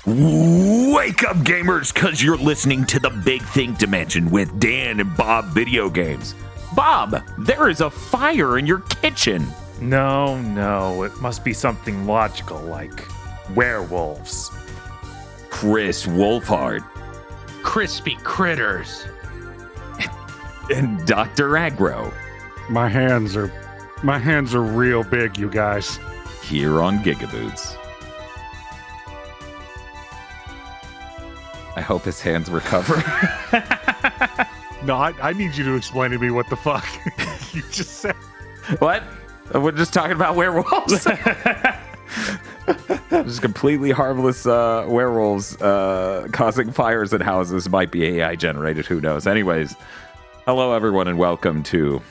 Wake up, gamers, because you're listening to the Big Think Dimension with Dan and Bob Video Games. Bob, there is a fire in your kitchen. No, it must be something logical like werewolves. Chris Wolfhard. Crispy critters. And Dr. Aggro. My hands are real big, you guys. Here on GigaBoots. I hope his hands recover. No, I need you to explain to me what the fuck you just said. What? We're just talking about werewolves. Just completely harmless werewolves causing fires in houses. Might be AI generated, who knows. Anyways, hello everyone and welcome to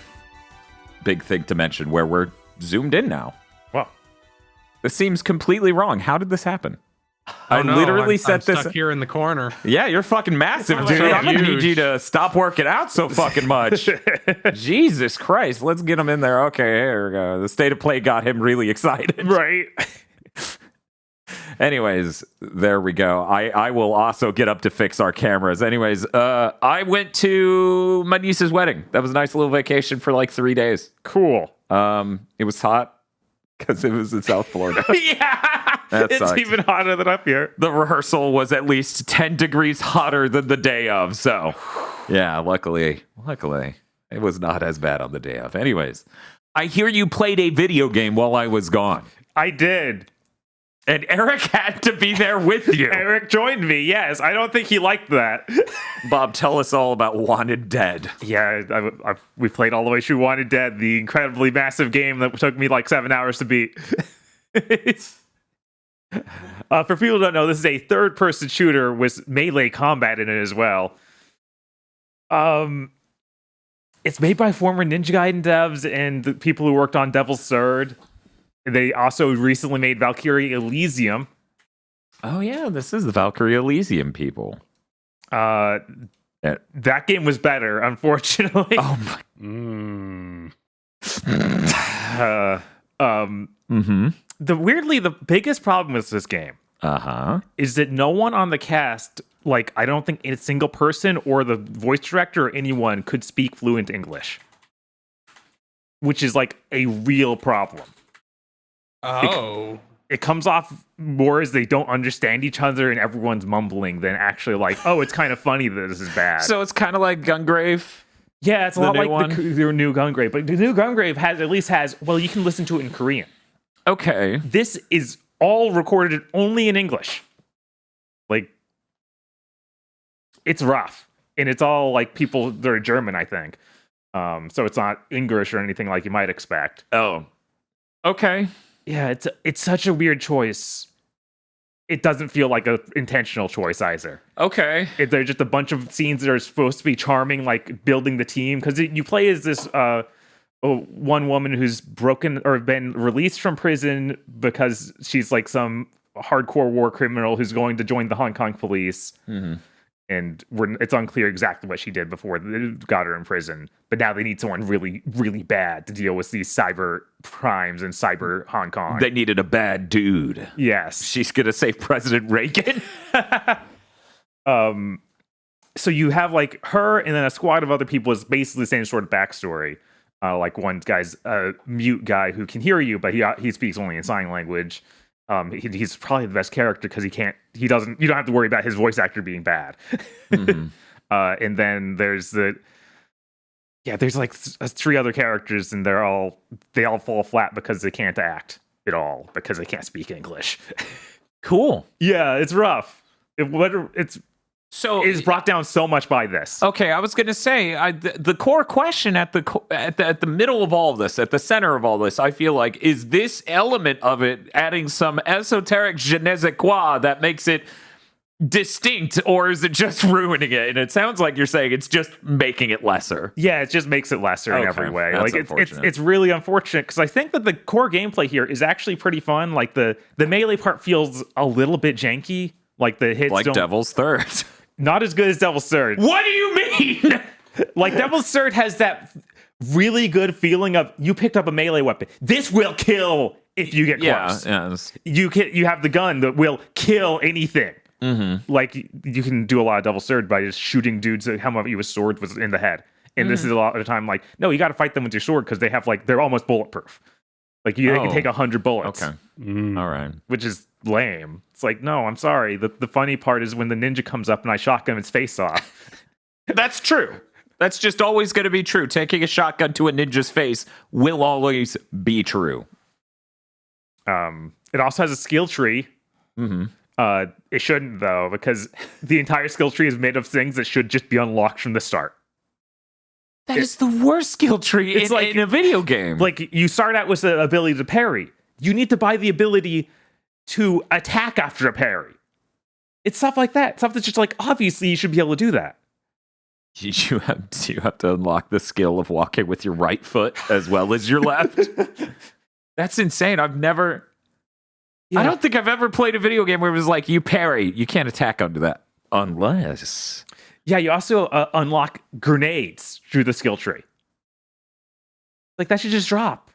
Big Think Dimension, where we're zoomed in now. Wow. This seems completely wrong. How did this happen? I'm set this stuck here in the corner. Yeah, you're fucking massive, dude. so I'm gonna need huge. you to stop working out so fucking much. Jesus Christ, let's get him in there. Okay, here we go. The state of play got him really excited. Right. Anyways, there we go. I will also get up to fix our cameras. Anyways, I went to my niece's wedding. That was a nice little vacation for like 3 days. Cool. It was hot because it was in South Florida. Yeah. That it's sucked. even hotter than up here. The rehearsal was at least 10 degrees hotter than the day of. So, yeah, luckily, it was not as bad on the day of. Anyways, I hear you played a video game while I was gone. I did. And Eric had to be there with you. Eric joined me, yes. I don't think he liked that. Bob, tell us all about Wanted Dead. Yeah, we played all the way through Wanted Dead, the incredibly massive game that took me like 7 hours to beat. For people who don't know, this is a third-person shooter with melee combat in it as well. It's made by former Ninja Gaiden devs and the people who worked on Devil's Third. They also recently made Valkyrie Elysium. Oh, yeah, this is the Valkyrie Elysium people. That game was better, unfortunately. Oh, my. Weirdly, the biggest problem with this game is that no one on the cast, like, I don't think a single person or the voice director or anyone could speak fluent English, which is like a real problem. Oh. It comes off more as they don't understand each other and everyone's mumbling than actually like, oh, it's kind of funny that this is bad. So it's kind of like Gungrave. Yeah, it's a the lot new like one? the new Gungrave, but the new Gungrave has, well, you can listen to it in Korean. Okay. This is all recorded only in English. Like, it's rough. And it's all like people that are German, I think. So it's not English or anything like you might expect. Oh. Okay. Yeah, it's such a weird choice. It doesn't feel like an intentional choice either. Okay. There's just a bunch of scenes that are supposed to be charming, like building the team. Because you play as this one woman who's broken or been released from prison because she's like some hardcore war criminal who's going to join the Hong Kong police. Mm-hmm. And it's unclear exactly what she did before they got her in prison. But now they need someone really, really bad to deal with these cyber crimes in cyber Hong Kong. They needed a bad dude. Yes. She's going to save President Reagan. So you have like her and then a squad of other people is basically the same sort of backstory. Like one guy's a mute guy who can hear you, but he speaks only in sign language. He's probably the best character because you don't have to worry about his voice actor being bad. Mm-hmm. And then there's like three other characters and they all fall flat because they can't act at all because they can't speak English. Cool. Yeah, it's rough. It's brought down so much by this. Okay, I was going to say the core question at the middle of all this, at the center of all this, I feel like is this element of it adding some esoteric je ne sais quoi that makes it distinct, or is it just ruining it? And it sounds like you're saying it's just making it lesser. Yeah, it just makes it lesser in every way. That's Like it's really unfortunate because I think that the core gameplay here is actually pretty fun. Like the melee part feels a little bit janky. Like the hits like don't. Devil's Third. Not as good as Devil's Third. What do you mean? Like Devil's Third has that really good feeling of you picked up a melee weapon. This will kill if you get close. Yeah. You have the gun that will kill anything. Mm-hmm. Like you can do a lot of double surge by just shooting dudes that come up you with swords was in the head. And this is a lot of the time like, no, you got to fight them with your sword because they have like they're almost bulletproof. Like they can take 100 bullets. Okay. All right. Which is lame. It's like, no, I'm sorry. The funny part is when the ninja comes up and I shotgun its face off. That's true. That's just always going to be true. Taking a shotgun to a ninja's face will always be true. It also has a skill tree. Mm-hmm. It shouldn't though, because the entire skill tree is made of things that should just be unlocked from the start. That is the worst skill tree in a video game. Like you start out with the ability to parry. You need to buy the ability to attack after a parry. It's stuff like that. Stuff that's just like obviously you should be able to do that. You have to unlock the skill of walking with your right foot as well as your left. That's insane. I've never. Yeah. I don't think I've ever played a video game where it was like you parry, you can't attack under that unless. Yeah, you also unlock grenades through the skill tree. Like that should just drop.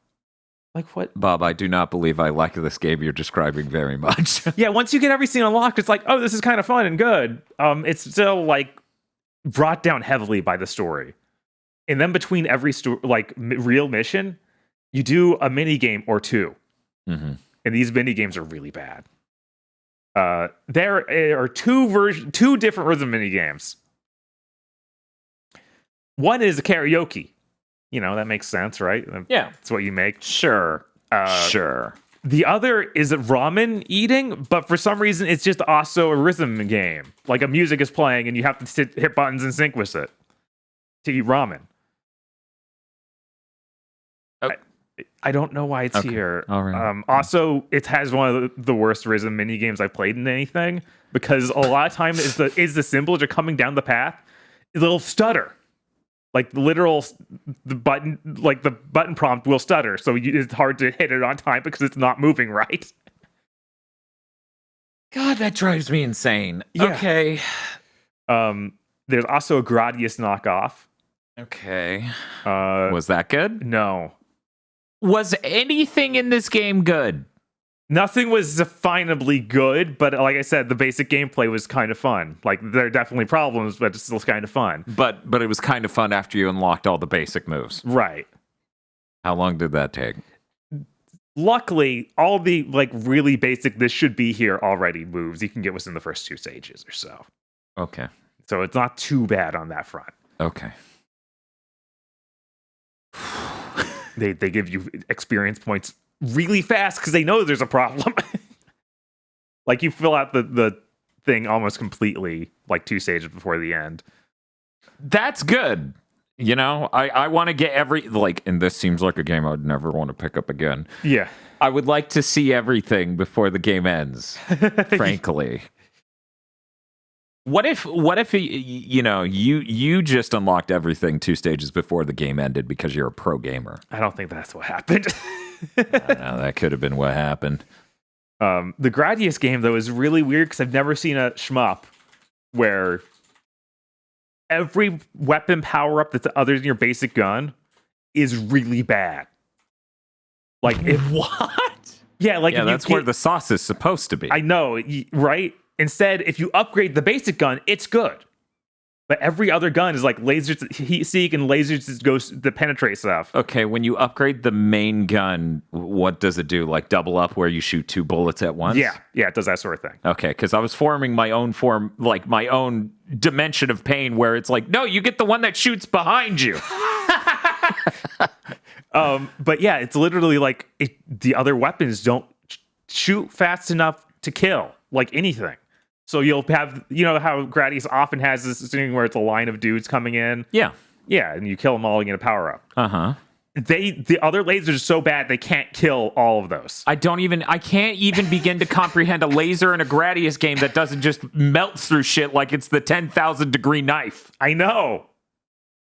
Like what? Bob, I do not believe I like this game you're describing very much. Yeah, once you get everything unlocked, it's like, oh, this is kind of fun and good. It's still like brought down heavily by the story. And then between every real mission, you do a mini game or two. Mm-hmm. And these mini games are really bad. There are two different versions of mini games. One is a karaoke. You know, that makes sense, right? Yeah. That's what you make. Sure. Sure. The other is ramen eating, but for some reason, it's just also a rhythm game. Like a music is playing and you have to hit buttons and sync with it to eat ramen. Oh. I don't know why it's here. All right. Also, it has one of the worst rhythm mini games I've played in anything because a lot of time is the symbols are coming down the path. It'll stutter. Like the button prompt will stutter, so it's hard to hit it on time because it's not moving right. God, that drives me insane. Yeah. Okay. There's also a Gradius knockoff. Okay. Was that good? No. Was anything in this game good? Nothing was definably good, but like I said, the basic gameplay was kind of fun. Like there are definitely problems, but it's still kind of fun. But it was kind of fun after you unlocked all the basic moves. Right. How long did that take? Luckily, all the like really basic this should be here already moves you can get within the first 2 stages or so. Okay. So it's not too bad on that front. Okay. They give you experience points really fast because they know there's a problem. Like you fill out the thing almost completely like 2 stages before the end. That's good. You know, I want to get and this seems like a game I would never want to pick up again. Yeah. I would like to see everything before the game ends, frankly. What if you just unlocked everything 2 stages before the game ended because you're a pro gamer? I don't think that's what happened. I don't know, that could have been what happened. The Gradius game though is really weird because I've never seen a shmup where every weapon power up that's other than your basic gun is really bad. Like what? Yeah, like that's where the sauce is supposed to be. I know, right? Instead, if you upgrade the basic gun, it's good. But every other gun is like lasers heat seek and lasers that goes to penetrate stuff. Okay, when you upgrade the main gun, what does it do? Like double up where you shoot 2 bullets at once? Yeah, it does that sort of thing. Okay, because I was forming my own my own dimension of pain where it's like, no, you get the one that shoots behind you. But yeah, it's literally like the other weapons don't shoot fast enough to kill like anything. So you'll have, you know how Gradius often has this thing where it's a line of dudes coming in? Yeah. Yeah, and you kill them all and get a power-up. Uh-huh. The other lasers are so bad they can't kill all of those. I can't even begin to comprehend a laser in a Gradius game that doesn't just melt through shit like it's the 10,000 degree knife. I know.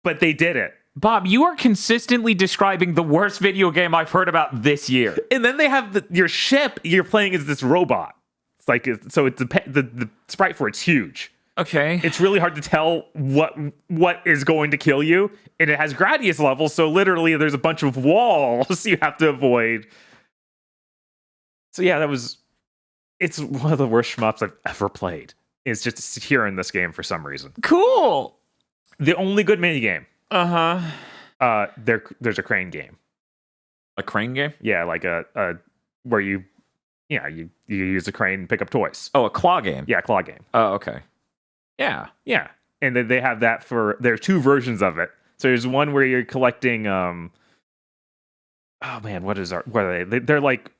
But they did it. Bob, you are consistently describing the worst video game I've heard about this year. And then they have your ship you're playing as this robot. Like, so it's the sprite for it's huge. Okay. It's really hard to tell what is going to kill you. And it has Gradius levels, so literally there's a bunch of walls you have to avoid. So yeah, it's one of the worst shmups I've ever played. is just secure in this game for some reason. Cool. The only good mini game. Uh-huh. There's a crane game. A crane game? Yeah, like a where you use a crane and pick up toys. Oh, a claw game. Yeah, claw game. Oh, okay. Yeah. Yeah, and then they have that for. There are two versions of it. So there's one where you're collecting. Oh man, what are they? They're like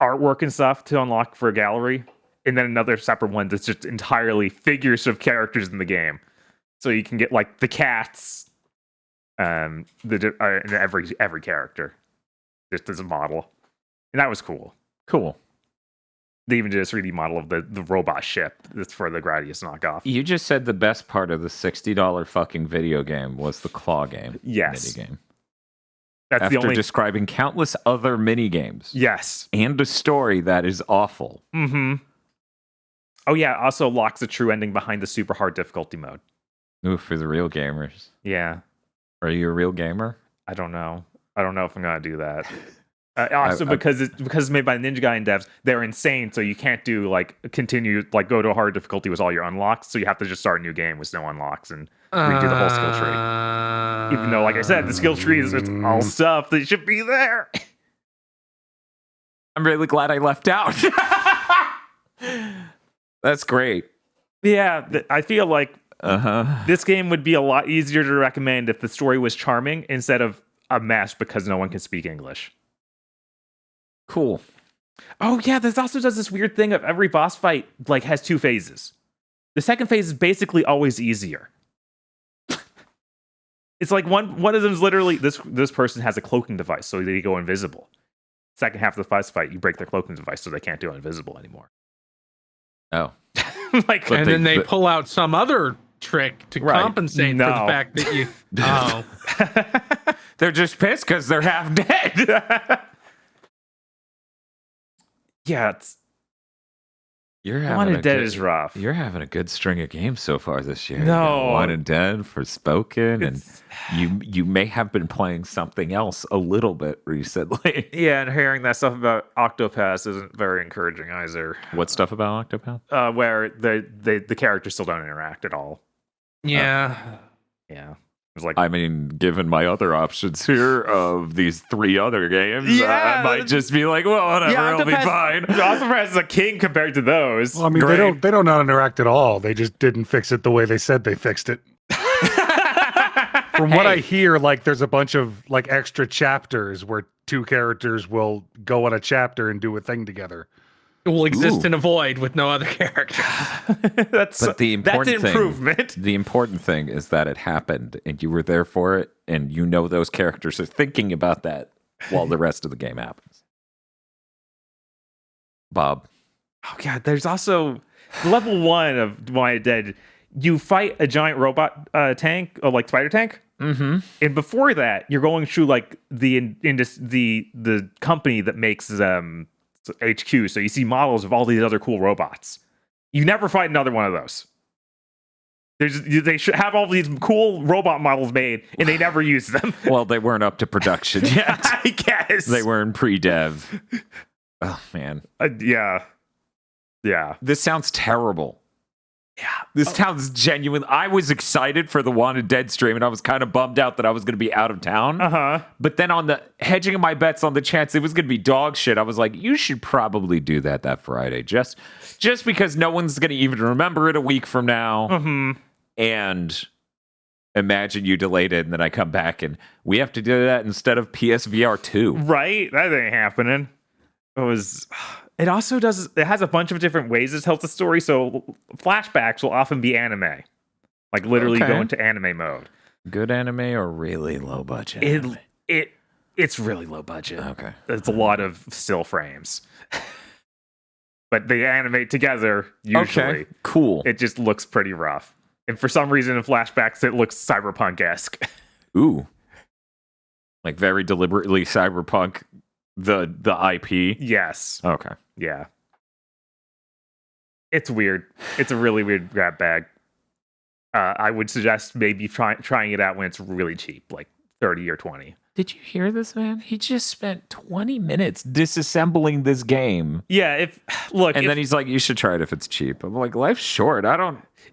artwork and stuff to unlock for a gallery, and then another separate one that's just entirely figures of characters in the game. So you can get like the cats, and every character just as a model, and that was cool. Cool. They even did a 3D model of the robot ship that's for the Gradius knockoff. You just said the best part of the $60 fucking video game was the claw game. Yes. Minigame. That's After the only. describing countless other minigames. Yes. And a story that is awful. Mm-hmm. Oh yeah. Also locks the true ending behind the super hard difficulty mode. Ooh, for the real gamers. Yeah. Are you a real gamer? I don't know. I don't know if I'm gonna do that. Also, because it's made by Ninja Guy and devs, they're insane. So you can't do go to a hard difficulty with all your unlocks. So you have to just start a new game with no unlocks and redo the whole skill tree. Even though, like I said, the skill tree is all stuff that should be there. I'm really glad I left out. That's great. Yeah, I feel like Uh-huh. this game would be a lot easier to recommend if the story was charming instead of a mess because no one can speak English. Cool. Oh yeah, this also does this weird thing of every boss fight like has two phases. The second phase is basically always easier. It's like one of them is literally this person has a cloaking device, so they go invisible. Second half of the boss fight, you break their cloaking device, so they can't do invisible anymore. Oh. Like, And then they pull out some other trick to Right. compensate for the No. fact that you. Oh. They're just pissed because they're half dead. yeah, it's You're having Wanted a Dead good- is rough. You're having a good string of games so far this year. No. Wanted Dead, Forspoken, and It's- you may have been playing something else a little bit recently. Yeah, and hearing that stuff about Octopath isn't very encouraging either. What stuff about Octopath? Where the characters still don't interact at all. Yeah. Yeah, it was like I mean, given my other options here of these 3 other games, Yeah, I might just be like, well, whatever, it'll be fine. Octopath is a king compared to those. Well, I mean, Great. they don't not interact at all. They just didn't fix it the way they said they fixed it. From what I hear, like there's a bunch of like extra chapters where 2 characters will go on a chapter and do a thing together. It will exist Ooh. in a void with no other character. That's But the that's important an improvement. The important thing is that it happened and you were there for it, and you know those characters are thinking about that while the rest of the game happens. Bob. Oh god, there's also level 1 of Wanted Dead. You fight a giant robot tank, or like spider tank. Mm-hmm. And before that, you're going through like the company that makes HQ. So you see models of all these other cool robots. You never fight another one of those. They should have all these cool robot models made, and they never use them. Well, they weren't up to production yet. I guess They were in pre-dev. Oh, man. Yeah. This sounds terrible. Yeah. This sounds genuine. I was excited for the Wanted Dead stream, and I was kind of bummed out that I was going to be out of town. Uh-huh. But then on the hedging of my bets on the chance it was going to be dog shit, I was like, you should probably do that Friday. Just because no one's going to even remember it a week from now. Mm-hmm. And imagine you delayed it, and then I come back, and we have to do that instead of PSVR 2. Right? That ain't happening. It also does. It has a bunch of different ways it tells the story. So flashbacks will often be anime, like literally Okay. go into anime mode. Good anime or really low budget? It's really low budget. Okay. It's a lot of still frames, but they animate together usually. Okay. Cool. It just looks pretty rough, and for some reason in flashbacks it looks cyberpunk-esque. Ooh. Like very deliberately cyberpunk the IP. Yes. Okay. Yeah. It's weird. It's a really weird grab bag. I would suggest maybe trying it out when it's really cheap, like 30 or 20. Did you hear this, man? He just spent 20 minutes disassembling this game. Yeah, Then he's like, you should try it if it's cheap. I'm like, life's short.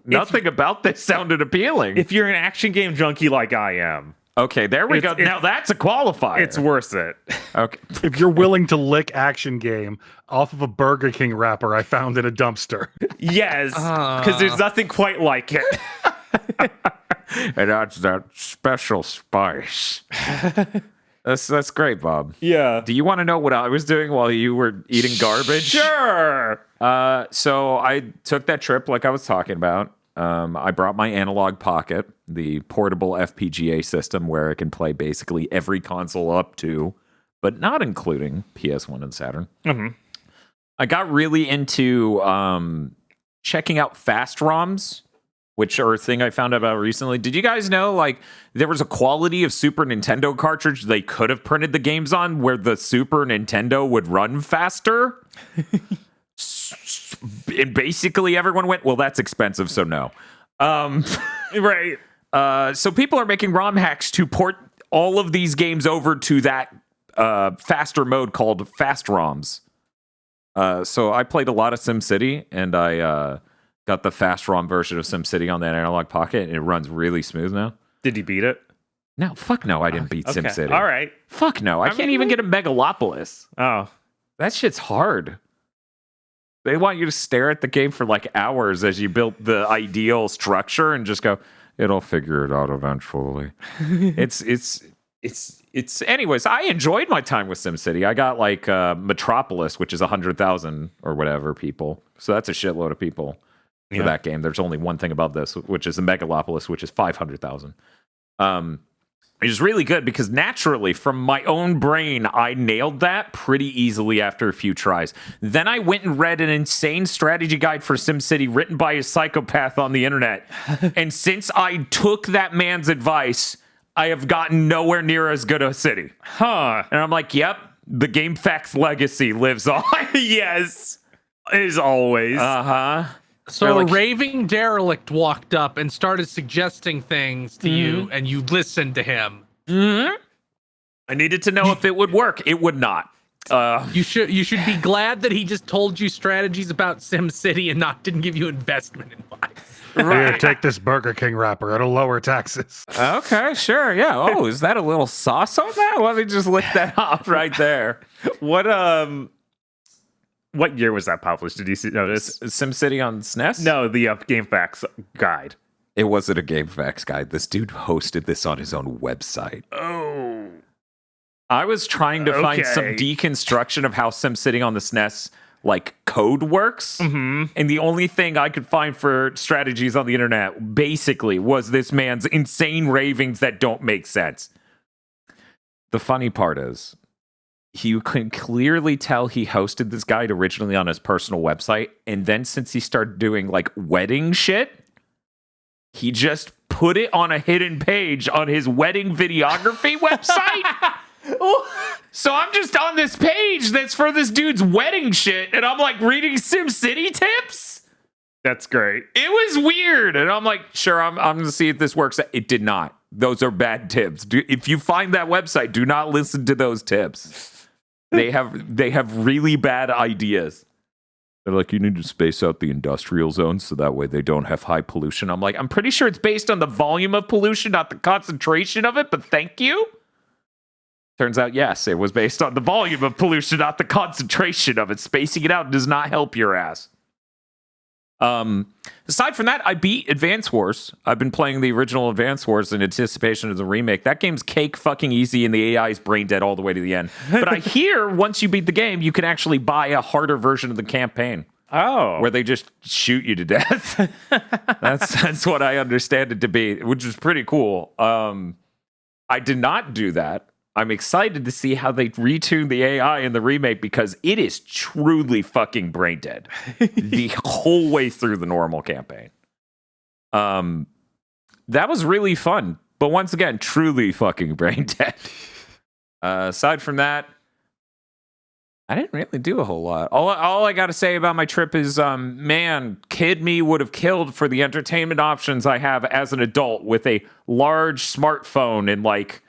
Nothing about this sounded appealing. if you're an action game junkie like I am, Okay, there we go. Now that's a qualifier. it's worth it. Okay. If you're willing to lick action game off of a Burger King wrapper I found in a dumpster. Yes, because there's nothing quite like it. And that's that special spice. That's great, Bob. Yeah. Do you want to know what I was doing while you were eating garbage? Sure. So I took that trip like I was talking about. I brought my Analog Pocket, the portable FPGA system where it can play basically every console up to, but not including PS1 and Saturn. Mm-hmm. I got really into checking out fast ROMs, which are a thing I found out about recently. Did you guys know, like, there was a quality of Super Nintendo cartridge they could have printed the games on where the Super Nintendo would run faster? And basically everyone went, well, that's expensive, so no. Right. So people are making ROM hacks to port all of these games over to that faster mode called fast ROMs. So I played a lot of SimCity, and I got the fast ROM version of SimCity on that Analog Pocket, and it runs really smooth now. Did you beat it? No, fuck no, I didn't beat Okay. SimCity. All right. Fuck no, I can't even get a Megalopolis. Oh. That shit's hard. They want you to stare at the game for like hours as you build the ideal structure and just go, it'll figure it out eventually. It's anyways, I enjoyed my time with SimCity. I got like Metropolis, which is 100,000 or whatever people. So that's a shitload of people for that game. There's only one thing about this, which is the Megalopolis, which is 500,000. Which is really good because naturally, from my own brain, I nailed that pretty easily after a few tries. Then I went and read an insane strategy guide for SimCity written by a psychopath on the internet. And since I took that man's advice, I have gotten nowhere near as good a city. Huh. And I'm like, yep, the GameFAQs legacy lives on. Yes. As always. Uh-huh. So They're like- a raving derelict walked up and started suggesting things to you, and you listened to him. Mm-hmm. I needed to know if it would work. It would not. You should be glad that he just told you strategies about SimCity and didn't give you investment advice. Here, take this Burger King wrapper. It'll lower taxes. Okay, sure, yeah. Oh, is that a little sauce on that? Let me just lick that up right there. What year was that published? Did you notice? SimCity on SNES? No, the GameFAQs guide. It wasn't a GameFAQs guide. This dude hosted this on his own website. Oh. I was trying to find some Okay. deconstruction of how SimCity on the SNES like code works. Mm-hmm. And the only thing I could find for strategies on the internet basically was this man's insane ravings that don't make sense. The funny part is, you can clearly tell he hosted this guide originally on his personal website. And then since he started doing like wedding shit, he just put it on a hidden page on his wedding videography website. So I'm just on this page that's for this dude's wedding shit, and I'm like reading SimCity tips. That's great. It was weird, and I'm like, sure, I'm going to see if this works. It did not. Those are bad tips. If you find that website, do not listen to those tips. They have really bad ideas. They're like, you need to space out the industrial zones so that way they don't have high pollution. I'm like, I'm pretty sure it's based on the volume of pollution, not the concentration of it, but thank you. Turns out, yes, it was based on the volume of pollution, not the concentration of it. Spacing it out does not help your ass. Aside from that, I beat Advance Wars. I've been playing the original Advance Wars in anticipation of the remake. That game's cake fucking easy, and the AI is brain dead all the way to the end. But I hear once you beat the game, you can actually buy a harder version of the campaign. Oh. Where they just shoot you to death. That's what I understand it to be, which is pretty cool. I did not do that. I'm excited to see how they retune the AI in the remake because it is truly fucking brain dead the whole way through the normal campaign. That was really fun, but once again, truly fucking brain dead. Aside from that, I didn't really do a whole lot. All I got to say about my trip is, man, kid me would have killed for the entertainment options I have as an adult with a large smartphone and like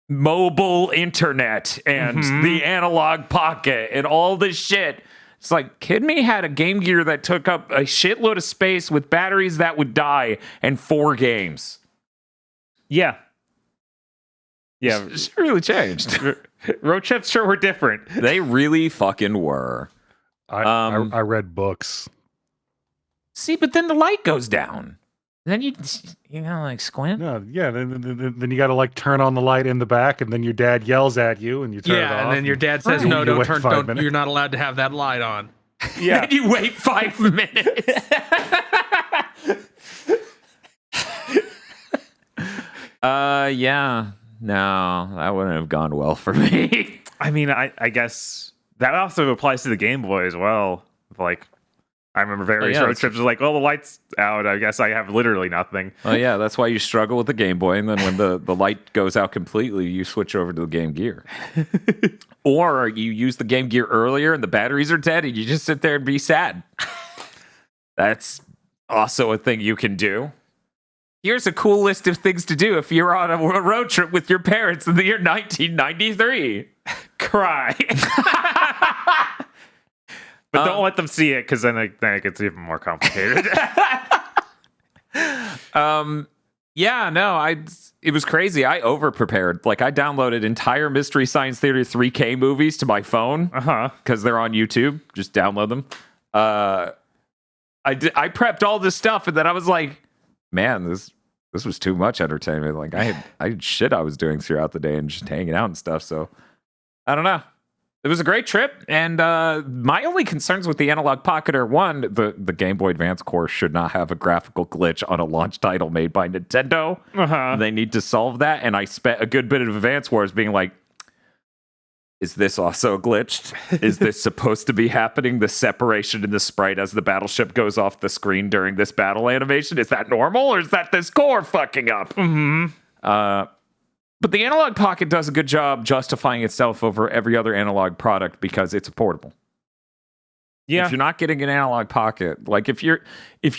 mobile internet and the analog pocket and all this shit. It's like, Kid Me had a Game Gear that took up a shitload of space with batteries that would die and 4 games. Yeah. Yeah. It's really changed. Road trips sure were different. They really fucking were. I read books. See, but then the light goes down. Then you gotta like squint. No, yeah. Then you got to like turn on the light in the back, and then your dad yells at you, and you turn it off. Yeah, and then your dad says, You "No, don't wait turn. 5 Don't. minutes. You're not allowed to have that light on." Yeah. Then you wait 5 minutes. Yeah. No, that wouldn't have gone well for me. I mean, I guess that also applies to the Game Boy as well. Like, I remember various road trips was like, oh, the light's out. I guess I have literally nothing. Oh, yeah, that's why you struggle with the Game Boy. And then when the light goes out completely, you switch over to the Game Gear. Or you use the Game Gear earlier and the batteries are dead and you just sit there and be sad. That's also a thing you can do. Here's a cool list of things to do if you're on a road trip with your parents in the year 1993. Cry. But don't let them see it, because then it gets even more complicated. Yeah, no, it was crazy. I over-prepared. Like, I downloaded entire Mystery Science Theater 3K movies to my phone. Because they're on YouTube. Just download them. I prepped all this stuff, and then I was like, man, this was too much entertainment. Like, I had shit I was doing throughout the day and just hanging out and stuff. So I don't know. It was a great trip, and my only concerns with the Analog Pocket are, one, the Game Boy Advance core should not have a graphical glitch on a launch title made by Nintendo. They need to solve that, and I spent a good bit of Advance Wars being like, is this also glitched? Is this supposed to be happening? The separation in the sprite as the battleship goes off the screen during this battle animation? Is that normal, or is that this core fucking up? But the Analog Pocket does a good job justifying itself over every other analog product because it's portable. Yeah. If you're not getting an Analog Pocket, like if you're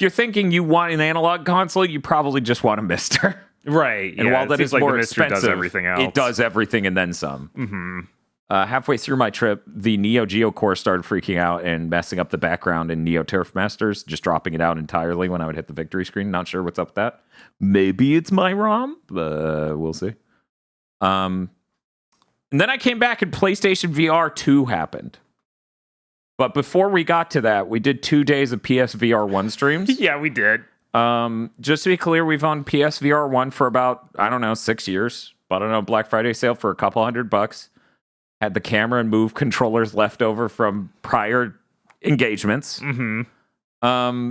thinking you want an analog console, you probably just want a Mister. Right. And while that is like more the Mister expensive, does everything else. it does everything and then some. Halfway through my trip, the Neo Geo core started freaking out and messing up the background in Neo Turf Masters, just dropping it out entirely when I would hit the victory screen. Not sure what's up with that. Maybe it's my ROM, but we'll see. And then I came back and PlayStation VR 2 happened. But before we got to that, we did 2 days of PSVR 1 streams. Yeah, we did. Just to be clear, we've owned PSVR 1 for about, 6 years. Bought it on a Black Friday sale for a couple $100. Had the camera and Move controllers left over from prior engagements. PSVR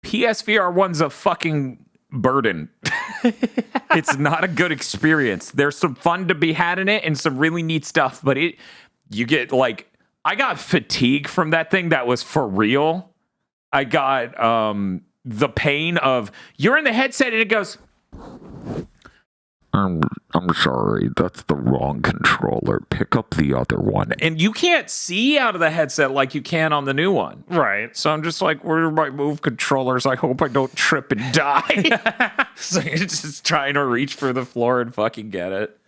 1's a fucking burden. It's not a good experience. There's some fun to be had in it and some really neat stuff, but you get like, I got fatigue from that thing that was for real. I got the pain of, you're in the headset and it goes, I'm sorry, that's the wrong controller. Pick up the other one. And you can't see out of the headset like you can on the new one. Right. So I'm just like, where are my Move controllers? I hope I don't trip and die. So you're just trying to reach for the floor and fucking get it.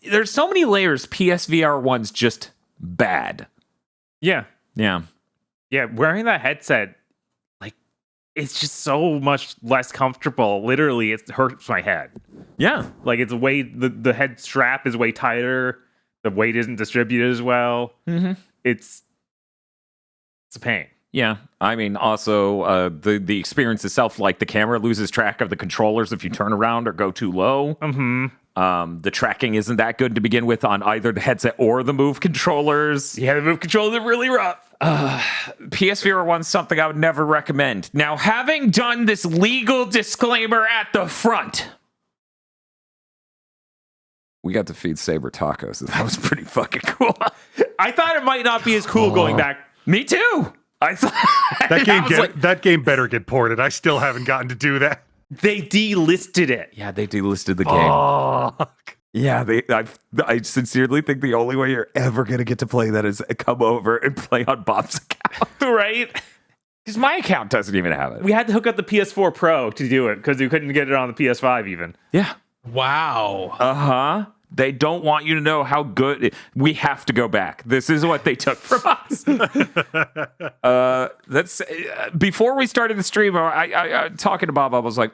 There's so many layers. PSVR 1's just bad. Yeah. Yeah. Yeah, wearing that headset, like, it's just so much less comfortable. Literally, it hurts my head. Yeah. Like, it's way, the head strap is way tighter. The weight isn't distributed as well. It's a pain. Yeah. I mean, also, the experience itself, like the camera loses track of the controllers if you turn around or go too low. The tracking isn't that good to begin with on either the headset or the Move controllers. Yeah, the Move controllers are really rough. PSVR 1's something I would never recommend. Now, having done this legal disclaimer at the front, we got to feed Saber tacos. That was pretty fucking cool. I thought it might not be as cool going back. Me too. I thought that game better get ported. I still haven't gotten to do that. They delisted it. Yeah, they delisted the game. Fuck. Yeah, I sincerely think the only way you're ever going to get to play that is come over and play on Bob's account. Right? Because my account doesn't even have it. We had to hook up the PS4 Pro to do it because we couldn't get it on the PS5 even. Yeah. Wow. They don't want you to know how good. We have to go back. This is what they took from us. That's before we started the stream. I talking to Bob. I was like,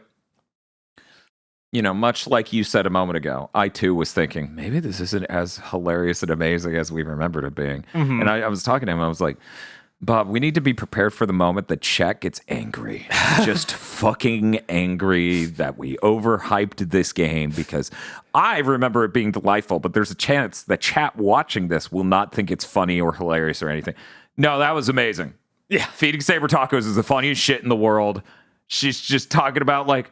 much like you said a moment ago, I too was thinking maybe this isn't as hilarious and amazing as we remembered it being. Mm-hmm. And I was talking to him. I was like, Bob, we need to be prepared for the moment that chat gets angry. Just fucking angry that we overhyped this game, because I remember it being delightful, but there's a chance that chat watching this will not think it's funny or hilarious or anything. No, that was amazing. Yeah. Feeding Saber tacos is the funniest shit in the world. She's just talking about like,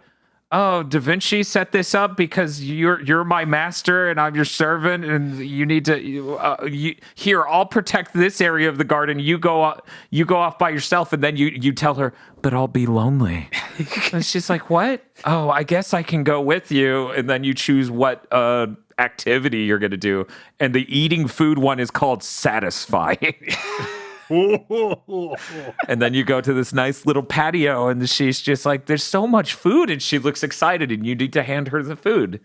oh, Da Vinci set this up because you're my master and I'm your servant, and you need to here. I'll protect this area of the garden. You go off by yourself, and then you tell her, but I'll be lonely. And she's like, what? Oh, I guess I can go with you. And then you choose what activity you're gonna do, and the eating food one is called satisfying. And then you go to this nice little patio, and she's just like, there's so much food, and she looks excited, and you need to hand her the food.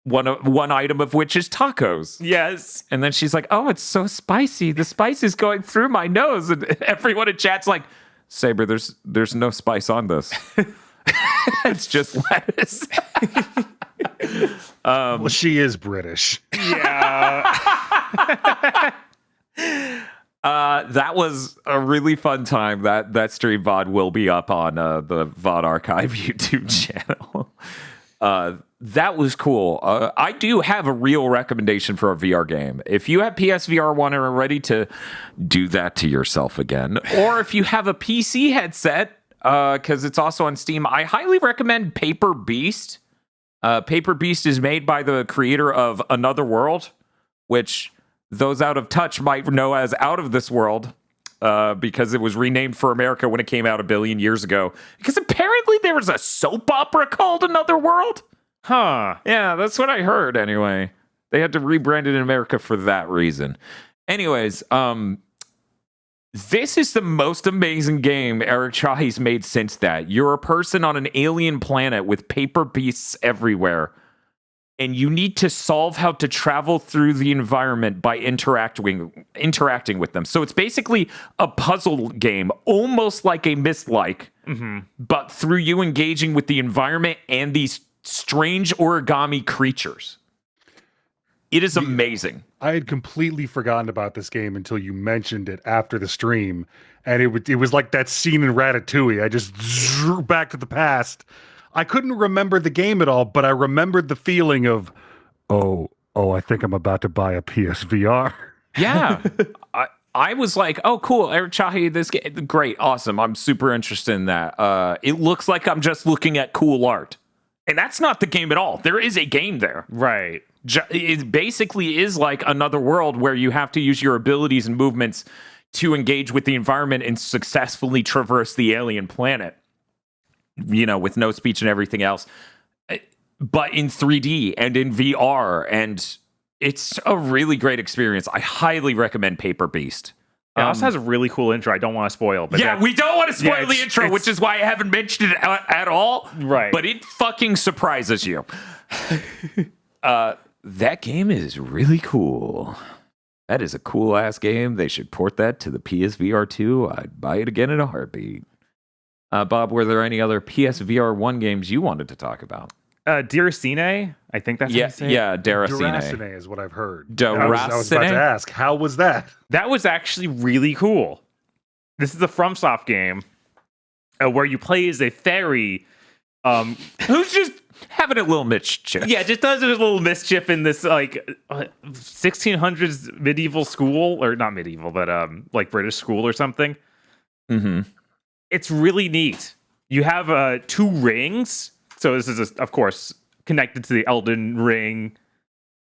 One item of which is tacos. Yes. And then she's like, oh, it's so spicy. The spice is going through my nose. And everyone in chat's like, Saber, there's no spice on this. It's just lettuce. Well, she is British. Yeah. That was a really fun time. That stream VOD will be up on the VOD Archive YouTube channel. That was cool. I do have a real recommendation for a VR game. If you have PSVR 1 and are ready to do that to yourself again, or if you have a PC headset, because it's also on Steam, I highly recommend Paper Beast. Paper Beast is made by the creator of Another World, which those out of touch might know as Out of This World, because it was renamed for America when it came out a billion years ago. Because apparently there was a soap opera called Another World. Huh. Yeah, that's what I heard anyway. They had to rebrand it in America for that reason. Anyways, this is the most amazing game Eric Chahi's made since that. You're a person on an alien planet with paper beasts everywhere, and you need to solve how to travel through the environment by interacting with them. So it's basically a puzzle game, almost like a Myst-like, but through you engaging with the environment and these strange origami creatures. It is amazing. I had completely forgotten about this game until you mentioned it after the stream, and it was like that scene in Ratatouille. I just drew back to the past. I couldn't remember the game at all, but I remembered the feeling of, oh, I think I'm about to buy a PSVR. Yeah. I was like, oh, cool, Eric Chahi, this game, great, awesome. I'm super interested in that. It looks like I'm just looking at cool art. And that's not the game at all. There is a game there. Right. It basically is like Another World, where you have to use your abilities and movements to engage with the environment and successfully traverse the alien planet, with no speech and everything else, but in 3D and in VR. And it's a really great experience. I highly recommend Paper Beast. It also has a really cool intro. I don't want to spoil, but yeah, we don't want to spoil the intro, which is why I haven't mentioned it at all. Right. But it fucking surprises you. That game is really cool. That is a cool ass game. They should port that to the PSVR 2. I'd buy it again in a heartbeat. Bob, were there any other PSVR 1 games you wanted to talk about? Déraciné, I think that's how you say it. Yeah, Déraciné. Déraciné is what I've heard. Déraciné? I was about to ask, how was that? That was actually really cool. This is a FromSoft game where you play as a fairy who's just having a little mischief. Yeah, just does a little mischief in this 1600s medieval school, or not medieval, but like British school or something. Mm-hmm. It's really neat. You have 2 rings. So this is, of course, connected to the Elden Ring,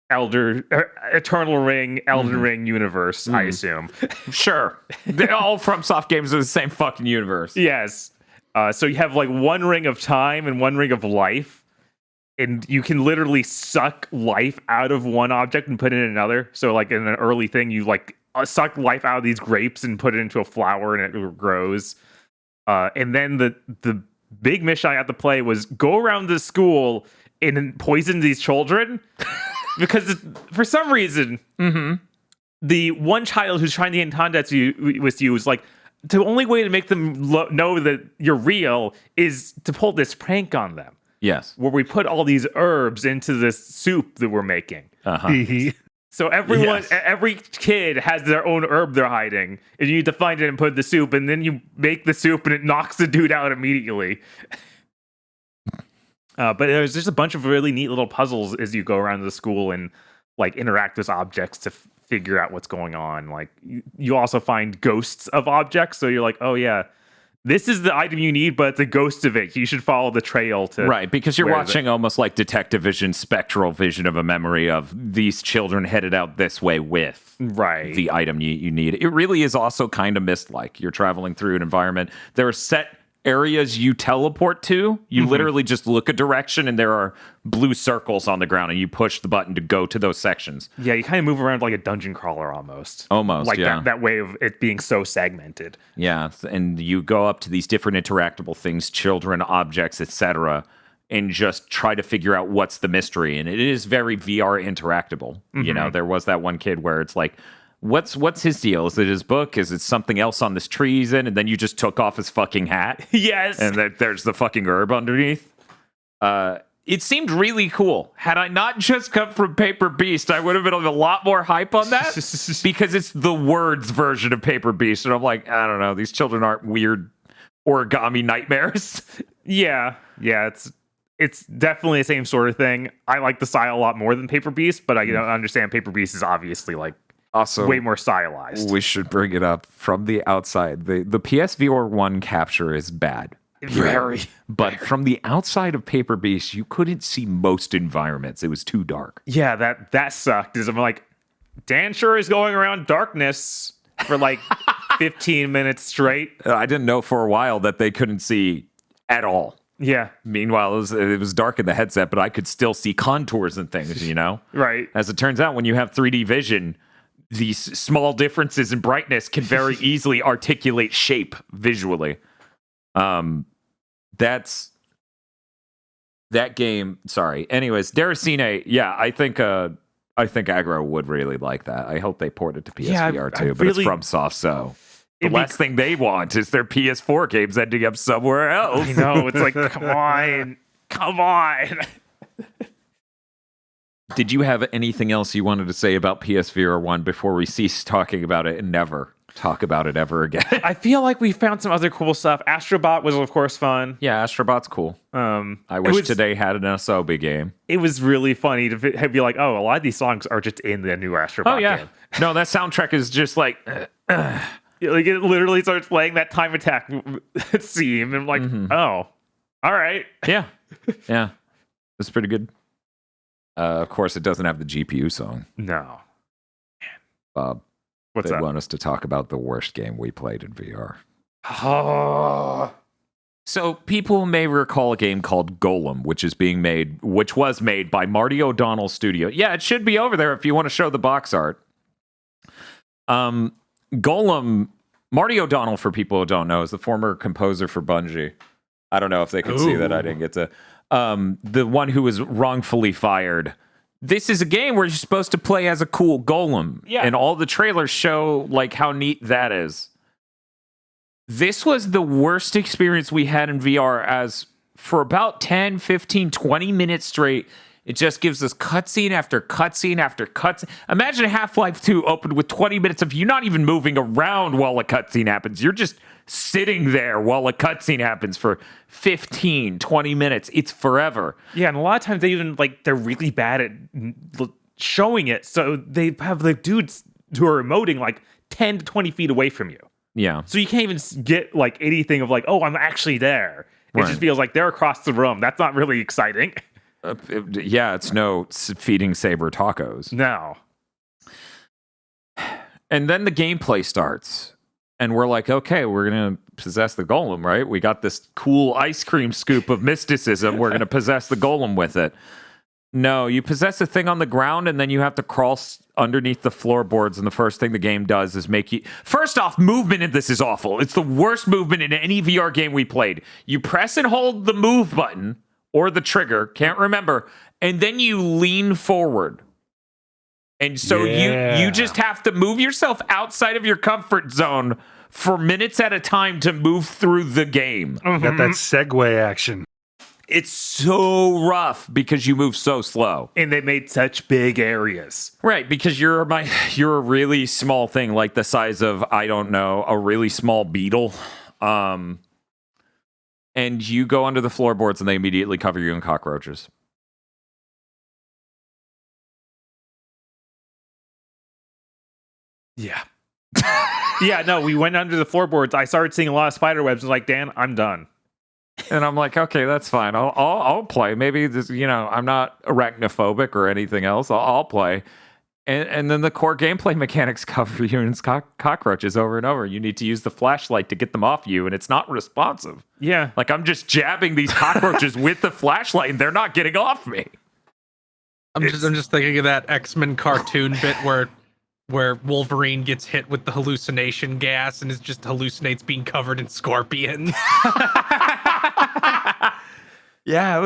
Eternal Ring, Elden Ring universe, I assume. Sure. They're all FromSoft games are the same fucking universe. Yes. So you have like 1 ring of time and 1 ring of life. And you can literally suck life out of one object and put it in another. So like in an early thing, you like suck life out of these grapes and put it into a flower and it grows. And then the big mission I had to play was go around this school and poison these children because for some reason the one child who's trying to get in contact with you is like, the only way to make them know that you're real is to pull this prank on them. Yes. Where we put all these herbs into this soup that we're making. So every kid has their own herb they're hiding, and you need to find it and put it in the soup, and then you make the soup, and it knocks the dude out immediately. But there's just a bunch of really neat little puzzles as you go around the school and like interact with objects to figure out what's going on. Like you also find ghosts of objects, so you're like, oh yeah, this is the item you need, but it's a ghost of it. You should follow the trail to... Right, because you're watching almost like detective vision, spectral vision of a memory of these children headed out this way with the item you need. It really is also kind of Myst-like. You're traveling through an environment. There are set areas you teleport to. You literally just look a direction, and there are blue circles on the ground, and you push the button to go to those sections. Yeah, you kind of move around like a dungeon crawler almost. Almost, like that way of it being so segmented. Yeah, and you go up to these different interactable things, children, objects, etc., and just try to figure out what's the mystery. And it is very VR interactable. You know, there was that one kid where it's like, What's his deal? Is it his book? Is it something else on this tree he's in? And then you just took off his fucking hat. Yes. And there's the fucking herb underneath. It seemed really cool. Had I not just come from Paper Beast, I would have been a lot more hype on that because it's the words version of Paper Beast. And I'm like, I don't know. These children aren't weird origami nightmares. Yeah. It's definitely the same sort of thing. I like the style a lot more than Paper Beast, but I understand Paper Beast is obviously like also way more stylized. We should bring it up from the outside. The PSVR 1 capture is bad. Very. But from the outside of Paper Beast, you couldn't see most environments. It was too dark. Yeah, that sucked. I'm like, Dan sure is going around darkness for like 15 minutes straight. I didn't know for a while that they couldn't see at all. Yeah. Meanwhile, it was dark in the headset, but I could still see contours and things, you know? Right. As it turns out, when you have 3D vision, these small differences in brightness can very easily articulate shape visually. That's that game. Sorry. Anyways, Déraciné. Yeah, I think Aggro would really like that. I hope they port it to PSVR too, but it's from Soft, so the last thing they want is their PS4 games ending up somewhere else. I know. It's like, come on. Did you have anything else you wanted to say about PSVR 1 before we cease talking about it and never talk about it ever again? I feel like we found some other cool stuff. Astrobot was, of course, fun. Yeah, Astrobot's cool. I wish today had an SOB game. It was really funny to be like, oh, a lot of these songs are just in the new Astrobot game. No, that soundtrack is just like... like it literally starts playing that Time Attack theme, and I'm like, oh, all right. Yeah. It's pretty good. Of course, it doesn't have the GPU song. No. Bob, what's they up? want us to talk about the worst game we played in VR. Oh. So people may recall a game called Golem, which was made by Marty O'Donnell's studio. Yeah, it should be over there if you want to show the box art. Golem, Marty O'Donnell, for people who don't know, is the former composer for Bungie. I don't know if they could see that. I didn't get to... the one who was wrongfully fired. This is a game where you're supposed to play as a cool golem. Yeah. And all the trailers show like how neat that is. This was the worst experience we had in VR, as for about 10, 15, 20 minutes straight, it just gives us cutscene after cutscene after cutscene. Imagine Half-Life 2 opened with 20 minutes of you not even moving around while a cutscene happens. You're just sitting there while a cutscene happens for 15, 20 minutes. It's forever. Yeah, and a lot of times they're really bad at showing it. So they have the dudes who are emoting like 10 to 20 feet away from you. Yeah. So you can't even get like anything of like, oh, I'm actually there. It just feels like they're across the room. That's not really exciting. It's no feeding Saber tacos. No. And then the gameplay starts. And we're like, okay, we're going to possess the golem, right? We got this cool ice cream scoop of mysticism. We're going to possess the golem with it. No, you possess a thing on the ground, and then you have to crawl underneath the floorboards, and the first thing the game does is make you... First off, movement in this is awful. It's the worst movement in any VR game we played. You press and hold the move button or the trigger, can't remember, and then you lean forward. And so you just have to move yourself outside of your comfort zone for minutes at a time to move through the game. Got that segue action. It's so rough because you move so slow. And they made such big areas. Right, because you're a really small thing, like the size of, I don't know, a really small beetle. And you go under the floorboards and they immediately cover you in cockroaches. Yeah. Yeah, no, we went under the floorboards. I started seeing a lot of spider webs. I was like, Dan, I'm done. And I'm like, okay, that's fine. I'll play. Maybe this, I'm not arachnophobic or anything else. I'll play. And then the core gameplay mechanics cover you in cockroaches over and over. You need to use the flashlight to get them off you, and it's not responsive. Yeah. Like, I'm just jabbing these cockroaches with the flashlight, and they're not getting off me. I'm just thinking of that X-Men cartoon bit where Wolverine gets hit with the hallucination gas and just hallucinates being covered in scorpions. Yeah, it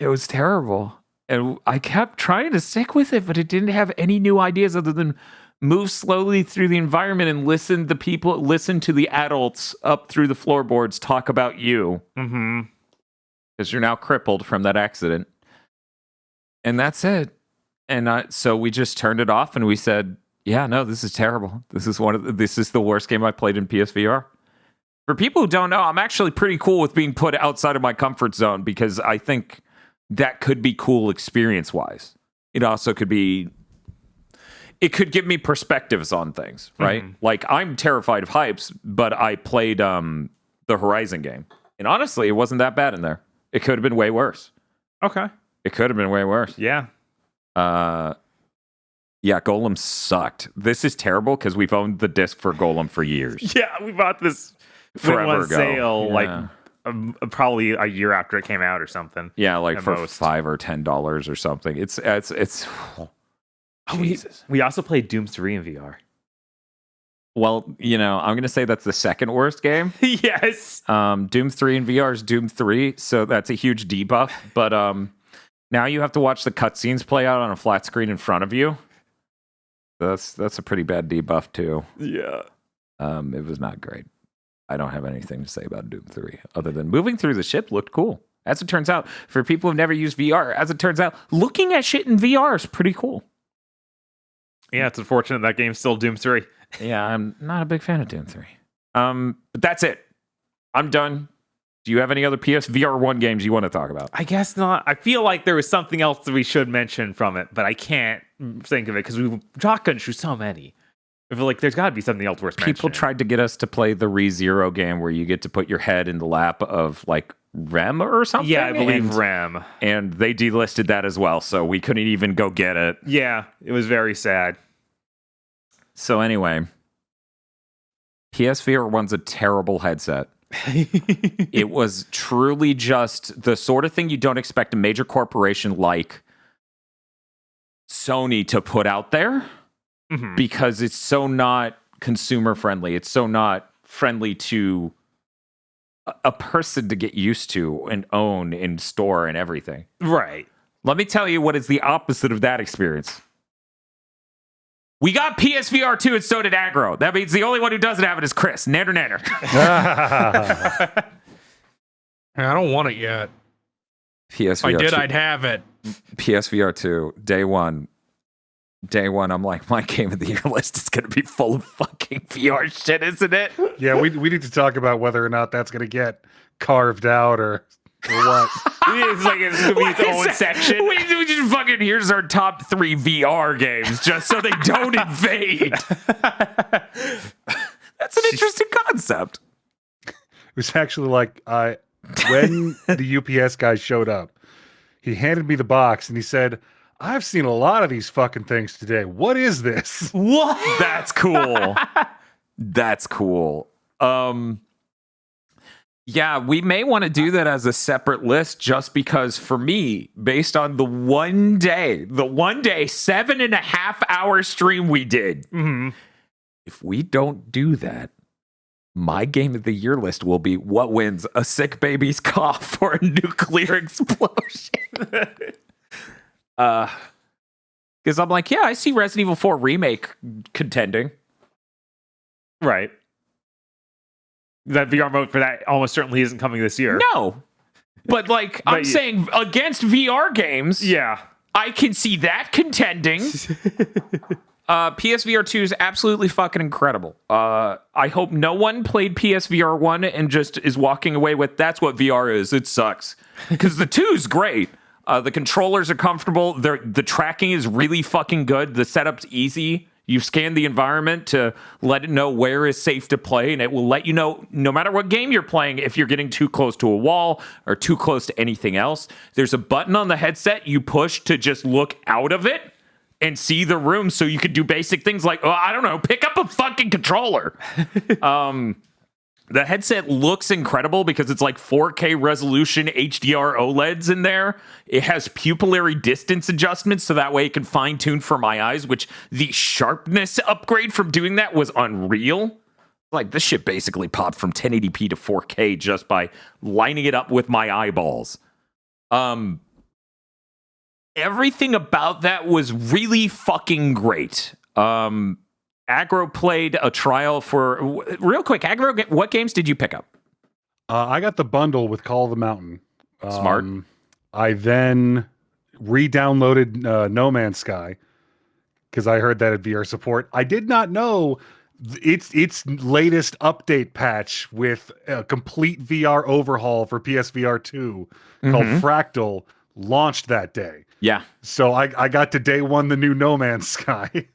was terrible. And I kept trying to stick with it, but it didn't have any new ideas other than move slowly through the environment and listen to the adults up through the floorboards talk about you. Mm-hmm. Because you're now crippled from that accident. And that's it. And so we just turned it off and we said, yeah, no, this is terrible. This is the worst game I've played in PSVR. For people who don't know, I'm actually pretty cool with being put outside of my comfort zone because I think that could be cool experience-wise. It also could be... It could give me perspectives on things, right? Mm-hmm. Like, I'm terrified of heights, but I played the Horizon game. And honestly, it wasn't that bad in there. It could have been way worse. Okay. It could have been way worse. Yeah. Yeah, Golem sucked. This is terrible because we've owned the disc for Golem for years. Yeah, we bought this forever ago. Sale, yeah. like probably a year after it came out or something. Yeah, like for $5 or $10 or something. It's Jesus. We also played Doom 3 in VR. Well, I'm going to say that's the second worst game. Yes. Doom 3 in VR is Doom 3, so that's a huge debuff. But now you have to watch the cutscenes play out on a flat screen in front of you. That's a pretty bad debuff, too. Yeah. It was not great. I don't have anything to say about Doom 3, other than moving through the ship looked cool. As it turns out, for people who've never used VR, as it turns out, looking at shit in VR is pretty cool. Yeah, it's unfortunate that game's still Doom 3. Yeah, I'm not a big fan of Doom 3. But that's it. I'm done. Do you have any other PSVR 1 games you want to talk about? I guess not. I feel like there was something else that we should mention from it, but I can't think of it because we've shotgunned through so many. I feel like there's got to be something else worth mentioning. People tried to get us to play the ReZero game where you get to put your head in the lap of, like, Rem or something? Yeah, I believe Rem. And they delisted that as well, so we couldn't even go get it. Yeah, it was very sad. So anyway, PSVR 1's a terrible headset. It was truly just the sort of thing you don't expect a major corporation like Sony to put out there because it's so not consumer friendly. It's so not friendly to a person to get used to and own and store and everything. Right. Let me tell you what is the opposite of that experience. We got PSVR 2 and so did Aggro. That means the only one who doesn't have it is Chris. Nanner. I don't want it yet. PSVR if I did, 2. I'd have it. PSVR 2, day one, I'm like, my game of the year list is going to be full of fucking VR shit, isn't it? Yeah, we need to talk about whether or not that's going to get carved out or what. It's like it's going to be its own section. We just fucking, here's our top 3 VR games, just so they don't invade. That's an interesting concept. It was actually like, when the UPS guy showed up, he handed me the box and he said, I've seen a lot of these fucking things today. What is this? What? That's cool. That's cool. Yeah, we may want to do that as a separate list just because for me, based on the one day 7.5 hour stream we did, if we don't do that, My game of the year list will be what wins: a sick baby's cough or a nuclear explosion. Because I'm like, yeah, I see Resident Evil 4 Remake contending. Right. That VR mode for that almost certainly isn't coming this year. No. But like, I'm saying against VR games, Yeah. I can see that contending. PSVR 2 is absolutely fucking incredible. I hope no one played PSVR 1 and just is walking away with, that's what VR is. It sucks. Because the 2 is great. The controllers are comfortable. The tracking is really fucking good. The setup's easy. You scan the environment to let it know where is safe to play, and it will let you know, no matter what game you're playing, if you're getting too close to a wall or too close to anything else. There's a button on the headset you push to just look out of it and see the room, so you could do basic things like, I don't know, pick up a fucking controller. The headset looks incredible because it's like 4K resolution HDR OLEDs in there. It has pupillary distance adjustments, so that way it can fine-tune for my eyes, which the sharpness upgrade from doing that was unreal. Like, this shit basically popped from 1080p to 4K just by lining it up with my eyeballs. Everything about that was really fucking great. Aggro played a trial for... Real quick, Aggro, what games did you pick up? I got the bundle with Call of the Mountain. Smart. I then re-downloaded No Man's Sky because I heard that had VR support. I did not know its latest update patch with a complete VR overhaul for PSVR 2 called Fractal launched that day. Yeah. So I got to day one the new No Man's Sky.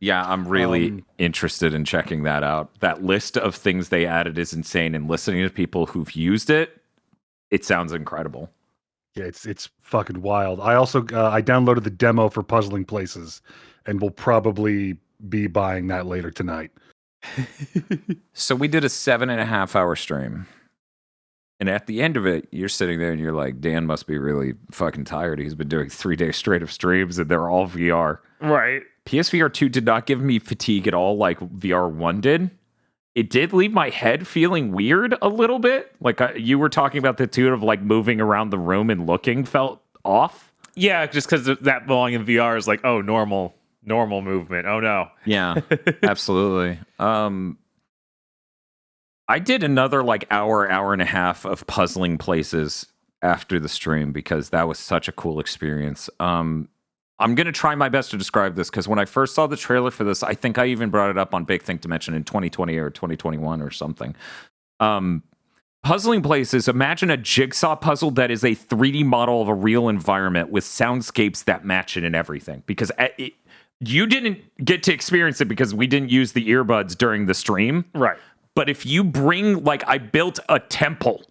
Yeah, I'm really interested in checking that out. That list of things they added is insane, and listening to people who've used it, it sounds incredible. Yeah, it's fucking wild. I also I downloaded the demo for Puzzling Places, and will probably be buying that later tonight. So we did a 7.5 hour stream, and at the end of it, you're sitting there and you're like, Dan must be really fucking tired. He's been doing 3 days straight of streams, and they're all VR. Right. PSVR 2 did not give me fatigue at all like VR 1 did. It did leave my head feeling weird a little bit. Like you were talking about the tune of like moving around the room and looking felt off. Yeah, just because that belonging in VR is like, oh, normal movement. Oh, no. Yeah, absolutely. I did another like hour and a half of Puzzling Places after the stream because that was such a cool experience. I'm going to try my best to describe this because when I first saw the trailer for this, I think I even brought it up on Big Think Dimension in 2020 or 2021 or something. Puzzling Places, imagine a jigsaw puzzle that is a 3D model of a real environment with soundscapes that match it and everything. Because you didn't get to experience it because we didn't use the earbuds during the stream. Right. But if you bring, like, I built a temple,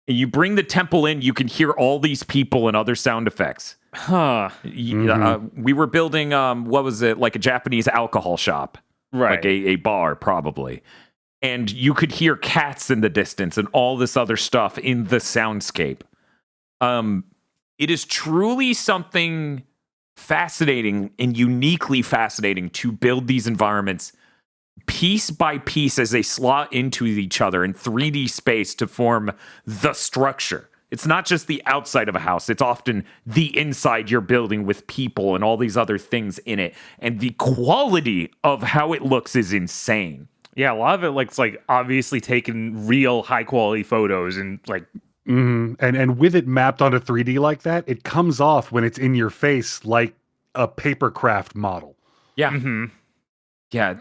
and you bring the temple in, you can hear all these people and other sound effects. Huh. We were building, what was it, like a Japanese alcohol shop. Right. Like a bar, probably. And you could hear cats in the distance and all this other stuff in the soundscape. It is truly something fascinating and uniquely fascinating to build these environments piece by piece as they slot into each other in 3D space to form the structure. It's not just the outside of a house. It's often the inside you're building with people and all these other things in it. And the quality of how it looks is insane. Yeah, a lot of it looks like obviously taking real high quality photos and like and with it mapped onto 3D like that, it comes off when it's in your face like a papercraft model. Yeah. Mm-hmm. Yeah,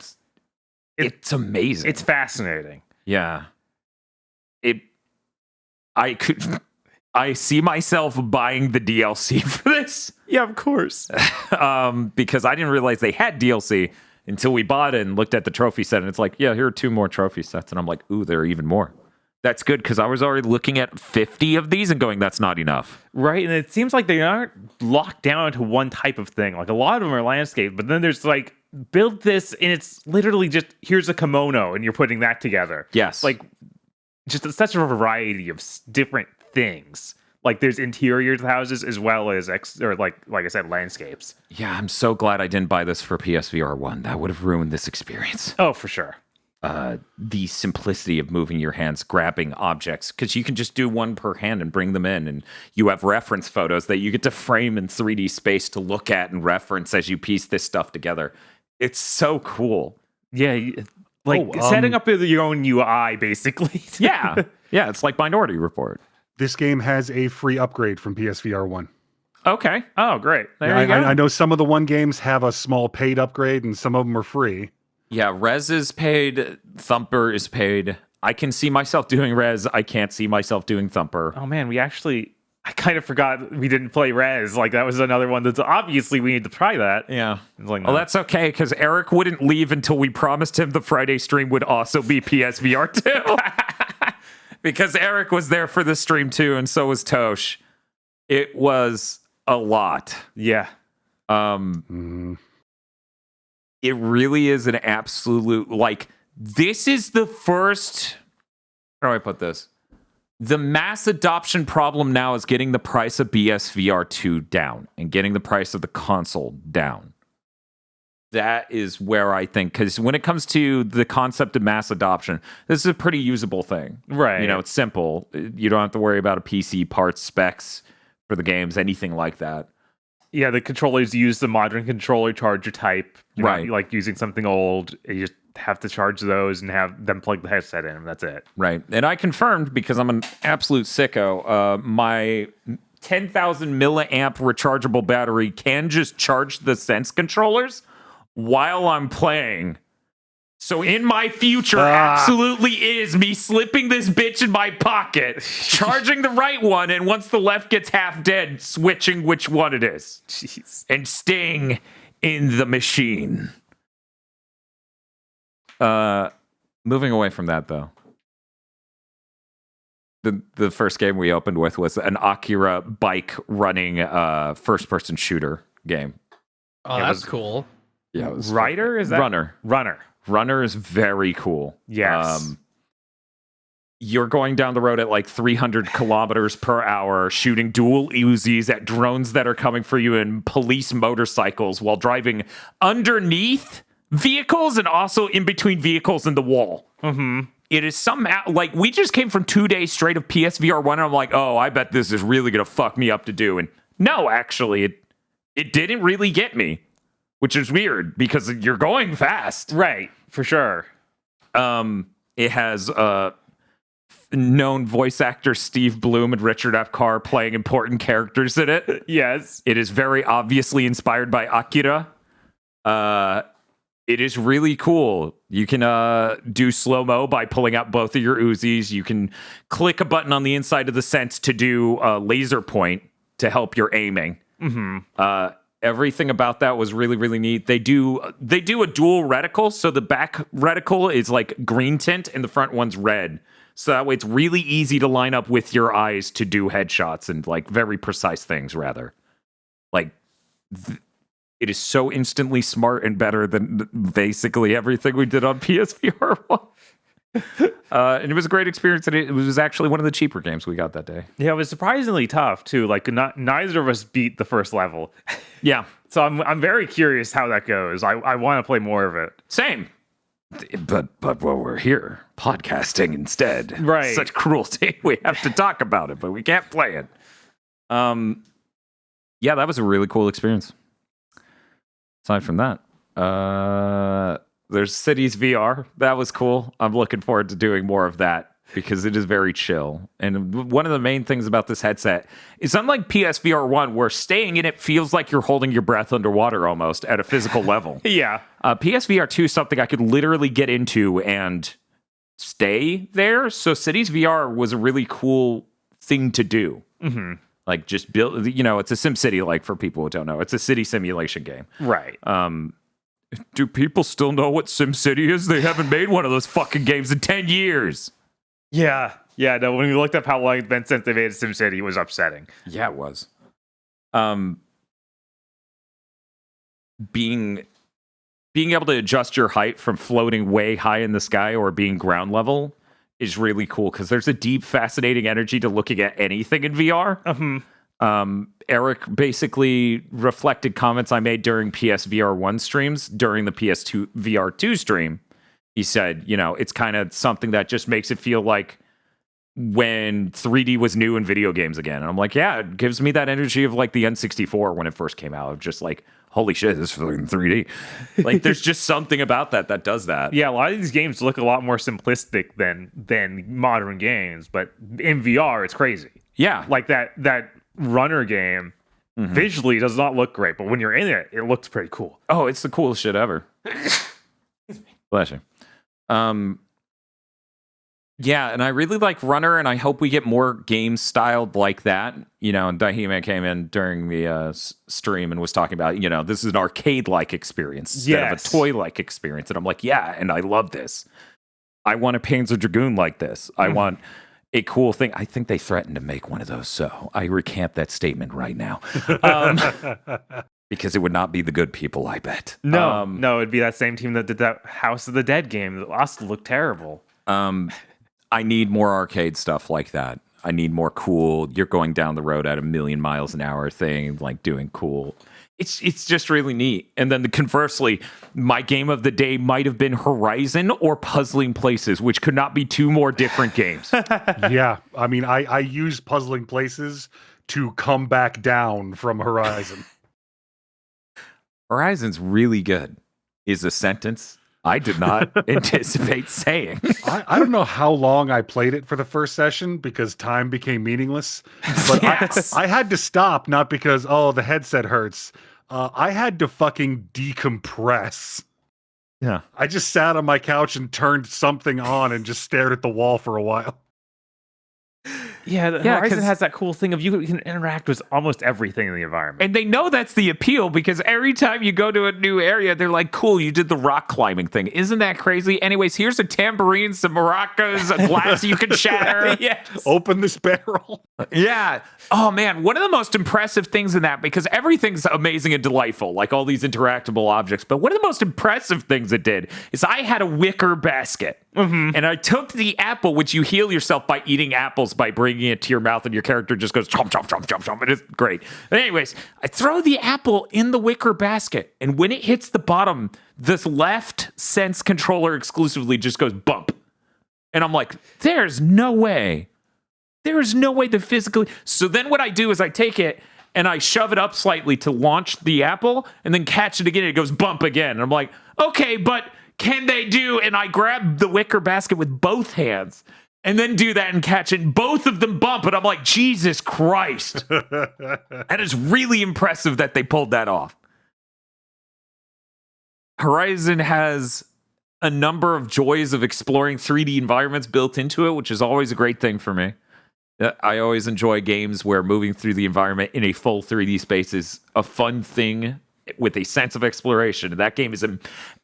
it's amazing. It's fascinating. Yeah. I see myself buying the DLC for this. Yeah, of course. Because I didn't realize they had DLC until we bought it and looked at the trophy set, and it's like, yeah, here are 2 more trophy sets. And I'm like, ooh, there are even more. That's good, because I was already looking at 50 of these and going, that's not enough. Right, and it seems like they aren't locked down to one type of thing. Like, a lot of them are landscape, but then there's like, build this, and it's literally just, here's a kimono, and you're putting that together. Yes. Like, just such a variety of different things. Like, there's interiors of houses as well as like I said, landscapes. Yeah, I'm so glad I didn't buy this for PSVR 1. That would have ruined this experience. Oh, for sure. the simplicity of moving your hands, grabbing objects, because you can just do one per hand and bring them in, and you have reference photos that you get to frame in 3D space to look at and reference as you piece this stuff together. It's so cool. Yeah, setting up your own UI, basically. Yeah, it's like Minority Report. This game has a free upgrade from PSVR 1. Okay. Oh, great. There you go. I know some of the one games have a small paid upgrade, and some of them are free. Yeah, Res is paid. Thumper is paid. I can see myself doing Res. I can't see myself doing Thumper. Oh man, I kind of forgot we didn't play Res. Like that was another one that's obviously we need to try that. Yeah. It's like, Well, no. that's okay, because Eric wouldn't leave until we promised him the Friday stream would also be PSVR 2. Because Eric was there for the stream too, and so was Tosh. It was a lot. Yeah. It really is an absolute, like, this is the first, how do I put this? The mass adoption problem now is getting the price of BSVR 2 down and getting the price of the console down. That is where I think, because when it comes to the concept of mass adoption, this is a pretty usable thing. Right. You know, it's simple. You don't have to worry about a PC, parts, specs for the games, anything like that. Yeah, the controllers use the modern controller charger type. Right. Like using something old, you just have to charge those and have them plug the headset in, and that's it. Right. And I confirmed, because I'm an absolute sicko, my 10,000 milliamp rechargeable battery can just charge the Sense controllers while I'm playing. So in my future absolutely is me slipping this bitch in my pocket, charging the right one, and once the left gets half dead, switching which one it is. Jeez. And staying in the machine. Moving away from that, though. The first game we opened with was an Akira bike running first-person shooter game. Oh, that's cool. Yeah, it was Rider? Is that Runner. Runner is very cool. Yes. You're going down the road at like 300 kilometers per hour, shooting dual Uzis at drones that are coming for you in police motorcycles while driving underneath vehicles and also in between vehicles and the wall. Mm-hmm. It is somehow, like, we just came from 2 days straight of PSVR 1, and I'm like, oh, I bet this is really going to fuck me up to do. And no, actually, it didn't really get me. Which is weird because you're going fast. Right, for sure. It has known voice actors Steve Bloom and Richard F. Carr playing important characters in it. Yes. It is very obviously inspired by Akira. It is really cool. You can do slow-mo by pulling out both of your Uzis. You can click a button on the inside of the Sense to do laser point to help your aiming. Mm-hmm. Everything about that was really, really neat. They do a dual reticle, so the back reticle is like green tint and the front one's red. So that way it's really easy to line up with your eyes to do headshots and like very precise things, rather. Like, it is so instantly smart and better than basically everything we did on PSVR 1. And it was a great experience, and it was actually one of the cheaper games we got that day. Yeah, it was surprisingly tough too. Like neither of us beat the first level. Yeah. So I'm very curious how that goes. I want to play more of it. Same. But while we're here, podcasting instead. Right. Such cruelty. We have to talk about it, but we can't play it. Yeah, that was a really cool experience. Aside from that, there's Cities VR. That was cool. I'm looking forward to doing more of that because it is very chill. And one of the main things about this headset is, unlike PSVR 1, where staying in it feels like you're holding your breath underwater almost at a physical level. Yeah. PSVR 2 is something I could literally get into and stay there. So Cities VR was a really cool thing to do. Mm-hmm. Like, just build, it's a SimCity, like, for people who don't know. It's a city simulation game. Right. Do people still know what SimCity is? They haven't made one of those fucking games in 10 years. Yeah. Yeah, no, when we looked up how long it's been since they made SimCity, it was upsetting. Yeah, it was. Being able to adjust your height from floating way high in the sky or being ground level is really cool, because there's a deep, fascinating energy to looking at anything in VR. Mm-hmm. Eric basically reflected comments I made during PSVR 1 streams during the PS2 VR 2 stream, he said, it's kind of something that just makes it feel like when 3D was new in video games again. And I'm like, yeah, it gives me that energy of like the N64 when it first came out, of just like, holy shit, this is fucking 3D. Like, there's just something about that does that. Yeah, a lot of these games look a lot more simplistic than modern games, but in VR, it's crazy. Yeah. Like that runner game visually does not look great, but when you're in it, it looks pretty cool. Oh, it's the coolest shit ever. Bless you. Yeah, and I really like Runner, and I hope we get more games styled like that. And Dahime came in during the stream and was talking about, this is an arcade-like experience instead of a toy-like experience. And I'm like, yeah, and I love this. I want a Panzer Dragoon like this. I want a cool thing. I think they threatened to make one of those, so I recant that statement right now. Because it would not be the good people, I bet. No, it'd be that same team that did that House of the Dead game that also looked terrible. I need more arcade stuff like that. I need more cool, you're going down the road at 1,000,000 miles an hour thing, like doing cool. It's just really neat. And then conversely, my game of the day might have been Horizon or Puzzling Places, which could not be two more different games. Yeah, I mean, I use Puzzling Places to come back down from Horizon. Horizon's really good is a sentence I did not anticipate saying. I don't know how long I played it for the first session because time became meaningless. But Yes. I had to stop, not because, the headset hurts. I had to fucking decompress. Yeah. I just sat on my couch and turned something on and just stared at the wall for a while. Yeah, Horizon has that cool thing of you can interact with almost everything in the environment. And they know that's the appeal because every time you go to a new area, they're like, cool, you did the rock climbing thing. Isn't that crazy? Anyways, here's a tambourine, some maracas, a glass you can shatter. Yes. Open this barrel. Yeah. Oh, man. One of the most impressive things in that, because everything's amazing and delightful, like all these interactable objects, but one of the most impressive things it did is I had a wicker basket. And I took the apple, which you heal yourself by eating apples by bringing it to your mouth, and your character just goes chomp, chomp, chomp, chomp, chomp. And it's great. But anyways, I throw the apple in the wicker basket, and when it hits the bottom, this left sense controller exclusively just goes bump. And I'm like, there's no way. There is no way to physically. So then what I do is I take it and I shove it up slightly to launch the apple and then catch it again. And it goes bump again. And I'm like, okay, but can they do? And I grab the wicker basket with both hands and then do that and catch it. And both of them bump. And I'm like, Jesus Christ. That is really impressive that they pulled that off. Horizon has a number of joys of exploring 3D environments built into it, which is always a great thing for me. I always enjoy games where moving through the environment in a full 3D space is a fun thing with a sense of exploration. And that game is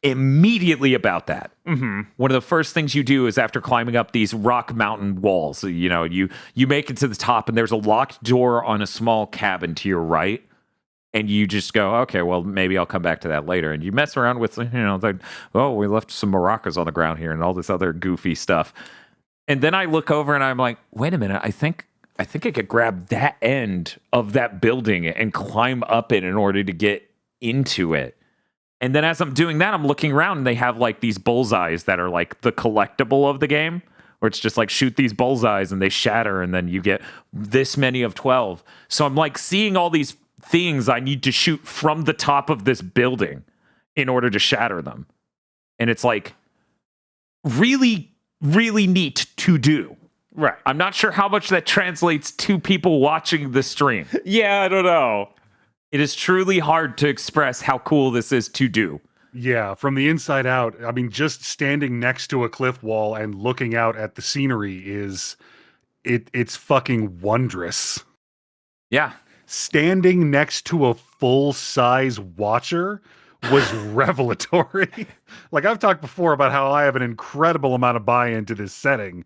immediately about that. One of the first things you do is after climbing up these rock mountain walls, you make it to the top and there's a locked door on a small cabin to your right. And you just go, okay, well, maybe I'll come back to that later. And you mess around with, we left some maracas on the ground here and all this other goofy stuff. And then I look over and I'm like, wait a minute, I think I could grab that end of that building and climb up it in order to get into it. And then as I'm doing that, I'm looking around and they have like these bullseyes that are like the collectible of the game, where it's just like shoot these bullseyes and they shatter and then you get this many of 12. So I'm like seeing all these things I need to shoot from the top of this building in order to shatter them. And it's like really, really neat to do. Right. I'm not sure how much that translates to people watching the stream. Yeah, I don't know. It is truly hard to express how cool this is to do. Yeah, from the inside out, I mean, just standing next to a cliff wall and looking out at the scenery it's fucking wondrous. Yeah. Standing next to a full-size Watcher was revelatory. Like, I've talked before about how I have an incredible amount of buy-in to this setting.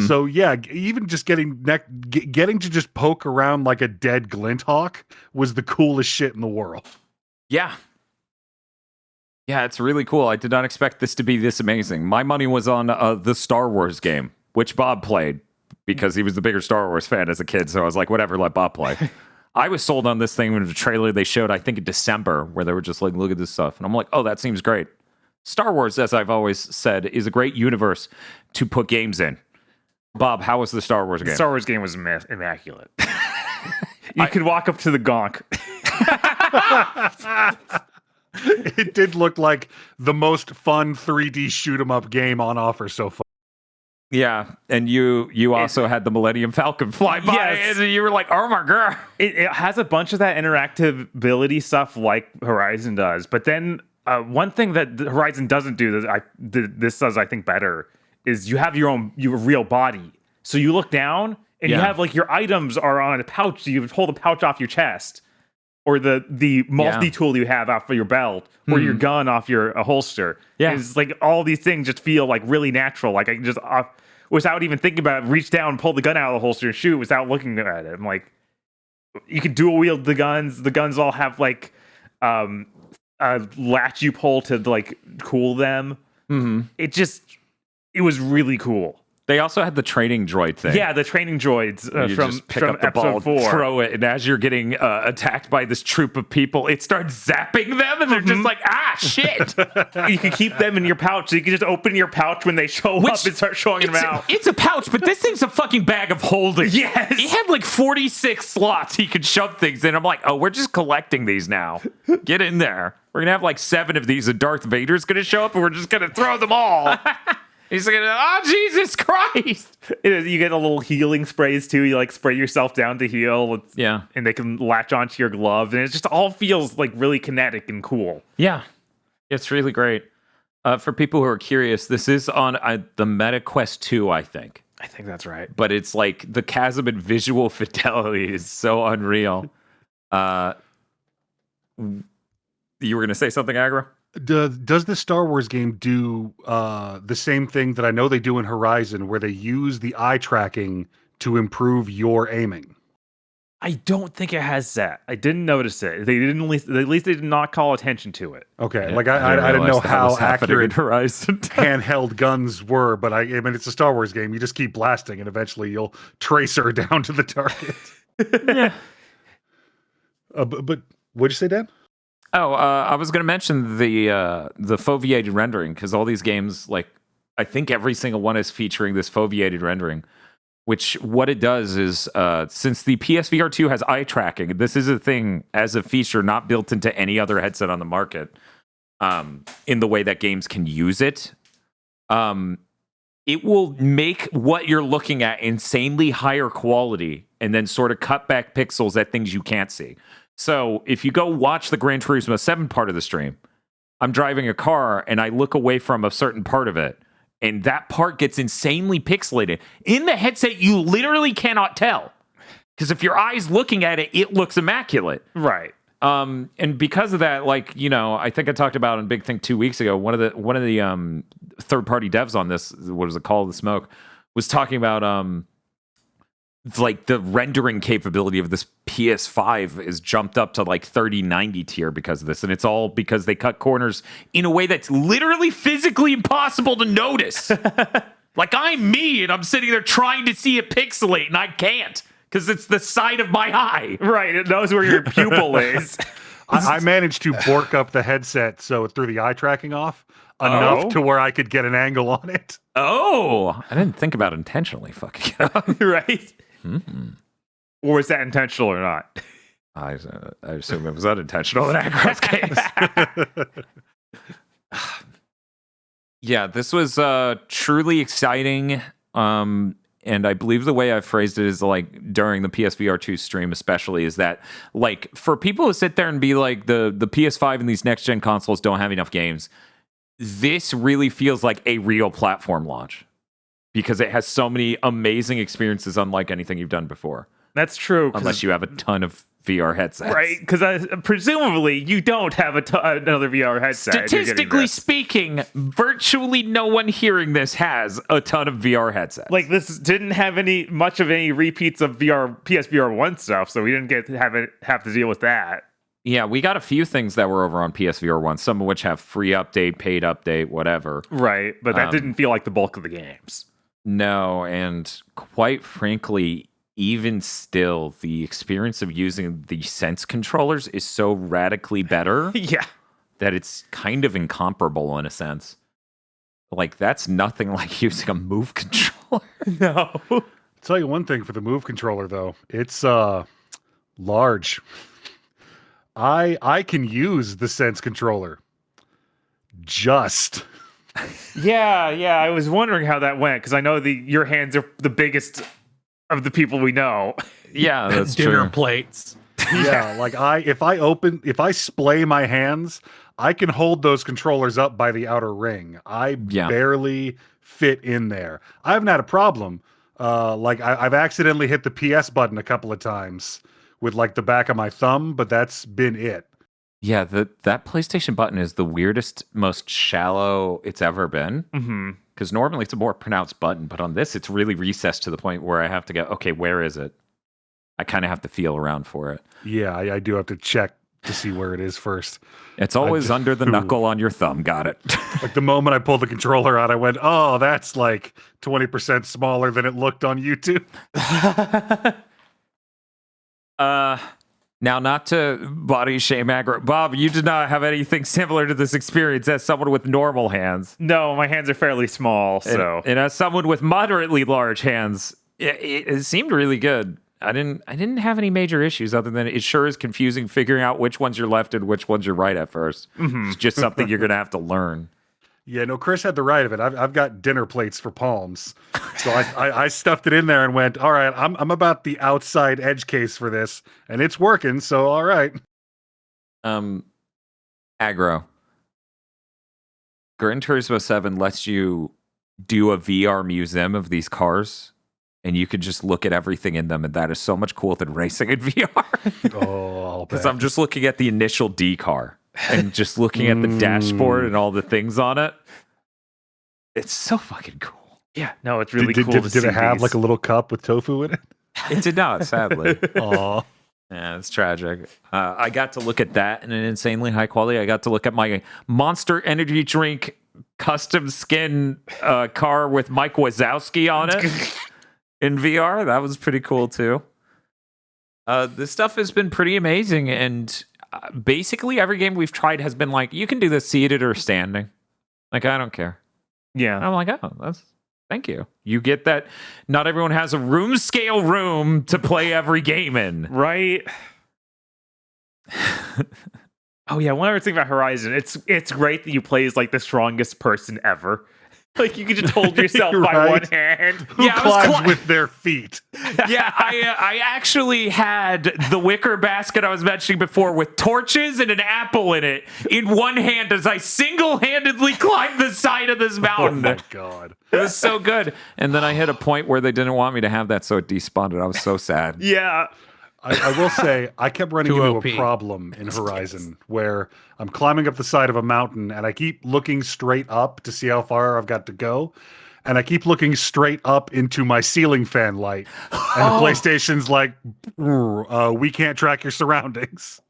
So yeah, even just getting to just poke around like a dead Glinthawk was the coolest shit in the world. Yeah. Yeah, it's really cool. I did not expect this to be this amazing. My money was on the Star Wars game, which Bob played because he was the bigger Star Wars fan as a kid. So I was like, whatever, let Bob play. I was sold on this thing when the trailer they showed, I think in December, where they were just like, look at this stuff. And I'm like, oh, that seems great. Star Wars, as I've always said, is a great universe to put games in. Bob, how was the Star Wars game? The Star Wars game was immaculate. You could walk up to the gonk. It did look like the most fun 3D shoot 'em up game on offer so far. Yeah, and you also had the Millennium Falcon fly by, Yes. and you were like, "Oh my god!" It has a bunch of that interactability stuff like Horizon does, but then one thing that Horizon doesn't do that this does, I think, better is you have your real body. So you look down and you have like your items are on a pouch. So you hold the pouch off your chest, or the multi-tool you have off of your belt, or your gun off your holster. Yeah. It's like all these things just feel like really natural. Like I can just without even thinking about it, reach down, pull the gun out of the holster, and shoot without looking at it. I'm like, you can dual wield the guns. The guns all have like a latch you pull to like cool them. Mm-hmm. It was really cool. They also had the training droid thing. Yeah, the training droids You from just pick up the ball, episode 4. throw it, and as you're getting attacked by this troop of people, it starts zapping them, and they're just like, shit. You can keep them in your pouch. So you can just open your pouch when they show up and start showing them out. It's a pouch, but this thing's a fucking bag of holding. Yes. It had like 46 slots he could shove things in. I'm like, oh, we're just collecting these now. Get in there. We're going to have like 7 of these, and Darth Vader's going to show up, and we're just going to throw them all. He's like, oh, Jesus Christ. You get a little healing sprays too. You like spray yourself down to heal. Yeah. And they can latch onto your glove. And it just all feels like really kinetic and cool. Yeah. It's really great. For people who are curious, this is on the Meta Quest 2, I think. I think that's right. But it's like the chasm in visual fidelity is so unreal. You were going to say something, Aggro? Does the Star Wars game do the same thing that I know they do in Horizon, where they use the eye tracking to improve your aiming? I don't think it has that. I didn't notice it. They didn't. At least they did not call attention to it. Okay, like I didn't know how accurate Horizon handheld guns were, but I mean it's a Star Wars game. You just keep blasting, and eventually you'll tracer down to the target. Yeah. But what'd you say, Dan? Oh, I was going to mention the foveated rendering, because all these games, like, I think every single one is featuring this foveated rendering, which what it does is, since the PSVR 2 has eye tracking, this is a thing as a feature not built into any other headset on the market, in the way that games can use it. It will make what you're looking at insanely higher quality and then sort of cut back pixels at things you can't see. So if you go watch the Gran Turismo 7 part of the stream, I'm driving a car and I look away from a certain part of it, and that part gets insanely pixelated. In the headset, you literally cannot tell, because if your eye's looking at it, it looks immaculate. Right. And because of that, like, you know, I think I talked about in Big Thing 2 weeks ago, one of the third-party devs on this, what is it called, The Smoke, was talking about like the rendering capability of this PS5 is jumped up to like 3090 tier because of this, and it's all because they cut corners in a way that's literally physically impossible to notice. Like, I'm me, and I'm sitting there trying to see it pixelate, and I can't, because it's the side of my eye. Right, it knows where your pupil is. I managed to bork up the headset so it threw the eye tracking off enough to where I could get an angle on it. Oh, I didn't think about intentionally fucking it up. Right? Mm-hmm. Or is that intentional or not? I assume it was unintentional in Aggro's case. Yeah, this was truly exciting. And I believe the way I phrased it is like during the PSVR 2 stream, especially, is that like for people who sit there and be like the PS5 and these next gen consoles don't have enough games, this really feels like a real platform launch, because it has so many amazing experiences unlike anything you've done before. That's true. Unless you have a ton of VR headsets. Right, because presumably you don't have another VR headset. Statistically speaking, virtually no one hearing this has a ton of VR headsets. Like, this didn't have much of any repeats of PSVR 1 stuff, so we didn't have to deal with that. Yeah, we got a few things that were over on PSVR 1, some of which have free update, paid update, whatever. Right, but that didn't feel like the bulk of the games. No, and quite frankly, even still, the experience of using the Sense controllers is so radically better. Yeah. that it's kind of incomparable in a sense. Like, that's nothing like using a move controller. No. I'll tell you one thing for the move controller though. It's large. I can use the Sense controller. Just. Yeah, I was wondering how that went because I know your hands are the biggest of the people we know. Yeah, that's Dinner true. plates. Yeah, like if I splay my hands, I can hold those controllers up by the outer ring. I barely fit in there. I haven't had a problem. Like I've accidentally hit the PS button a couple of times with like the back of my thumb, but that's been it. Yeah, that PlayStation button is the weirdest, most shallow it's ever been. Because normally it's a more pronounced button, but on this it's really recessed to the point where I have to go, okay, where is it? I kind of have to feel around for it. Yeah, I do have to check to see where it is first. It's always under the knuckle on your thumb. Got it. Like the moment I pulled the controller out, I went, oh, that's like 20% smaller than it looked on YouTube. Now, not to body shame aggro. Bob, you did not have anything similar to this experience as someone with normal hands. No, my hands are fairly small, so. And as someone with moderately large hands, it seemed really good. I didn't have any major issues other than it sure is confusing figuring out which one's your left and which one's your right at first. It's just something you're going to have to learn. Yeah, no, Chris had the right of it. I've got dinner plates for palms. So I stuffed it in there and went, all right, I'm about the outside edge case for this, and it's working, so all right. Aggro. Gran Turismo 7 lets you do a VR museum of these cars, and you can just look at everything in them, and that is so much cooler than racing in VR. Oh, because I'm just looking at the initial D car. And just looking at the dashboard and all the things on it, it's so fucking cool. Yeah, no, it's really cool. Did it have like a little cup with tofu in it? It did not, sadly. Aw. Yeah, it's tragic. I got to look at that in an insanely high quality. I got to look at my Monster Energy drink custom skin car with Mike Wazowski on it in VR. That was pretty cool too. This stuff has been pretty amazing, and basically every game we've tried has been like, you can do this seated or standing. Like, I don't care. Yeah. I'm like, oh, thank you. You get that not everyone has a room scale room to play every game in. Right. Oh yeah, one other thing about Horizon, it's great that you play as like the strongest person ever. Like you can just hold yourself by one hand. Who climbs with their feet? Yeah, I actually had the wicker basket I was mentioning before with torches and an apple in it in one hand as I single-handedly climbed the side of this mountain. Oh my god. It was so good. And then I hit a point where they didn't want me to have that, so it despawned it. I was so sad. Yeah. I will say, I kept running into a problem in Horizon where I'm climbing up the side of a mountain and I keep looking straight up to see how far I've got to go. And I keep looking straight up into my ceiling fan light. And the PlayStation's like, we can't track your surroundings.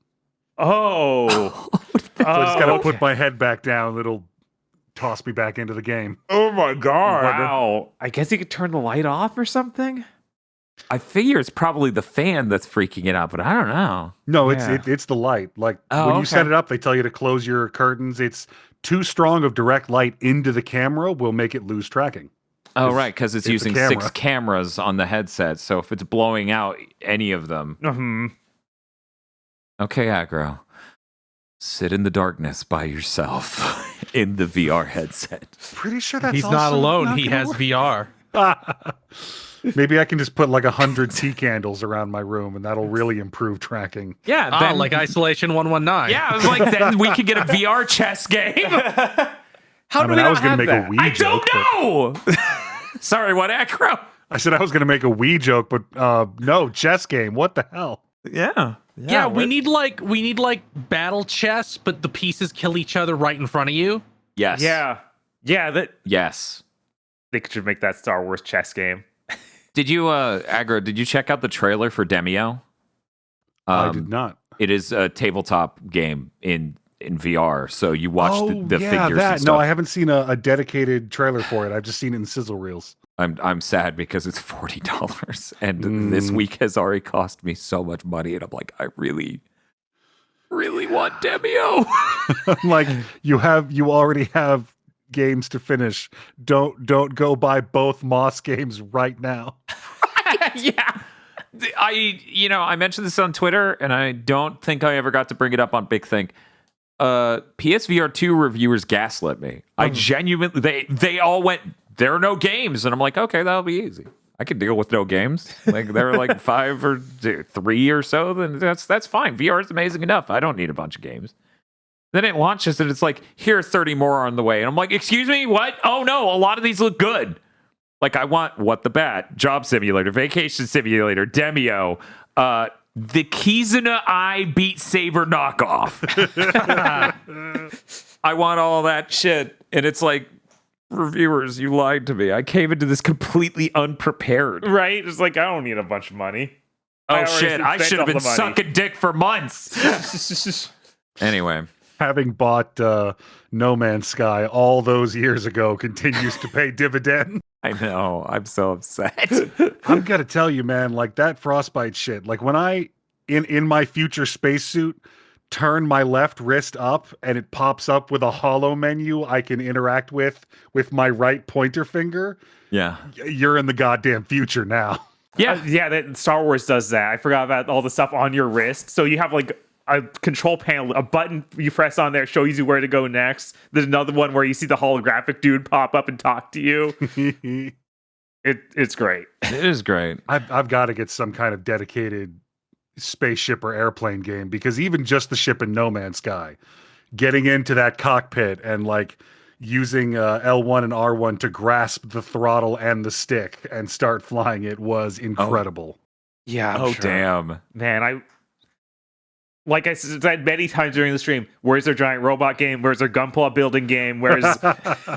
Oh. So I just got to put my head back down. It'll toss me back into the game. Oh my god. Wow. I guess you could turn the light off or something? I figure it's probably the fan that's freaking it out, but I don't know. No, it's the light. Like when you set it up, they tell you to close your curtains. It's too strong of direct light into the camera will make it lose tracking. Oh, right, because it's using 6 cameras on the headset. So if it's blowing out any of them. Okay, Aggro. Sit in the darkness by yourself in the VR headset. Pretty sure that's He's not alone. He has VR. Maybe I can just put like 100 tea candles around my room, and that'll really improve tracking. Yeah, then, like Isolation 119. Yeah, I was like, then we could get a VR chess game. How do I was going to make a Wii joke. I don't know. Sorry, what, Acro? I said I was going to make a Wii joke, but no, chess game. What the hell? Yeah, we need like battle chess, but the pieces kill each other right in front of you. Yes. Yeah. Yes. They should make that Star Wars chess game. Did you, Aggro, did you check out the trailer for Demio? I did not. It is a tabletop game in VR, so you watch the figures and stuff. No, I haven't seen a dedicated trailer for it. I've just seen it in sizzle reels. I'm sad because it's $40, and this week has already cost me so much money, and I'm like, I really really want Demio. Like you already have games to finish. Don't go buy both Moss games right now. Yeah. I mentioned this on Twitter, and I don't think I ever got to bring it up on Big Think. PSVR 2 reviewers gaslit me. I genuinely, they all went, there are no games. And I'm like, okay, that'll be easy. I can deal with no games. Like there were like 5 or 3 or so. Then that's fine. VR is amazing enough. I don't need a bunch of games. Then it launches and it's like, here are 30 more on the way. And I'm like, excuse me, what? Oh no, a lot of these look good. Like I want What the Bat, Job Simulator, Vacation Simulator, Demio, the Kizuna Eye Beat Saber knockoff. I want all that shit. And it's like, reviewers, you lied to me. I came into this completely unprepared. Right? It's like, I don't need a bunch of money. Oh shit, I should have been sucking dick for months. Anyway. Having bought No Man's Sky all those years ago continues to pay dividends. I know. I'm so upset. I'm gonna tell you, man, like that Frostbite shit. Like when I in my future spacesuit turn my left wrist up and it pops up with a hollow menu I can interact with my right pointer finger. Yeah. You're in the goddamn future now. Yeah. Yeah, that Star Wars does that. I forgot about all the stuff on your wrist. So you have like a control panel, a button you press on there shows you where to go next. There's another one where you see the holographic dude pop up and talk to you. It's great. It is great. I've got to get some kind of dedicated spaceship or airplane game, because even just the ship in No Man's Sky, getting into that cockpit and like using L1 and R1 to grasp the throttle and the stick and start flying it was incredible. Yeah. I'm sure. Damn. Man, like I said many times during the stream, where's their giant robot game? Where's their gun pull-up building game? Where's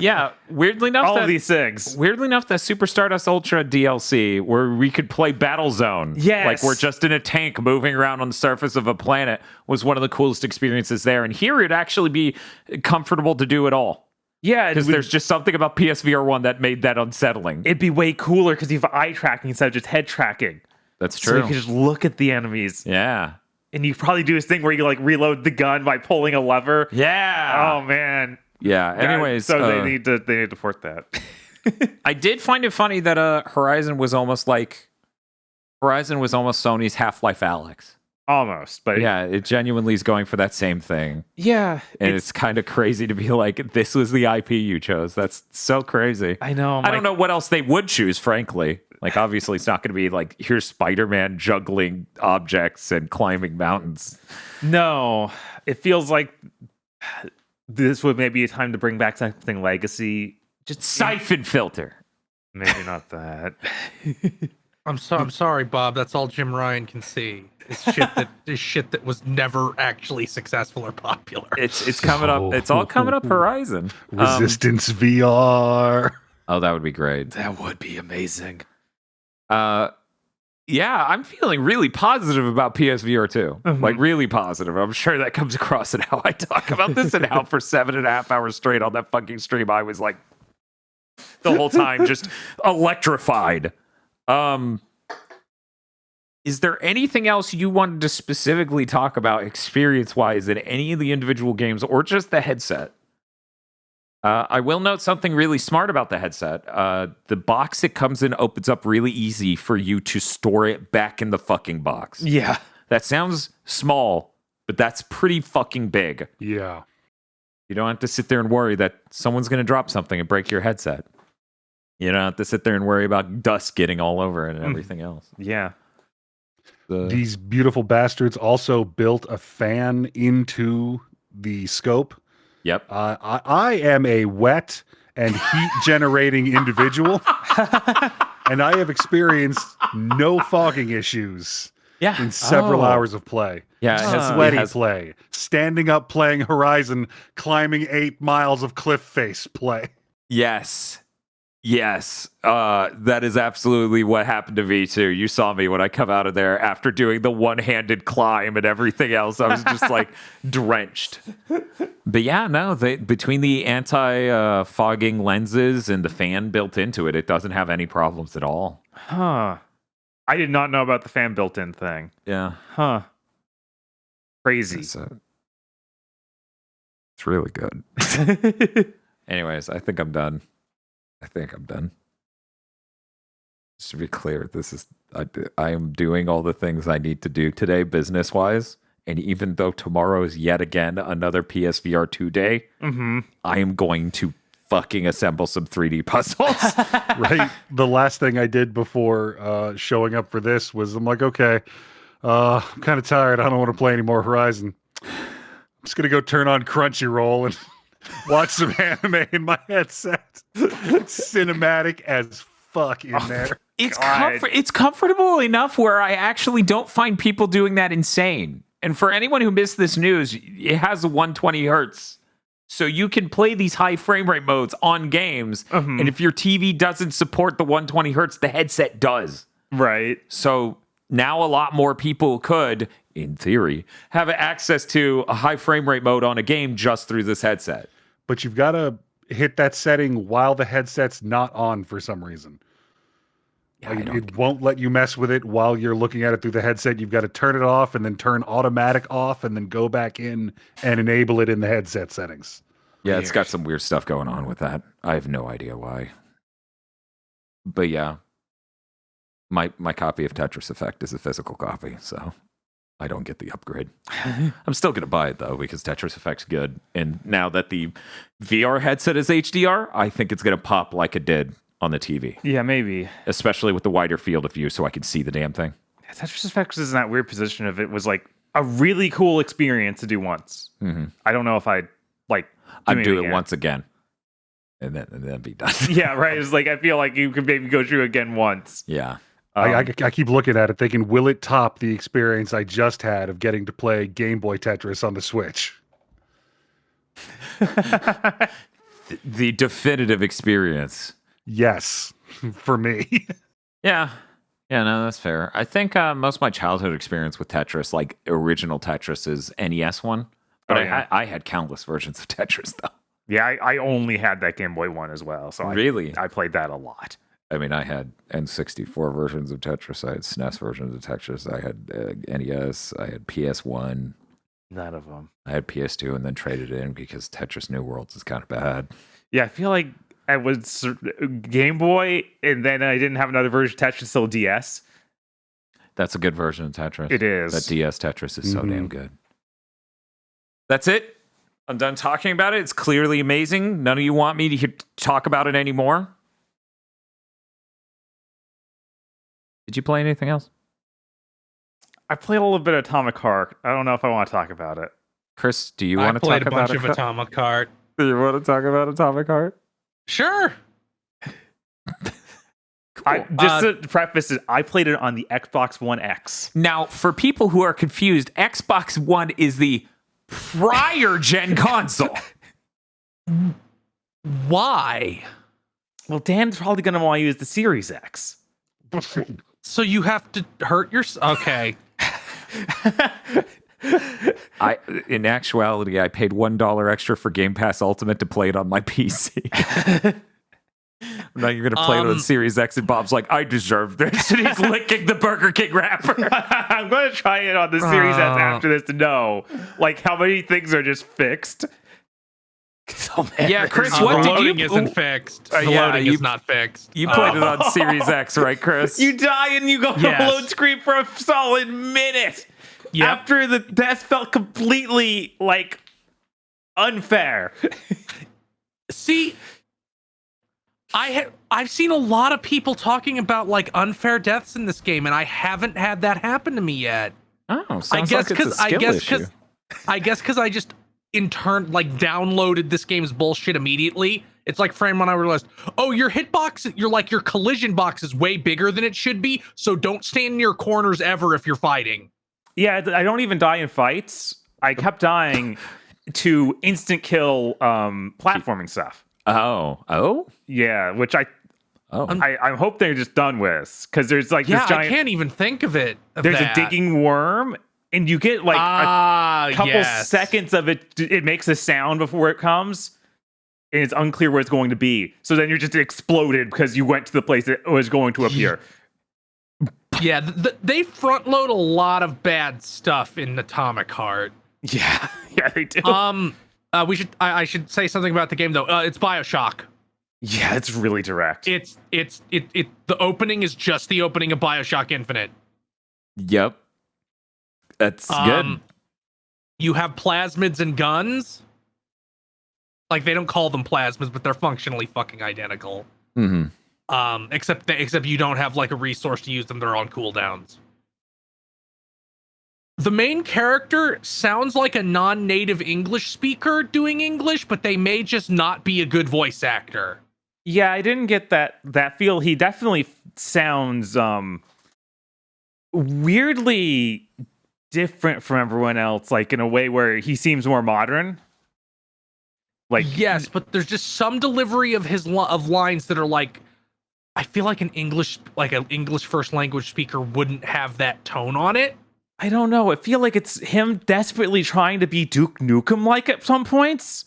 Yeah, weirdly enough, all of these things? Weirdly enough, that Super Stardust Ultra DLC where we could play Battlezone, yes, like we're just in a tank moving around on the surface of a planet, was one of the coolest experiences there. And here it'd actually be comfortable to do it all. Yeah, because there's just something about PSVR 1 that made that unsettling. It'd be way cooler because you have eye tracking instead of just head tracking. That's so true. you can just look at the enemies. Yeah. And you probably do this thing where you like reload the gun by pulling a lever. Yeah. Oh man. Yeah. Anyways, so they need to port that. I did find it funny that Horizon was almost Sony's Half-Life Alyx. Almost, but yeah, it genuinely is going for that same thing. Yeah, and it's kind of crazy to be like, this was the IP you chose. That's so crazy. I know. I don't know what else they would choose, frankly. Like, obviously, it's not going to be like, here's Spider-Man juggling objects and climbing mountains. No, it feels like this would maybe a time to bring back something legacy. Just siphon filter. Maybe not that. I'm sorry, Bob. That's all Jim Ryan can see. Is shit that was never actually successful or popular. It's coming up. It's all coming up Horizon. Resistance VR. Oh, that would be great. That would be amazing. Yeah, I'm feeling really positive about PSVR 2. Mm-hmm. Like, really positive. I'm sure that comes across in how I talk about this and how for 7.5 hours straight on that fucking stream, I was like, the whole time just electrified. Is there anything else you wanted to specifically talk about experience-wise in any of the individual games or just the headset? I will note something really smart about the headset. The box it comes in opens up really easy for you to store it back in the fucking box. Yeah. That sounds small, but that's pretty fucking big. Yeah. You don't have to sit there and worry that someone's going to drop something and break your headset. You don't have to sit there and worry about dust getting all over it and everything else. Yeah. These beautiful bastards also built a fan into the scope. Yep. I am a wet and heat generating individual, and I have experienced no fogging issues in several hours of play. Yeah, sweaty play, standing up playing Horizon, climbing 8 miles of cliff face play. Yes. That is absolutely what happened to me too. You saw me when I come out of there after doing the one-handed climb and everything else. I was just like drenched. But yeah, no, between the anti-fogging lenses and the fan built into it, it doesn't have any problems at all. Huh. I did not know about the fan built-in thing. Yeah. Huh. Crazy. It's really good. Anyways, I think I'm done. Just to be clear, I am doing all the things I need to do today business-wise. And even though tomorrow is yet again another PSVR 2 day, I am going to fucking assemble some 3D puzzles. Right. The last thing I did before showing up for this was I'm like, okay, I'm kind of tired. I don't want to play any more Horizon. I'm just going to go turn on Crunchyroll and watch some anime in my headset. It's cinematic as fuck in there. It's comfortable enough where I actually don't find people doing that insane. And for anyone who missed this news, it has a 120 hertz. So you can play these high frame rate modes on games. And if your TV doesn't support the 120 hertz, the headset does. Right. So now a lot more people could, in theory, have access to a high frame rate mode on a game just through this headset. But you've got to hit that setting while the headset's not on for some reason. Yeah, it won't let you mess with it while you're looking at it through the headset. You've got to turn it off and then turn automatic off and then go back in and enable it in the headset settings. Yeah, it's got some weird stuff going on with that. I have no idea why. But yeah, my copy of Tetris Effect is a physical copy, so I don't get the upgrade. I'm still going to buy it, though, because Tetris Effect's good. And now that the VR headset is HDR, I think it's going to pop like it did on the TV. Yeah, maybe. Especially with the wider field of view so I can see the damn thing. Tetris Effect is in that weird position of it was like a really cool experience to do once. I don't know if I'd do it once again. And then be done. Yeah, right. It's like I feel like you could maybe go through again once. Yeah. I keep looking at it thinking, will it top the experience I just had of getting to play Game Boy Tetris on the Switch? The definitive experience. Yes, for me. Yeah. Yeah, no, that's fair. I think most of my childhood experience with Tetris, like original Tetris, is NES one. But I had countless versions of Tetris, though. Yeah, I only had that Game Boy one as well. So really? I played that a lot. I mean, I had N64 versions of Tetris. I had SNES versions of Tetris. I had NES. I had PS1. None of them. I had PS2 and then traded in because Tetris New Worlds is kind of bad. Yeah, I feel like I was Game Boy, and then I didn't have another version of Tetris until DS. That's a good version of Tetris. It is. That DS Tetris is so damn good. That's it. I'm done talking about it. It's clearly amazing. None of you want me to talk about it anymore. Did you play anything else? I played a little bit of Atomic Heart. I don't know if I want to talk about it. Chris, do you want to talk played a about bunch of Atomic Heart. Do you want to talk about Atomic Heart? Sure. Cool. Just to preface it, I played it on the Xbox One X. Now, for people who are confused, Xbox One is the prior gen console. Why? Well, Dan's probably going to want to use the Series X. So you have to hurt yourself? Okay. In actuality, I paid $1 extra for Game Pass Ultimate to play it on my PC. Now you're going to play it on Series X, and Bob's like, I deserve this. And he's licking the Burger King wrapper. I'm going to try it on the Series X after this to know, like, how many things are just fixed. Yeah, Chris, The what did loading you... isn't fixed. The yeah, loading is not fixed. You played it on Series X, right, Chris? You die and you go to Yes. load screen for a solid minute. Yep. After the death felt completely, like, unfair. See, I've seen a lot of people talking about like unfair deaths in this game, and I haven't had that happen to me yet. Oh, sounds I guess like it's a skill issue. because I just downloaded this game's bullshit immediately. It's like Fran when I realized, oh, your hitbox, your collision box is way bigger than it should be, so don't stand near corners ever if you're fighting. Yeah, I don't even die in fights. I kept dying to instant kill platforming stuff. Oh? Yeah, which I hope they're just done with, because there's like this giant. I can't even think of it. There's a digging worm, and you get like a couple seconds of it. It makes a sound before it comes, and it's unclear where it's going to be. So then you're just exploded because you went to the place that was going to appear. Yeah, they front load a lot of bad stuff in Atomic Heart. Yeah, yeah, they do. I should say something about the game though. It's BioShock. Yeah, it's really direct. The opening is just the opening of BioShock Infinite. Yep. That's good. You have plasmids and guns. Like, they don't call them plasmids, but they're functionally fucking identical. Mm-hmm. Except you don't have like a resource to use them. They're on cooldowns. The main character sounds like a non-native English speaker doing English, but they may just not be a good voice actor. Yeah, I didn't get that feel. He definitely sounds weirdly different from everyone else, like in a way where he seems more modern. Like, yes, but there's just some delivery of his lines that are like, I feel like an English first language speaker wouldn't have that tone on it. I don't know. I feel like it's him desperately trying to be Duke Nukem like at some points.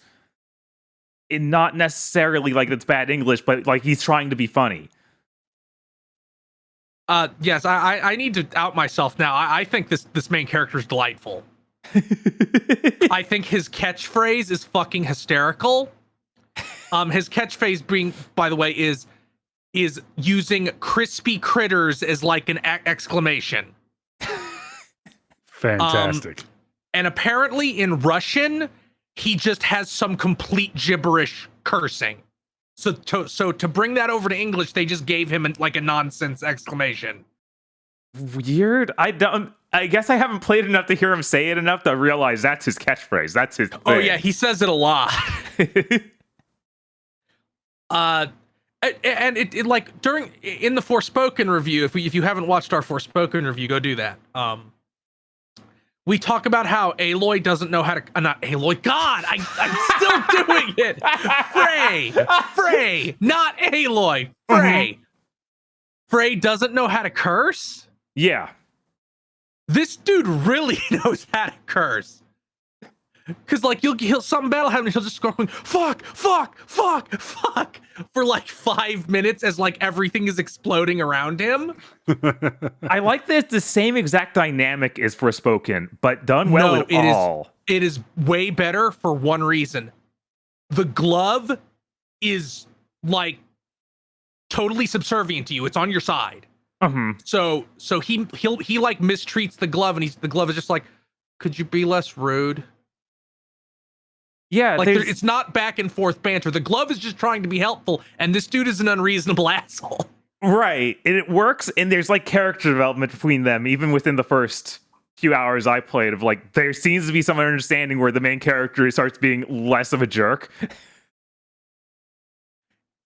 And not necessarily like it's bad English, but like he's trying to be funny. Yes, I need to out myself now. I think this main character is delightful. I think his catchphrase is fucking hysterical. His catchphrase being, by the way, is using crispy critters as like an exclamation. Fantastic. And apparently in Russian, he just has some complete gibberish cursing. So to bring that over to English, they just gave him like a nonsense exclamation. Weird. I guess I haven't played enough to hear him say it enough to realize that's his catchphrase. That's his thing. Oh yeah, he says it a lot. And it like in the Forspoken review, if you haven't watched our Forspoken review, go do that. We talk about how Aloy doesn't know how to... not Aloy. God, I'm still doing it. Frey, not Aloy. Frey. Mm-hmm. Frey doesn't know how to curse? Yeah. This dude really knows how to curse. Because, like, he'll something battle happen, and he'll just start going, fuck, for, like, 5 minutes as, like, everything is exploding around him. I like this. The same exact dynamic is Forspoken, but done well at all. It is way better for one reason. The glove is, like, totally subservient to you. It's on your side. Mm-hmm. So he like, mistreats the glove, and the glove is just like, could you be less rude? Yeah, like it's not back and forth banter. The glove is just trying to be helpful, and this dude is an unreasonable asshole. Right, and it works, and there's like character development between them, even within the first few hours I played. Of like, there seems to be some understanding where the main character starts being less of a jerk.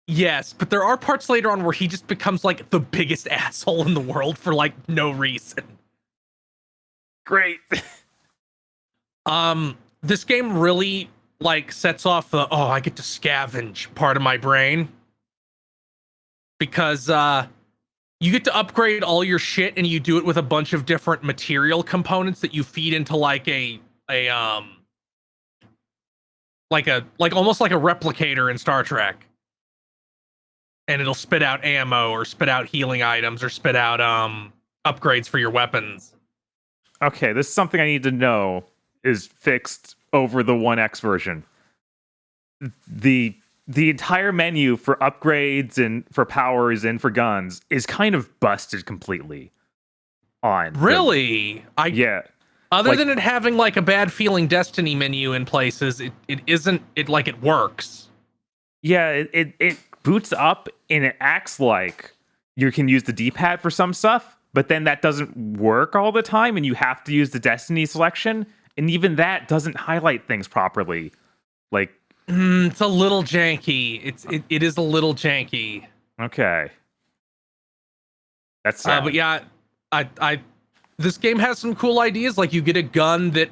Yes, but there are parts later on where he just becomes like the biggest asshole in the world for like no reason. Great. This game really like sets off the I get to scavenge part of my brain, because you get to upgrade all your shit, and you do it with a bunch of different material components that you feed into like almost like a replicator in Star Trek. And it'll spit out ammo or spit out healing items or spit out upgrades for your weapons. Okay, this is something I need to know is fixed over the 1X version. The entire menu for upgrades and for powers and for guns is kind of busted completely. Really? Yeah. Other than it having like a bad feeling Destiny menu in places, it isn't like it works. Yeah, it boots up and it acts like you can use the D-pad for some stuff, but then that doesn't work all the time, and you have to use the Destiny selection, and even that doesn't highlight things properly. Like, it's a little janky. It is a little janky. Okay. That's but yeah, I this game has some cool ideas. Like, you get a gun that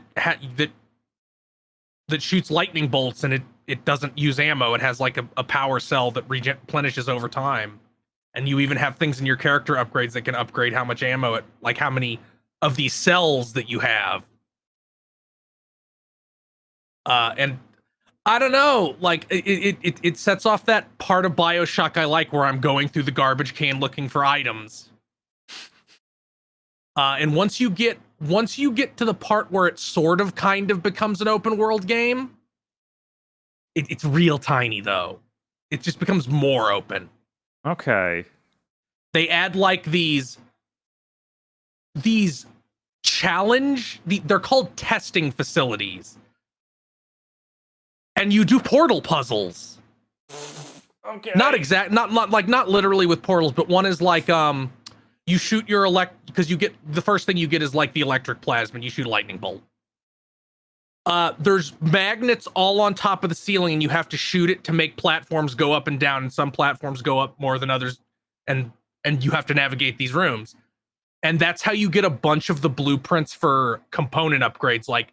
shoots lightning bolts, and it doesn't use ammo. It has like a power cell that replenishes over time. And you even have things in your character upgrades that can upgrade how much ammo like how many of these cells that you have. And I don't know, like it sets off that part of BioShock I like, where I'm going through the garbage can looking for items. And once you get to the part where it sort of kind of becomes an open world game, it's real tiny though. It just becomes more open. Okay. They add like these they're called testing facilities. And you do portal puzzles. Okay. Not literally with portals, but one is like you shoot your because you get the first thing you get is like the electric plasma, and you shoot a lightning bolt. There's magnets all on top of the ceiling, and you have to shoot it to make platforms go up and down, and some platforms go up more than others, and you have to navigate these rooms. And that's how you get a bunch of the blueprints for component upgrades. Like,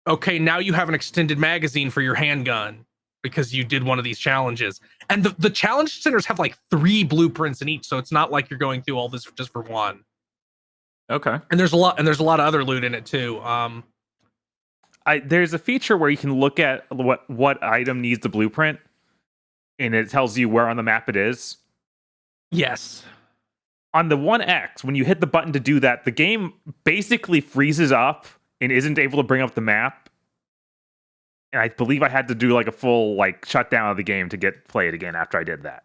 okay, now you have an extended magazine for your handgun because you did one of these challenges. And the challenge centers have like 3 blueprints in each, so it's not like you're going through all this just for one. Okay. And there's a lot of other loot in it too. There's a feature where you can look at what item needs the blueprint, and it tells you where on the map it is. Yes. On the 1X, when you hit the button to do that, the game basically freezes up and isn't able to bring up the map. And I believe I had to do like a full like shutdown of the game to play it again after I did that.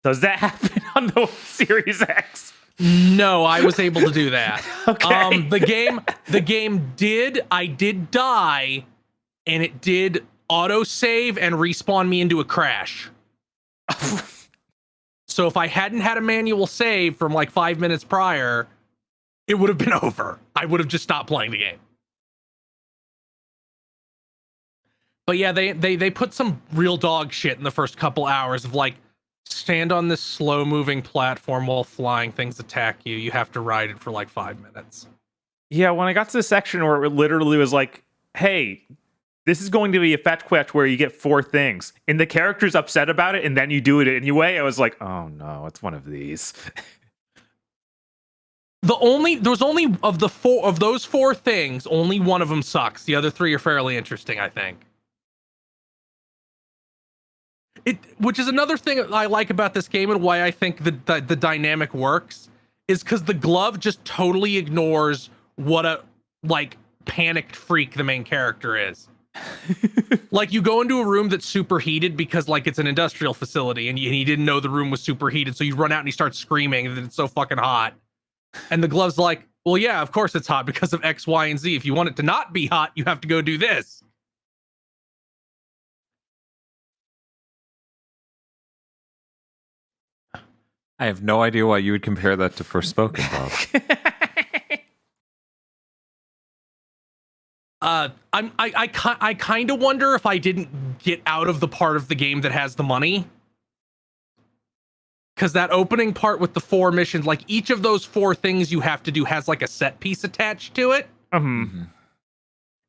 Does that happen on the Series X? No, I was able to do that. Okay. The game I did die, and it did auto save and respawn me into a crash. So if I hadn't had a manual save from like 5 minutes prior, it would have been over. I would have just stopped playing the game. But yeah, they put some real dog shit in the first couple hours of like, stand on this slow moving platform while flying, things attack you. You have to ride it for like 5 minutes. Yeah, when I got to the section where it literally was like, hey, this is going to be a fetch quest where you get 4 things, and the character's upset about it, and then you do it anyway, I was like, oh no, it's one of these. There was only of those 4 things, only one of them sucks. The other 3 are fairly interesting, I think. Which is another thing I like about this game, and why I think the dynamic works, is because the glove just totally ignores what a like panicked freak the main character is. Like, you go into a room that's superheated because like it's an industrial facility, and he didn't know the room was superheated, so you run out and he starts screaming that it's so fucking hot. And the glove's like, well, yeah, of course it's hot because of X, Y, and Z. If you want it to not be hot, you have to go do this. I have no idea why you would compare that to Forspoken, Bob. I kind of wonder if I didn't get out of the part of the game that has the money, because that opening part with the 4 missions, like each of those 4 things you have to do has like a set piece attached to it. Mm-hmm.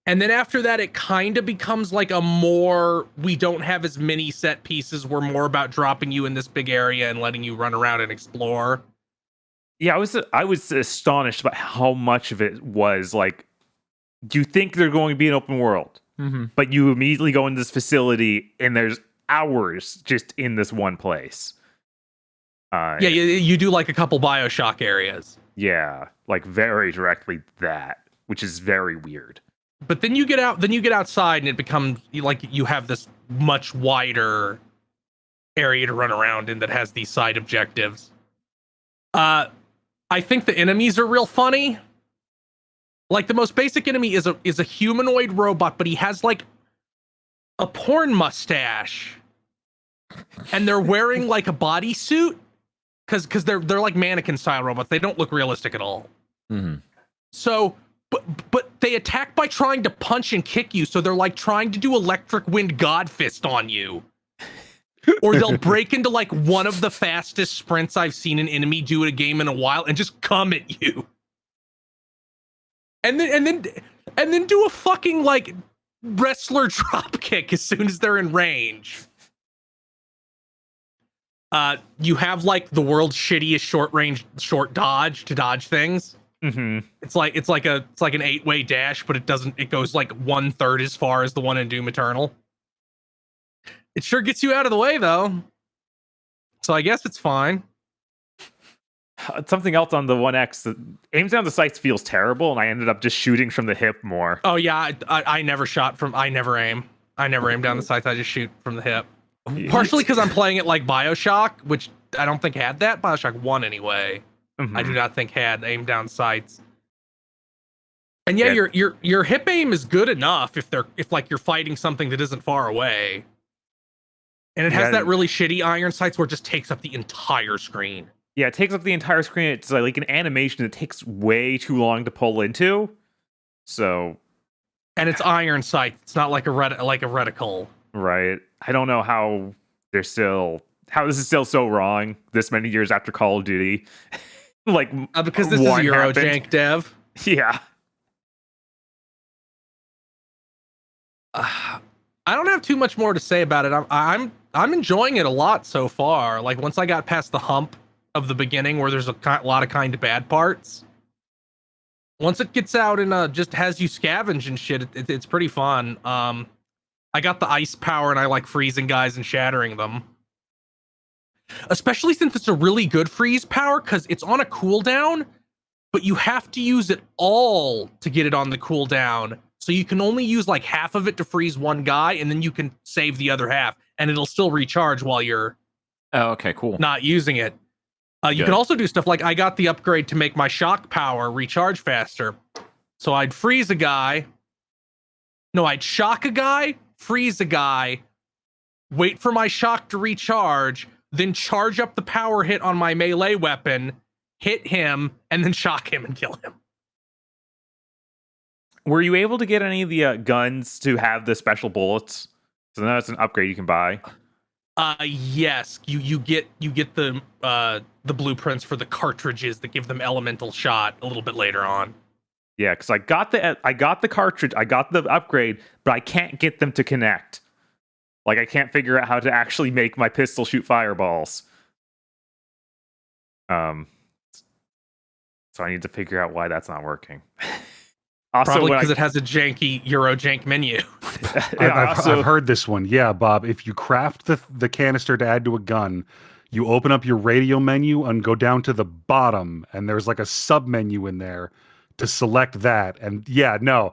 And then after that, it kind of becomes like we don't have as many set pieces. We're more about dropping you in this big area and letting you run around and explore. Yeah, I was astonished about how much of it was like, you think they're going to be an open world, but you immediately go into this facility and there's hours just in this one place. Yeah, you do like a couple BioShock areas. Yeah, like very directly that, which is very weird. But then you get outside and it becomes like you have this much wider area to run around in that has these side objectives. I think the enemies are real funny. Like, the most basic enemy is a humanoid robot, but he has like a porn mustache, and they're wearing like a bodysuit because they're like mannequin style robots. They don't look realistic at all. Mm-hmm. So. But they attack by trying to punch and kick you, so they're like trying to do electric wind god fist on you. Or they'll break into like one of the fastest sprints I've seen an enemy do in a game in a while and just come at you. And then do a fucking like wrestler drop kick as soon as they're in range. You have like the world's shittiest short dodge to dodge things. Mm-hmm. It's like an 8-way dash, but it goes like 1/3 as far as the one in Doom Eternal. It sure gets you out of the way though, so I guess it's fine. something else on the 1X, that aims down the sights feels terrible, and I ended up just shooting from the hip more. Oh yeah, I never shot from. I never aim down the sights. I just shoot from the hip. Partially because I'm playing it like BioShock, which I don't think had that. BioShock 1 anyway. I do not think had aim down sights. And yeah, your hip aim is good enough if like you're fighting something that isn't far away. And it has that really shitty iron sights where it just takes up the entire screen. Yeah, it takes up the entire screen. It's like an animation that takes way too long to pull into. So, and it's iron sights. It's not like a reticle. Right. I don't know how this is still so wrong this many years after Call of Duty. Like because this is Eurojank dev. Yeah. I don't have too much more to say about it. I'm enjoying it a lot so far. Like once I got past the hump of the beginning where there's a lot of kind of bad parts. Once it gets out and just has you scavenge and shit, it's pretty fun. I got the ice power and I like freezing guys and shattering them. Especially since it's a really good freeze power because it's on a cooldown, but you have to use it all to get it on the cooldown. So you can only use like half of it to freeze one guy, and then you can save the other half, and it'll still recharge while you're cool. Not using it. You can also do stuff like I got the upgrade to make my shock power recharge faster. So I'd freeze a guy. No, I'd shock a guy, freeze a guy, wait for my shock to recharge, then charge up the power hit on my melee weapon, hit him, and then shock him and kill him. Were you able to get any of the guns to have the special bullets? So now it's an upgrade you can buy. Yes, you get the blueprints for the cartridges that give them elemental shot a little bit later on. Yeah, because I got the cartridge, I got the upgrade, but I can't get them to connect. Like I can't figure out how to actually make my pistol shoot fireballs. So I need to figure out why that's not working. Also, probably because it has a janky Eurojank menu. I've heard this one. Yeah, Bob. If you craft the canister to add to a gun, you open up your radio menu and go down to the bottom, and there's like a sub menu in there to select that. And yeah, no,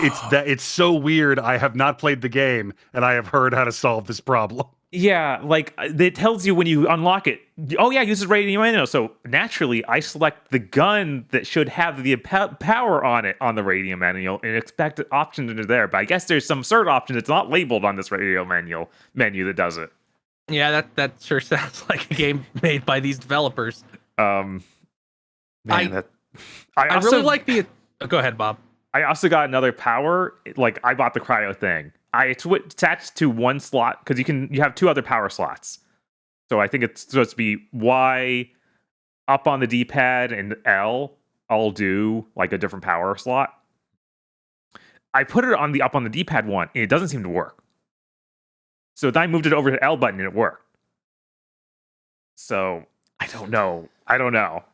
it's so weird. I have not played the game, and I have heard how to solve this problem. Yeah, like it tells you when you unlock it. Oh yeah, uses radio menu. So naturally, I select the gun that should have the power on it on the radio menu, and expect options are there. But I guess there's some certain option that's not labeled on this radio menu that does it. Yeah, that sure sounds like a game made by these developers. I really like the. Go ahead, Bob. I also got another power. Like I bought the cryo thing. I attached to one slot because you have two other power slots. So I think it's supposed to be Y up on the D-pad and L. I'll do like a different power slot. I put it on the up on the D-pad one, and it doesn't seem to work. So then I moved it over to L button, and it worked. So I don't know. I don't know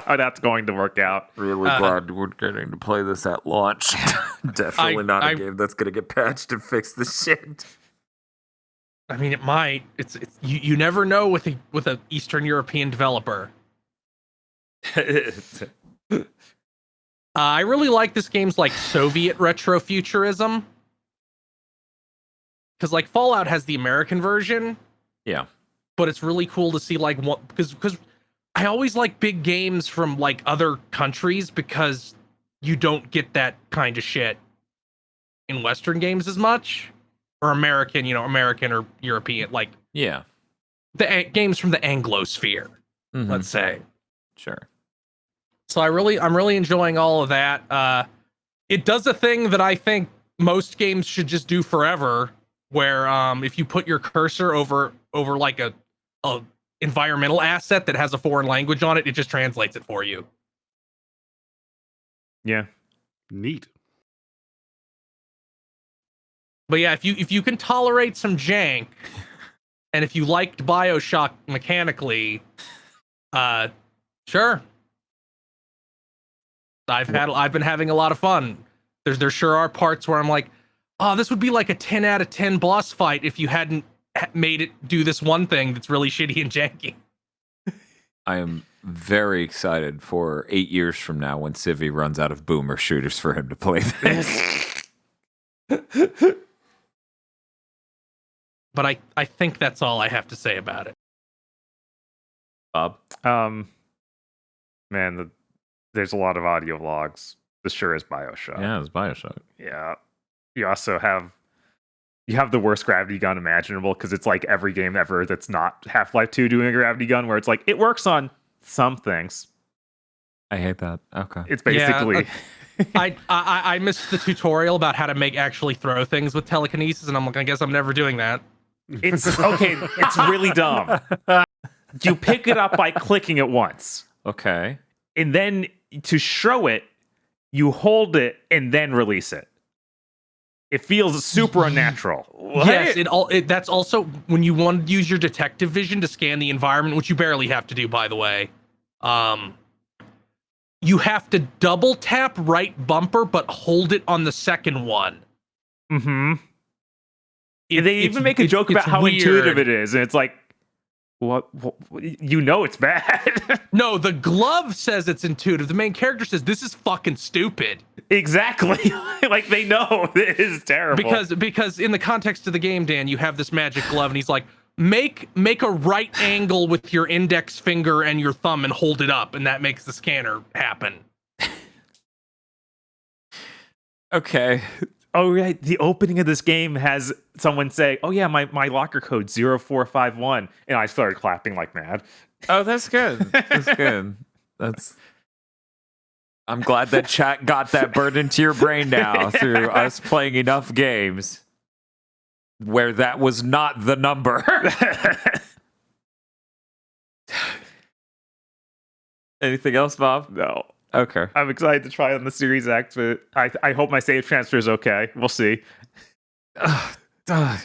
how that's going to work out. Really glad we're getting to play this at launch. Definitely not a game that's going to get patched and fix the shit. I mean, it might. It's you never know with a Eastern European developer. I really like this game's like Soviet retrofuturism. Because like Fallout has the American version. Yeah. But it's really cool to see like what because I always like big games from like other countries because you don't get that kind of shit in Western games as much, or American or European, like the games from the Anglosphere, let's say. Sure. So I'm really enjoying all of that. It does a thing that I think most games should just do forever, where if you put your cursor over like a environmental asset that has a foreign language on it, it just translates it for you. Yeah. Neat. But yeah, if you can tolerate some jank, and if you liked BioShock mechanically, sure. I've been having a lot of fun. There sure are parts where I'm like, oh, this would be like a 10 out of 10 boss fight if you hadn't made it do this one thing that's really shitty and janky. I am very excited for 8 years from now when Civi runs out of boomer shooters for him to play this. But I think that's all I have to say about it. Bob? Man, there's a lot of audio logs. This sure is Bioshock. Yeah, it's Bioshock. Yeah. You also have the worst gravity gun imaginable because it's like every game ever that's not Half-Life 2 doing a gravity gun where it's like it works on some things. I hate that. Okay. It's basically I missed the tutorial about how to actually throw things with telekinesis, and I'm like, I guess I'm never doing that. it's okay. It's really dumb. You pick it up by clicking it once, Okay. and then to show it, you hold it and then release it. It feels super unnatural. Yes, that's also when you want to use your detective vision to scan the environment, which you barely have to do, by the way. You have to double tap right bumper, but hold it on the second one. Mm-hmm. They even make a joke about how weird. intuitive it is, and it's like, what you know, it's bad. No, the glove says it's intuitive. The main character says this is fucking stupid. Exactly. Like they know it is terrible. Because in the context of the game, Dan, you have this magic glove, and he's like, make a right angle with your index finger and your thumb and hold it up, and that makes the scanner happen. Okay. Oh, right. The opening of this game has someone say, oh, yeah, my locker code 0451. And I started clapping like mad. Oh, that's good. That's good. I'm glad that chat got that burned into your brain now through us playing enough games where that was not the number. Anything else, Bob? No. Okay. I'm excited to try on the Series X, but I hope my save transfer is okay. We'll see. Did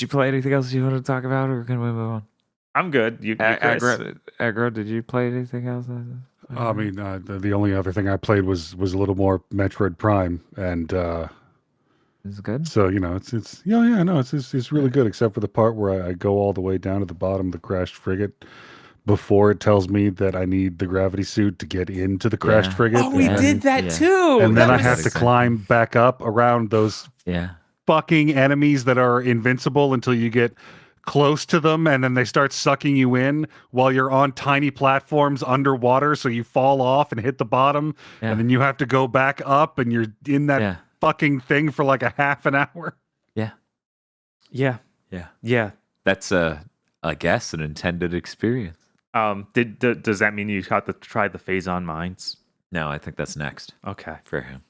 you play anything else you want to talk about, or can we move on? I'm good. You Chris? Aggro, did you play anything else? I mean, the only other thing I played was a little more Metroid Prime, and It's good. so it's really good, except for the part where I go all the way down to the bottom of the crashed frigate before it tells me that I need the gravity suit to get into the crashed frigate. Oh, we did that too. And then I have to climb back up around those fucking enemies that are invincible until you get close to them, and then they start sucking you in while you're on tiny platforms underwater, so you fall off and hit the bottom, and then you have to go back up, and you're in that fucking thing for like a half an hour. Yeah. That's I guess an intended experience. Does that mean you got to try the phase-on mines? No, I think that's next. Okay. For him.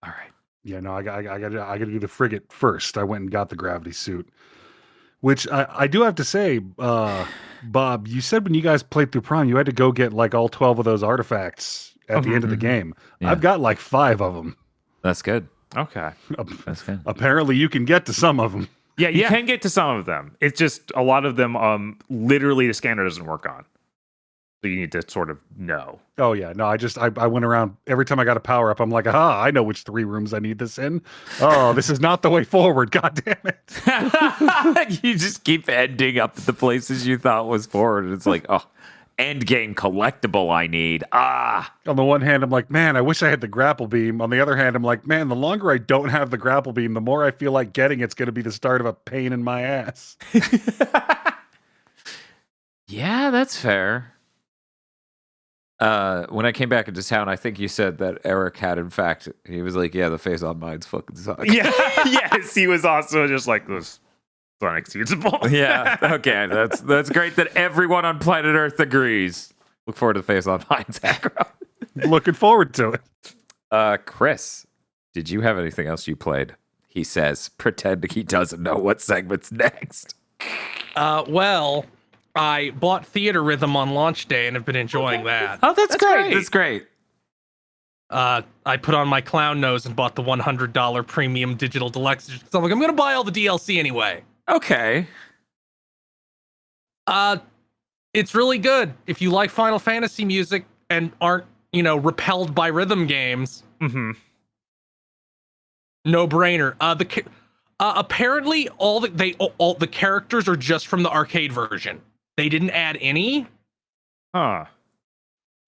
All right. Yeah, no, I got to do the frigate first. I went and got the gravity suit, which I do have to say, Bob, you said when you guys played through Prime, you had to go get like all 12 of those artifacts at the end of the game. Yeah. I've got like 5 of them. That's good. Okay. That's good. Apparently you can get to some of them. Yeah, you can get to some of them. It's just a lot of them, literally the scanner doesn't work on. So you need to sort of know. Oh, yeah. No, I went around every time I got a power up. I'm like, aha, I know which 3 rooms I need this in. Oh, this is not the way forward. God damn it. You just keep ending up at the places you thought was forward. It's like, oh, end game collectible I need. On the one hand, I'm like, man, I wish I had the grapple beam. On the other hand, I'm like, man, the longer I don't have the grapple beam, the more I feel like getting it's going to be the start of a pain in my ass. Yeah, that's fair. When I came back into town, I think you said that Eric had, in fact, he was like, yeah, the phase-on mines fucking suck. Yeah, yes, he was also just like, this is unexcusable. Yeah, okay, that's great that everyone on planet Earth agrees. Look forward to the phase-on mines, Aggro. Looking forward to it. Chris, did you have anything else you played? He says, pretending he doesn't know what segment's next. Well, I bought Theater Rhythm on launch day and have been enjoying that. Oh, that's great. That's great. I put on my clown nose and bought the $100 premium digital deluxe. So I'm like, I'm going to buy all the DLC anyway. Okay. It's really good. If you like Final Fantasy music and aren't, repelled by rhythm games. Mm-hmm. No brainer. Apparently, all the characters are just from the arcade version. They didn't add any,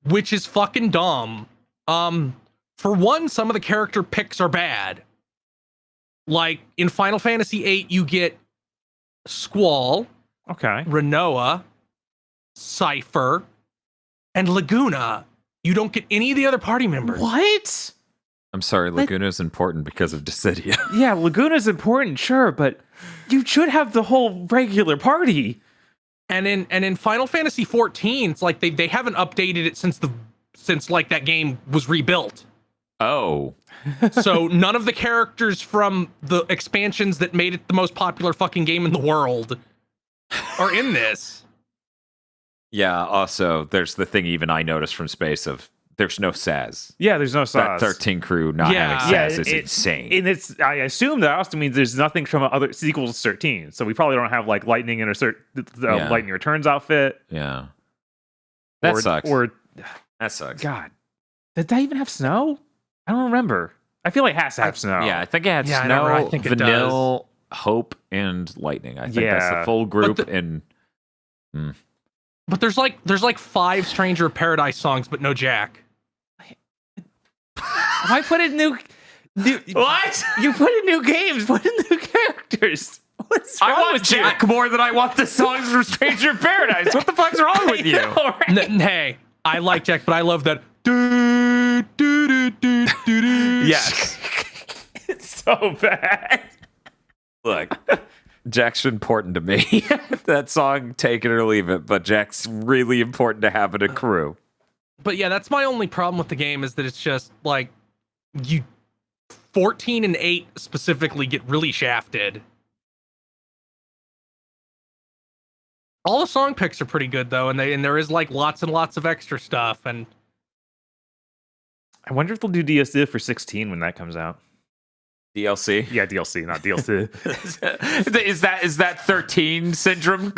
which is fucking dumb. For one, some of the character picks are bad. Like in Final Fantasy VIII, you get Squall, Renoa, Cypher, and Laguna. You don't get any of the other party members. What? I'm sorry, Laguna's important because of Dissidia. Yeah, Laguna's important, sure, but you should have the whole regular party. And in Final Fantasy XIV, it's like they haven't updated it since like that game was rebuilt. Oh. So none of the characters from the expansions that made it the most popular fucking game in the world are in this. Yeah, also, there's the thing even I noticed from space of there's no Saz. Yeah, there's no Saz. That 13 crew not having Saz is insane. And I assume that also means there's nothing from other sequels to 13. So we probably don't have like Lightning in Lightning Returns outfit. Yeah. That sucks. That sucks. God. Did that even have snow? I don't remember. I feel like it has to have snow. Yeah, I think it had snow, I think Vanilla, Hope, and Lightning. I think that's the full group. But there's like 5 Stranger of Paradise songs, but no Jack. Why put in new what? You put in new games. Put in new characters. What's wrong I want with Jack more than I want the songs from Stranger of Paradise. What the fuck's wrong with you? Know, right? Hey, I like Jack, but I love that. Yes. It's so bad. Look, Jack's important to me. That song, take it or leave it, but Jack's really important to have in a crew. But yeah, that's my only problem with the game is that it's just like 14 and 8 specifically get really shafted. All the song picks are pretty good though, and there is like lots and lots of extra stuff. And I wonder if they'll do DLC for 16 when that comes out. DLC? Yeah, DLC, not DLC. is that 13 syndrome?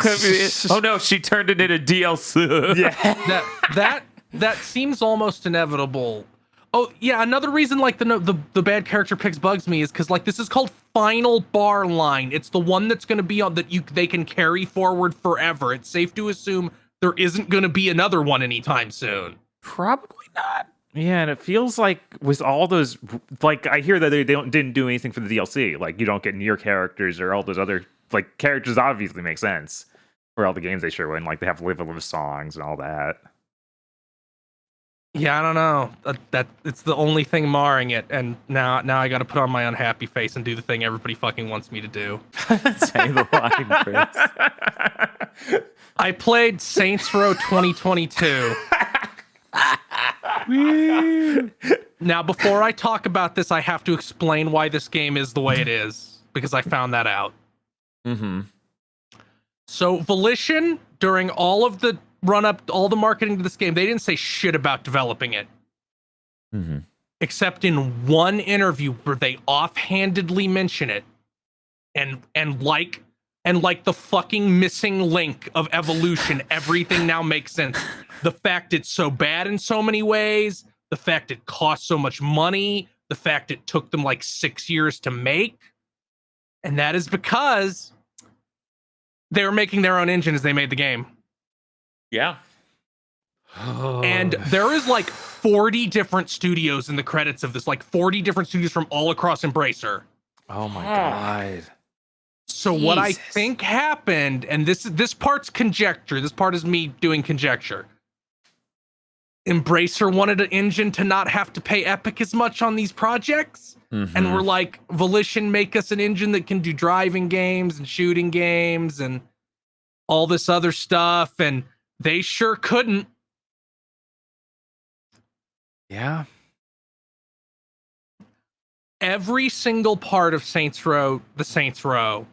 Oh no, she turned it into DLC. Yeah. That seems almost inevitable. Oh yeah, another reason like the bad character picks bugs me is because like this is called Final Bar Line. It's the one that's going to be on that they can carry forward forever. It's safe to assume there isn't going to be another one anytime soon. Probably not. Yeah, and it feels like with all those, like I hear that they didn't do anything for the DLC. Like you don't get near characters or all those other like characters. Obviously make sense for all the games they show in. Like they have live songs and all that. Yeah, I don't know. That it's the only thing marring it, and now I got to put on my unhappy face and do the thing everybody fucking wants me to do. Say the line, Chris. I played Saints Row 2022. Now, before I talk about this, I have to explain why this game is the way it is, because I found that out. Mm-hmm. So, Volition, during all of the run-up, all the marketing to this game, they didn't say shit about developing it. Mm-hmm. Except in one interview where they offhandedly mention it. And like the fucking missing link of evolution, everything now makes sense. The fact it's so bad in so many ways, the fact it cost so much money, the fact it took them like 6 years to make. And that is because they were making their own engine as they made the game. Yeah. And there is like 40 different studios in the credits of this, like 40 different studios from all across Embracer. Oh my God. So what I think happened, and this part's conjecture, this part is me doing conjecture. Embracer wanted an engine to not have to pay Epic as much on these projects. Mm-hmm. And we're like, Volition, make us an engine that can do driving games and shooting games and all this other stuff. And they sure couldn't. Yeah. Every single part of Saints Row, the Saints Row,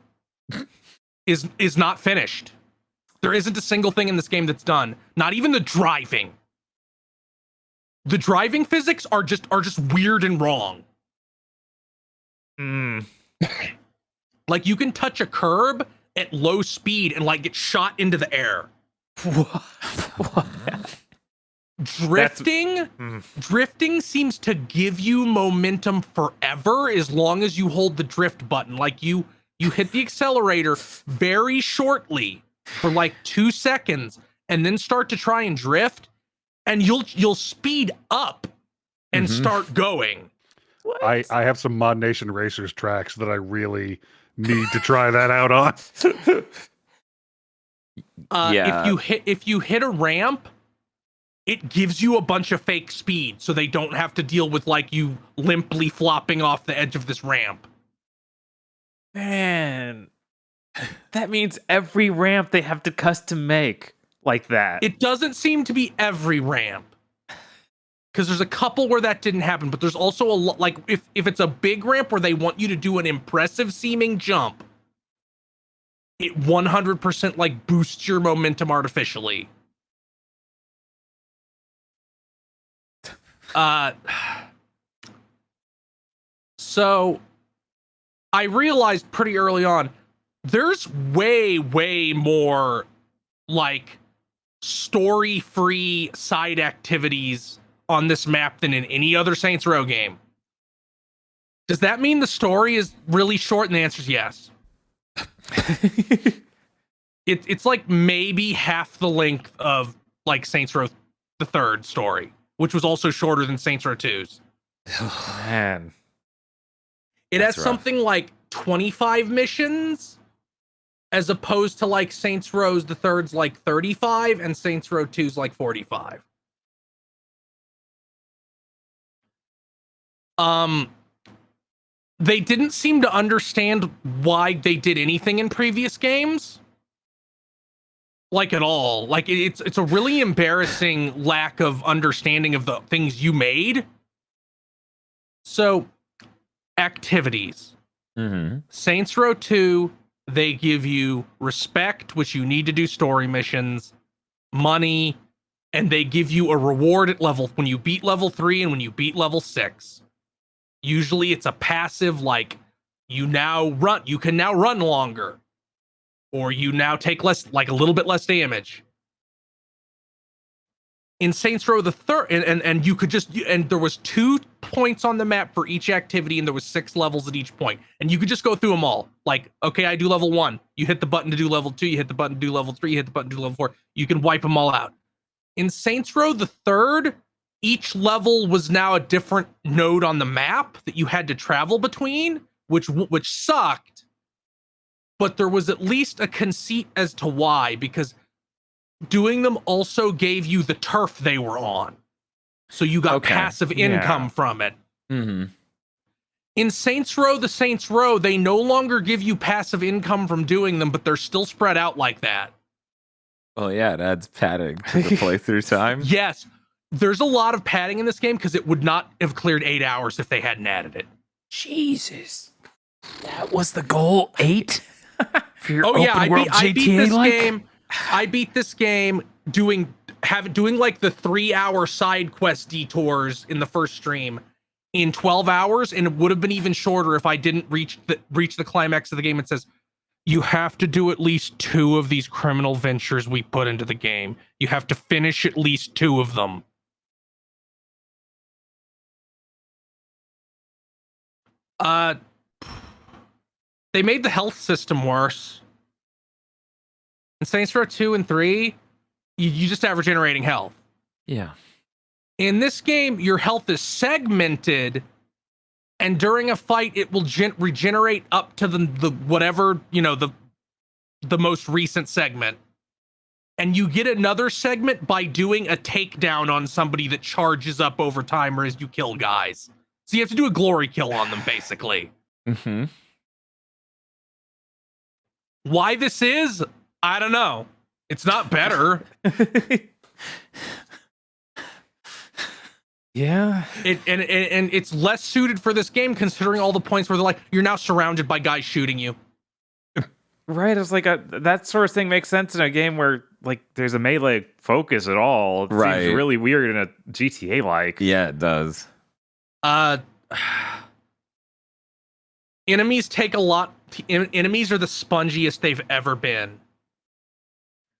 is not finished. There isn't a single thing in this game that's done. Not even the driving. The driving physics are just weird and wrong. Like you can touch a curb at low speed and like get shot into the air. What? Drifting seems to give you momentum forever as long as you hold the drift button. Like you hit the accelerator very shortly for like 2 seconds and then start to try and drift, and you'll speed up and start going. I have some Mod Nation Racers tracks that I really need to try that out on. If you hit a ramp, it gives you a bunch of fake speed, so they don't have to deal with like you limply flopping off the edge of this ramp. Man, that means every ramp they have to custom make like that. It doesn't seem to be every ramp, because there's a couple where that didn't happen, but there's also a lot, like if it's a big ramp where they want you to do an impressive seeming jump, it 100% like boosts your momentum artificially. So I realized pretty early on, there's way more like story-free side activities on this map than in any other Saints Row game. Does that mean the story is really short? And the answer is yes. It's like maybe half the length of like Saints Row the third story, which was also shorter than Saints Row 2's. Man. It has something like 25 missions as opposed to like Saints Row the third's like 35 and Saints Row 2's like 45. They didn't seem to understand why they did anything in previous games. Like at all. Like it's a really embarrassing lack of understanding of the things you made. So, activities. Saints Row 2, they give you respect, which you need to do story missions, money, and they give you a reward at level when you beat level 3 and when you beat level 6. Usually it's a passive, like you can now run longer, or you now take less, like a little bit less damage. In Saints Row the third, and you could just, and there was 2 points on the map for each activity, and there was 6 levels at each point, and you could just go through them all. Like, okay, I do level 1. You hit the button to do level 2. You hit the button to do level 3. You hit the button to do level 4. You can wipe them all out. In Saints Row the third, each level was now a different node on the map that you had to travel between, which sucked. But there was at least a conceit as to why, because doing them also gave you the turf they were on. So you got passive income from it. In Saints Row, the Saints Row, they no longer give you passive income from doing them, but they're still spread out like that. Well, yeah, it adds padding to the playthrough time. Yes. There's a lot of padding in this game because it would not have cleared 8 hours if they hadn't added it. Jesus. That was the goal, 8? I beat this game. I beat this game doing like the 3-hour side quest detours in the first stream in 12 hours, and it would have been even shorter if I didn't reach the climax of the game. It says you have to do at least 2 of these criminal ventures we put into the game. You have to finish at least 2 of them. They made the health system worse. In Saints Row 2 and 3, you just have regenerating health. Yeah. In this game, your health is segmented, and during a fight, it will regenerate up to the whatever, the most recent segment. And you get another segment by doing a takedown on somebody that charges up over time or as you kill guys. So you have to do a glory kill on them, basically. Why this is, I don't know. It's not better. Yeah. And it's less suited for this game, considering all the points where they're like, you're now surrounded by guys shooting you. Right, it's like that sort of thing makes sense in a game where like there's a melee focus at all. It seems really weird in a GTA like. Yeah, it does. Enemies take a lot. Enemies are the spongiest they've ever been.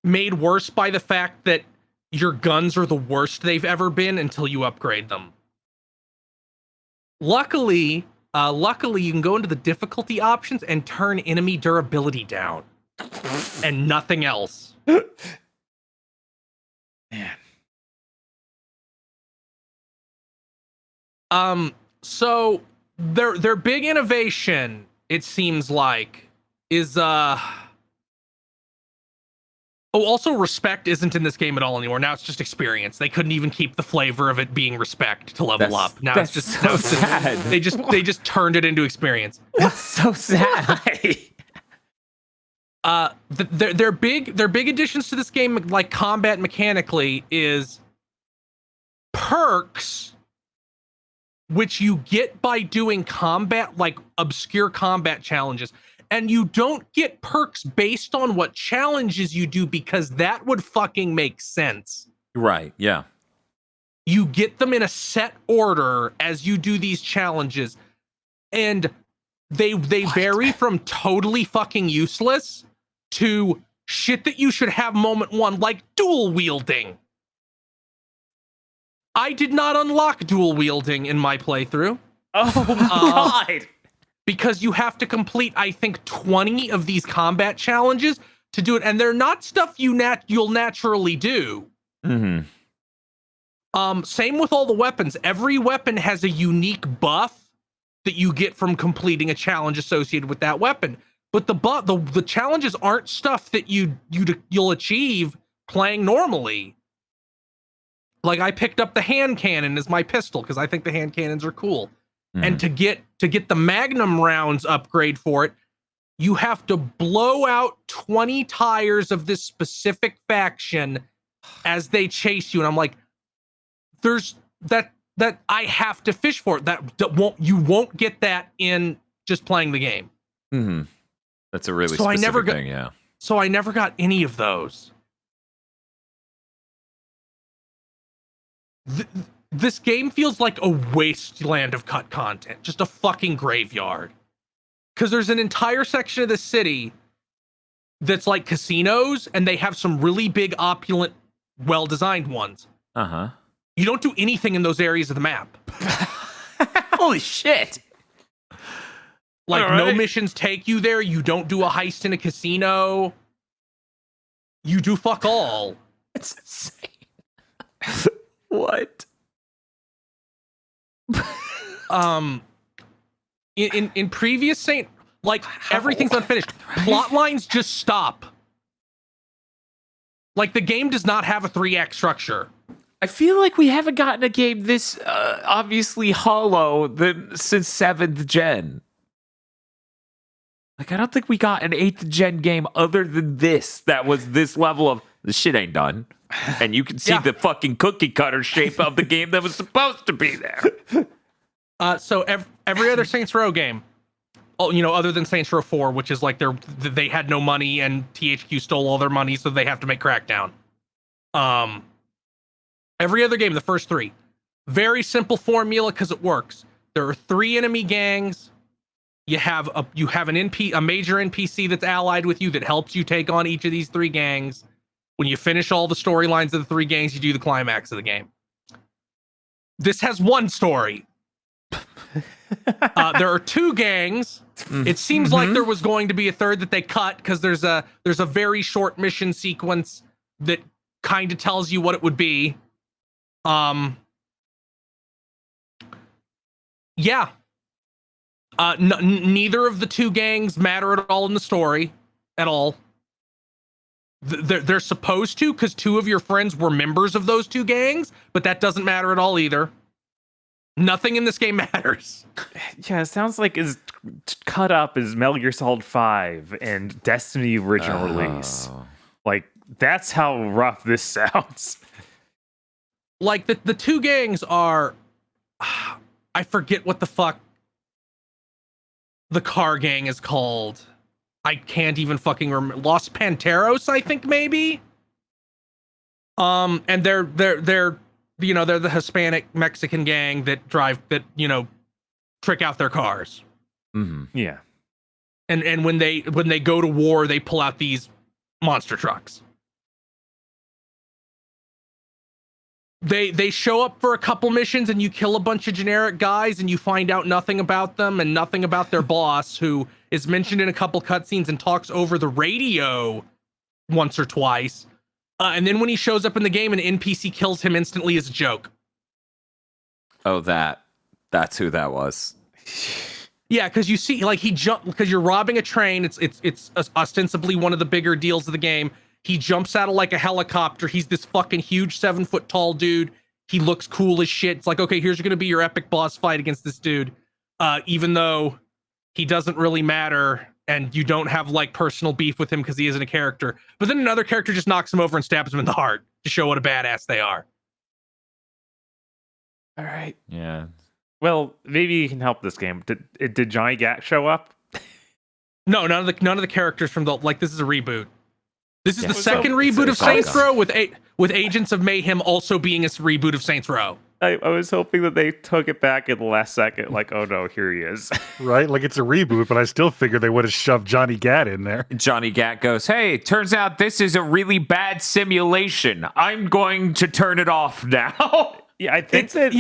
Made worse by the fact that your guns are the worst they've ever been until you upgrade them. Luckily, you can go into the difficulty options and turn enemy durability down, and nothing else. Man. So their big innovation, it seems like, is also respect isn't in this game at all anymore. Now it's just experience. They couldn't even keep the flavor of it being respect to level up. Now it's just so sad. They just turned it into experience. That's so sad. Their big additions to this game, like combat mechanically, is perks, which you get by doing combat, like obscure combat challenges. And you don't get perks based on what challenges you do, because that would fucking make sense. Right, yeah. You get them in a set order as you do these challenges. And they vary from totally fucking useless to shit that you should have moment one, like dual wielding. I did not unlock dual wielding in my playthrough. Oh, God. Because you have to complete, I think, 20 of these combat challenges to do it, and they're not stuff you'll naturally do. Mm-hmm. Same with all the weapons. Every weapon has a unique buff that you get from completing a challenge associated with that weapon. But the challenges aren't stuff that you'll achieve playing normally. Like, I picked up the hand cannon as my pistol because I think the hand cannons are cool. Mm-hmm. And to get the Magnum rounds upgrade for it, you have to blow out 20 tires of this specific faction as they chase you. And I'm like, there's that I have to fish for it. You won't get that in just playing the game. Mm-hmm. That's a really specific thing, yeah. So I never got any of those. This game feels like a wasteland of cut content, just a fucking graveyard. Because there's an entire section of the city that's like casinos, and they have some really big, opulent, well-designed ones. Uh-huh. You don't do anything in those areas of the map. Holy shit. Like, All right. no missions take you there. You don't do a heist in a casino. You do fuck all. It's insane. What? In previous Saint, like, everything's unfinished. Plot lines just stop. Like, the game does not have a 3-act structure. I feel like we haven't gotten a game this obviously hollow since 7th gen. Like, I don't think we got an 8th gen game other than this that was this level of, this shit ain't done. And you can see the fucking cookie cutter shape of the game that was supposed to be there. So every other Saints Row game, other than Saints Row 4, which is like they had no money and THQ stole all their money, so they have to make Crackdown. Every other game, the first 3, very simple formula because it works. There are 3 enemy gangs. You have a major NPC that's allied with you that helps you take on each of these 3 gangs. When you finish all the storylines of the 3 gangs, you do the climax of the game. This has 1 story. There are 2 gangs. It seems like there was going to be a 3rd that they cut because there's a very short mission sequence that kind of tells you what it would be. Yeah. Neither of the 2 gangs matter at all in the story at all. They're supposed to, because 2 of your friends were members of those 2 gangs, but that doesn't matter at all either. Nothing in this game matters. Yeah, it sounds like as cut up as Metal Gear Solid 5 and Destiny original release. Like, that's how rough this sounds. Like, the 2 gangs are... I forget what the fuck the car gang is called. I can't even fucking remember. Los Panteros, I think, maybe. And they're the Hispanic Mexican gang that trick out their cars. Mm-hmm. Yeah. And when they go to war, they pull out these monster trucks. they show up for a couple missions and you kill a bunch of generic guys and you find out nothing about them and nothing about their boss, who is mentioned in a couple cutscenes and talks over the radio once or twice. And then when he shows up in the game, an NPC kills him instantly as a joke. Oh, that's who that was. Yeah, because you see, like, he jumped because you're robbing a train. It's ostensibly one of the bigger deals of the game. He jumps out of like a helicopter. He's this fucking huge 7-foot tall dude. He looks cool as shit. It's like, okay, here's going to be your epic boss fight against this dude. Even though he doesn't really matter and you don't have like personal beef with him because he isn't a character. But then another character just knocks him over and stabs him in the heart to show what a badass they are. All right. Yeah. Well, maybe you can help this game. Did Johnny Gat show up? No, none of the characters from the, like, this is a reboot. This is Yeah. the second reboot of it's all Saints done. Row with Agents of Mayhem also being a reboot of Saints Row. I was hoping that they took it back in the last second. Like, oh no, here he is. Right? Like it's a reboot, but I still figure they would have shoved Johnny Gat in there. Johnny Gat goes, "Hey, turns out this is a really bad simulation. I'm going to turn it off now." Yeah, I think that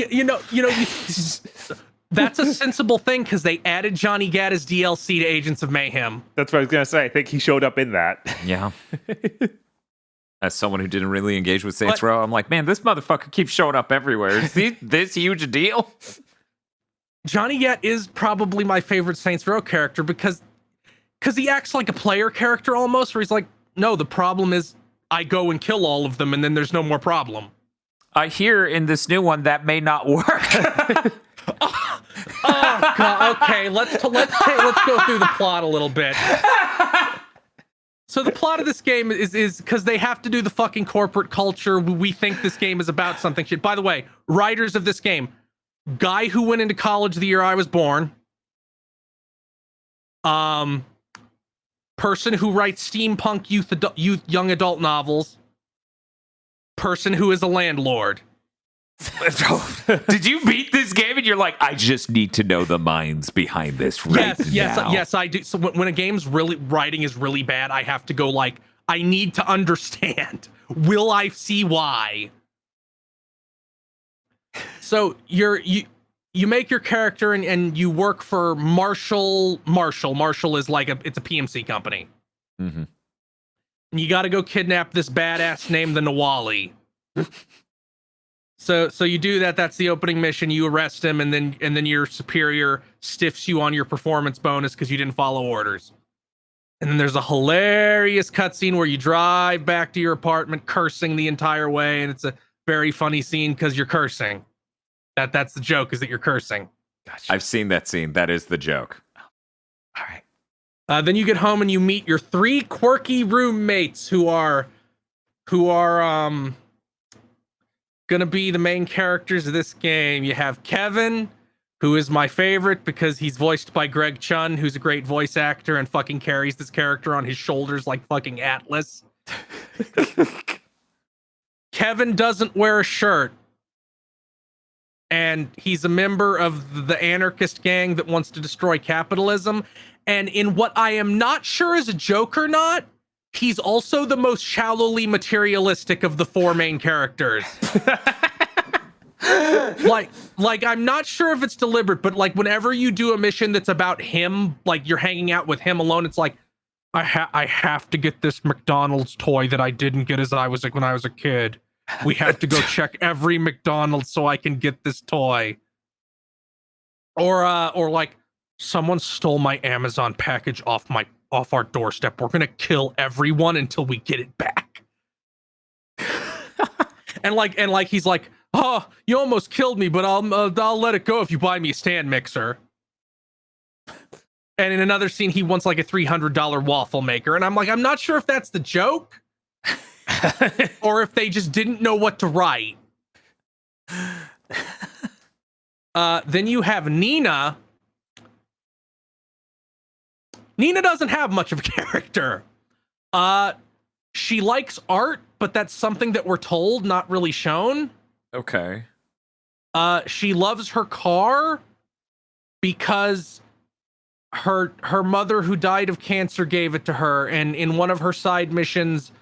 That's a sensible thing because they added Johnny Gat as DLC to Agents of Mayhem. that's what I was gonna say. I think he showed up in that. Yeah. As someone who didn't really engage with Saints But- Row, I'm like, man, this motherfucker keeps showing up everywhere. Is he this huge a deal? Johnny Gat is probably my favorite Saints Row character because he acts like a player character almost, where he's like, no, the problem is I go and kill all of them and then there's no more problem. I hear in this new one that may not work. Oh god, okay, let's go through the plot a little bit. So the plot of this game is because they have to do the fucking corporate culture. We think this game is about something shit. By the way, writers of this game, guy who went into college the year I was born. Person who writes steampunk youth young adult novels. Person who is a landlord. Did you beat this game and you're like, I just need to know the minds behind this right now? Yes, I do. So when a game's really writing is really bad, I have to go like, I need to understand. Will I see why? So you make your character and you work for Marshall. Marshall is like it's a PMC company. Mm-hmm. And you got to go kidnap this badass named the Nawali. So you do that. That's the opening mission. You arrest him, and then your superior stiffs you on your performance bonus because you didn't follow orders. And then there's a hilarious cutscene where you drive back to your apartment cursing the entire way, and it's a very funny scene because you're cursing. That's the joke, is that you're cursing. Gotcha. I've seen that scene. That is the joke. All right. Then you get home and you meet your 3 quirky roommates who are gonna be the main characters of this game. You have Kevin, who is my favorite because he's voiced by Greg Chun, who's a great voice actor and fucking carries this character on his shoulders like fucking Atlas. Kevin doesn't wear a shirt. And he's a member of the anarchist gang that wants to destroy capitalism. And in what I am not sure is a joke or not, he's also the most shallowly materialistic of the 4 main characters. like I'm not sure if it's deliberate, but like whenever you do a mission that's about him, like you're hanging out with him alone, it's like, I have to get this McDonald's toy that I didn't get when I was a kid. We have to go check every McDonald's so I can get this toy. Or like someone stole my Amazon package off our doorstep. We're gonna kill everyone until we get it back. and like he's like, oh, you almost killed me, but I'll let it go if you buy me a stand mixer. And in another scene, he wants like a $300 waffle maker, and I'm like, I'm not sure if that's the joke. Or if they just didn't know what to write. Then you have Nina. Nina doesn't have much of a character. She likes art, but that's something that we're told, not really shown. Okay. She loves her car because her mother, who died of cancer, gave it to her, and in one of her side missions,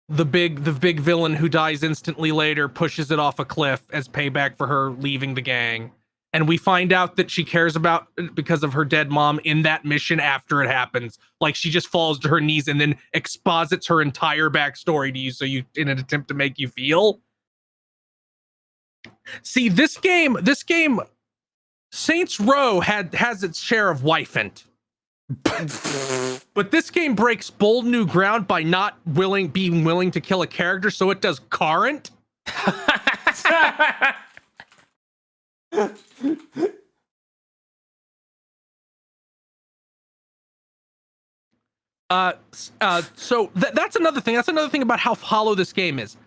the big villain who dies instantly later pushes it off a cliff as payback for her leaving the gang. And we find out that she cares about it because of her dead mom in that mission after it happens. Like, she just falls to her knees and then exposits her entire backstory to you, so you, in an attempt to make you feel. See, this game, Saints Row has its share of wifant. But this game breaks bold new ground by not being willing to kill a character, so it does current. So that's another thing. That's another thing about how hollow this game is.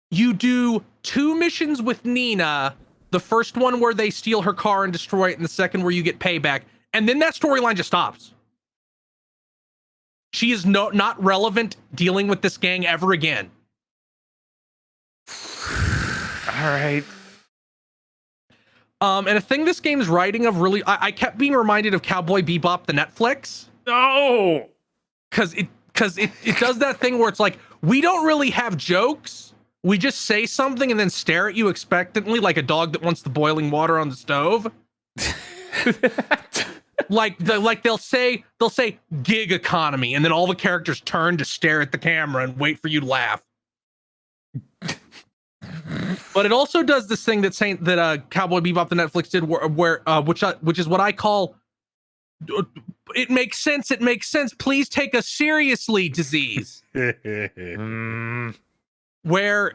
You do 2 missions with Nina. The first one where they steal her car and destroy it, and the second where you get payback. And then that storyline just stops. She is not relevant dealing with this gang ever again. All right. And a thing this game's writing of really, I kept being reminded of Cowboy Bebop, the Netflix. No. Because it does that thing where it's like, we don't really have jokes. We just say something and then stare at you expectantly like a dog that wants the boiling water on the stove. like they'll say gig economy, and then all the characters turn to stare at the camera and wait for you to laugh. But it also does this thing that Cowboy Bebop the Netflix did which is what I call it makes sense. It makes sense. Please take us seriously disease. Where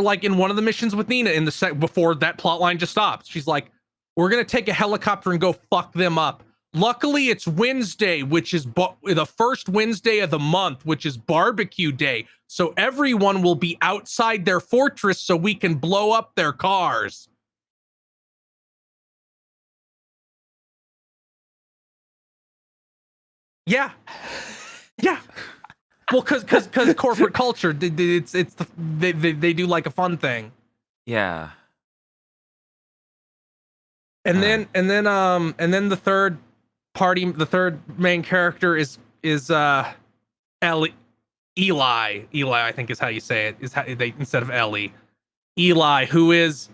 like in one of the missions with Nina in the before that plot line just stops, she's like, we're going to take a helicopter and go fuck them up. Luckily, it's Wednesday, which is the first Wednesday of the month, which is barbecue day. So everyone will be outside their fortress so we can blow up their cars. Yeah. Yeah. Well, because corporate culture, they do like a fun thing. Yeah. And then the third main character is Eli, I think is how you say it, is how they, instead of Ellie, Eli, who is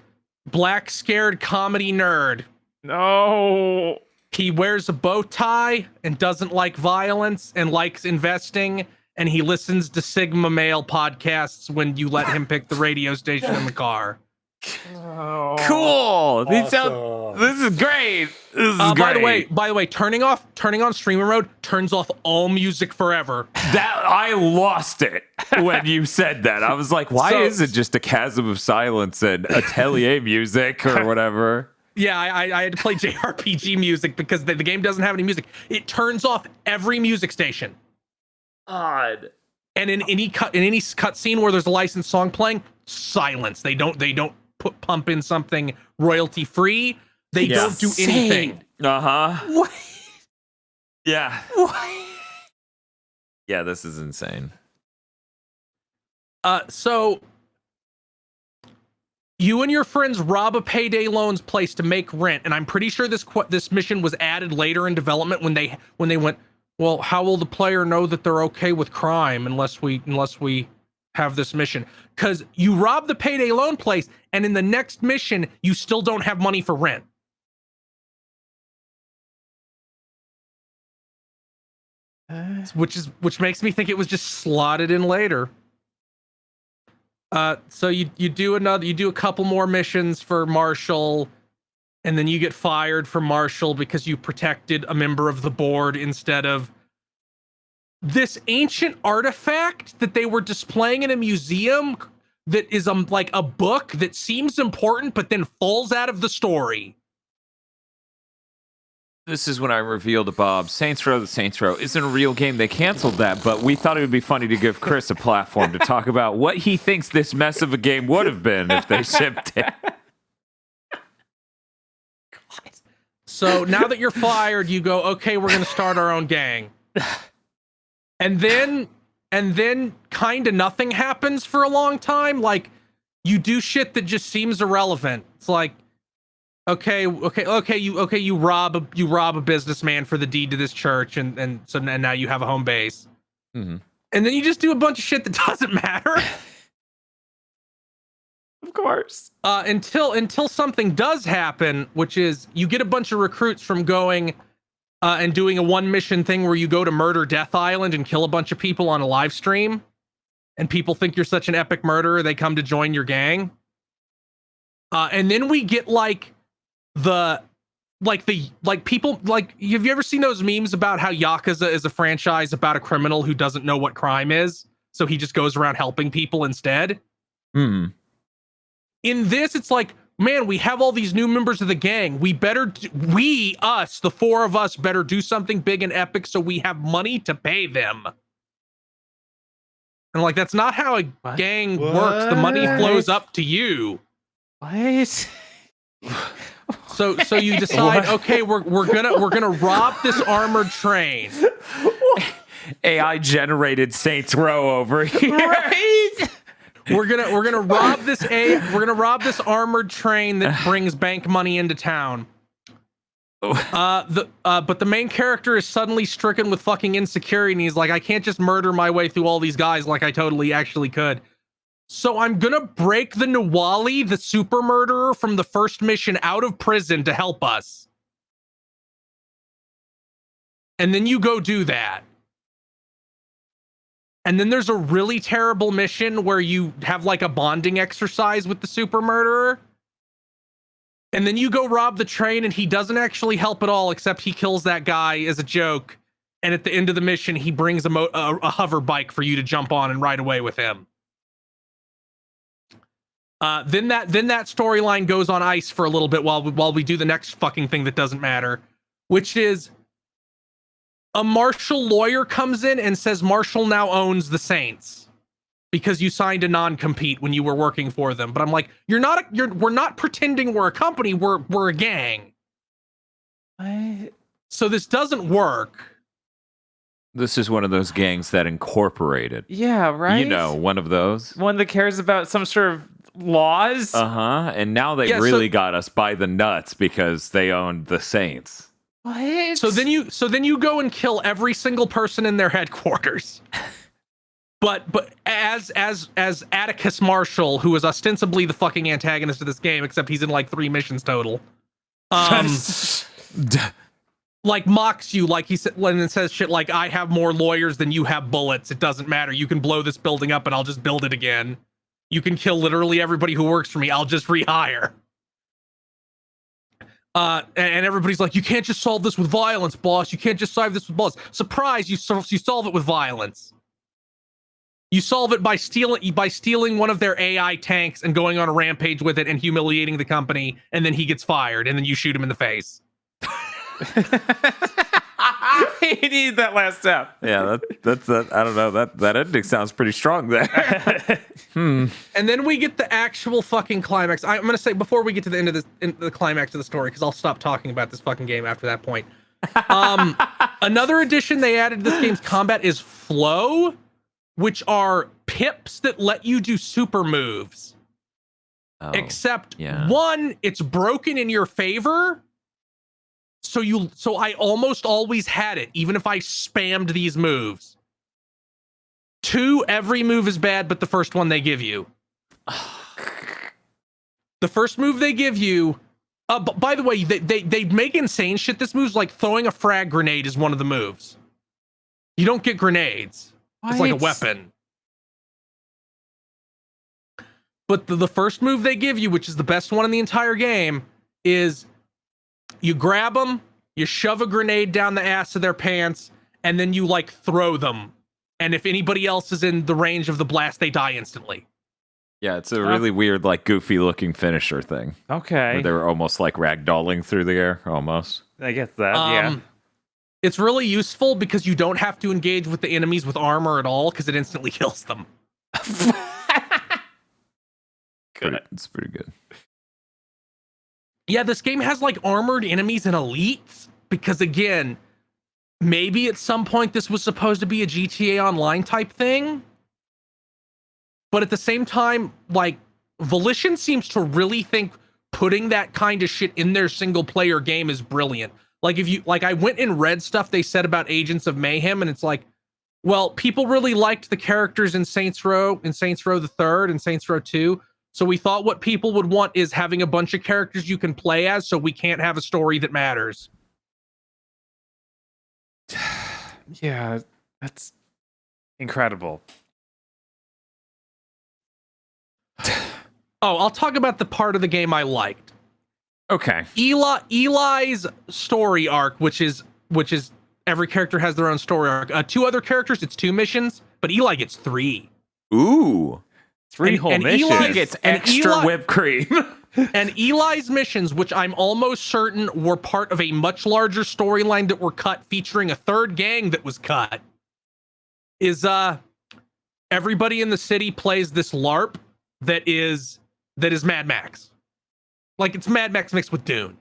black scared comedy nerd. No. He wears a bow tie and doesn't like violence and likes investing, and he listens to Sigma Male podcasts when you let him pick the radio station in the car. Oh, Cool. Awesome. This is great. This is great. By the way, turning on streamer mode turns off all music forever. That I lost it when you said that. I was like, why is it just a chasm of silence and atelier music or whatever? Yeah, I had to play JRPG music because the game doesn't have any music. It turns off every music station. Odd. And in any cutscene where there's a licensed song playing, silence. They don't pump in something royalty free. They don't do anything. What? Yeah. What? Yeah, this is insane. So you and your friends rob a payday loans place to make rent, and I'm pretty sure this mission was added later in development when they went, well, how will the player know that they're okay with crime unless we have this mission? Because you rob the payday loan place, and in the next mission you still don't have money for rent. Which makes me think it was just slotted in later. So you do a couple more missions for Marshall, and then you get fired from Marshall because you protected a member of the board instead of this ancient artifact that they were displaying in a museum that is like a book that seems important but then falls out of the story. This is when I revealed to Bob, Saints Row isn't a real game. They canceled that, but we thought it would be funny to give Chris a platform to talk about what he thinks this mess of a game would have been if they shipped it. So now that you're fired, you go, okay, we're going to start our own gang. And then kind of nothing happens for a long time. Like, you do shit that just seems irrelevant. It's like, okay, you rob a businessman for the deed to this church, and so now you have a home base. Mm-hmm. And then you just do a bunch of shit that doesn't matter. Of course. Until something does happen, which is you get a bunch of recruits from going and doing a one mission thing where you go to Murder Death Island and kill a bunch of people on a live stream, and people think you're such an epic murderer, they come to join your gang. And then we get people like, have you ever seen those memes about how Yakuza is a franchise about a criminal who doesn't know what crime is, so he just goes around helping people instead? Hmm. In this, it's like, man, we have all these new members of the gang. The four of us better do something big and epic so we have money to pay them. And like, that's not how a gang works. The money flows up to you. What? So you decide, okay, we're gonna rob this armored train. AI generated Saints Row over here. Right? We're gonna rob this armored train that brings bank money into town. But the main character is suddenly stricken with fucking insecurity, and he's like, I can't just murder my way through all these guys like I totally actually could. So I'm gonna break the Nawali, the super murderer from the first mission, out of prison to help us. And then you go do that. And then there's a really terrible mission where you have like a bonding exercise with the super murderer. And then you go rob the train and he doesn't actually help at all, except he kills that guy as a joke. And at the end of the mission, he brings a hover bike for you to jump on and ride away with him. Then that storyline goes on ice for a little bit while we do the next fucking thing that doesn't matter, which is a Marshall lawyer comes in and says Marshall now owns the Saints because you signed a non-compete when you were working for them. But I'm like, we're not pretending we're a company, we're a gang. What? So this doesn't work. This is one of those gangs that incorporated. Yeah, right. You know, one of those. One that cares about some sort of laws. And now they really got us by the nuts because they owned the Saints. What? So then you go and kill every single person in their headquarters. But as Atticus Marshall, who is ostensibly the fucking antagonist of this game, except he's in like 3 missions total. Like mocks you, like he said, when it says shit like, I have more lawyers than you have bullets. It doesn't matter. You can blow this building up and I'll just build it again. You can kill literally everybody who works for me. I'll just rehire. And everybody's like, you can't just solve this with violence, boss. You can't just solve this with violence. Surprise, you solve it with violence. You solve it by stealing one of their AI tanks and going on a rampage with it and humiliating the company, and then he gets fired, and then you shoot him in the face. He needed that last step. Yeah, that's I don't know. That ending sounds pretty strong there. And then we get the actual fucking climax. I'm gonna say before we get to the end of the climax of the story, because I'll stop talking about this fucking game after that point. Another addition they added to this game's combat is flow, which are pips that let you do super moves. Except one, it's broken in your favor. So I almost always had it, even if I spammed these moves. 2, every move is bad, but the first one they give you. The first move they give you, by the way, they make insane shit. This move's like throwing a frag grenade is one of the moves. You don't get grenades. What? It's like a weapon. But the first move they give you, which is the best one in the entire game, is you grab them, you shove a grenade down the ass of their pants, and then you like throw them. And if anybody else is in the range of the blast, they die instantly. Yeah, it's a really weird, like goofy looking finisher thing. Okay. Where they were almost like ragdolling through the air, almost. I get that, yeah. It's really useful because you don't have to engage with the enemies with armor at all, because it instantly kills them. It's pretty good. Yeah, this game has like armored enemies and elites because, again, maybe at some point this was supposed to be a GTA Online type thing. But at the same time, like, Volition seems to really think putting that kind of shit in their single player game is brilliant. Like, I went and read stuff they said about Agents of Mayhem, and it's like, Well, people really liked the characters in Saints Row the Third, and Saints Row 2. So we thought what people would want is having a bunch of characters you can play as, so we can't have a story that matters. Yeah, that's incredible. Oh, I'll talk about the part of the game I liked. Okay. Eli's story arc, which is every character has their own story arc. 2 other characters, it's 2 missions, but Eli gets 3. Ooh. 3 whole missions. He gets extra whipped cream. And Eli's missions, which I'm almost certain were part of a much larger storyline that were cut, featuring a 3rd gang that was cut, is everybody in the city plays this LARP that is Mad Max. Like, it's Mad Max mixed with Dune.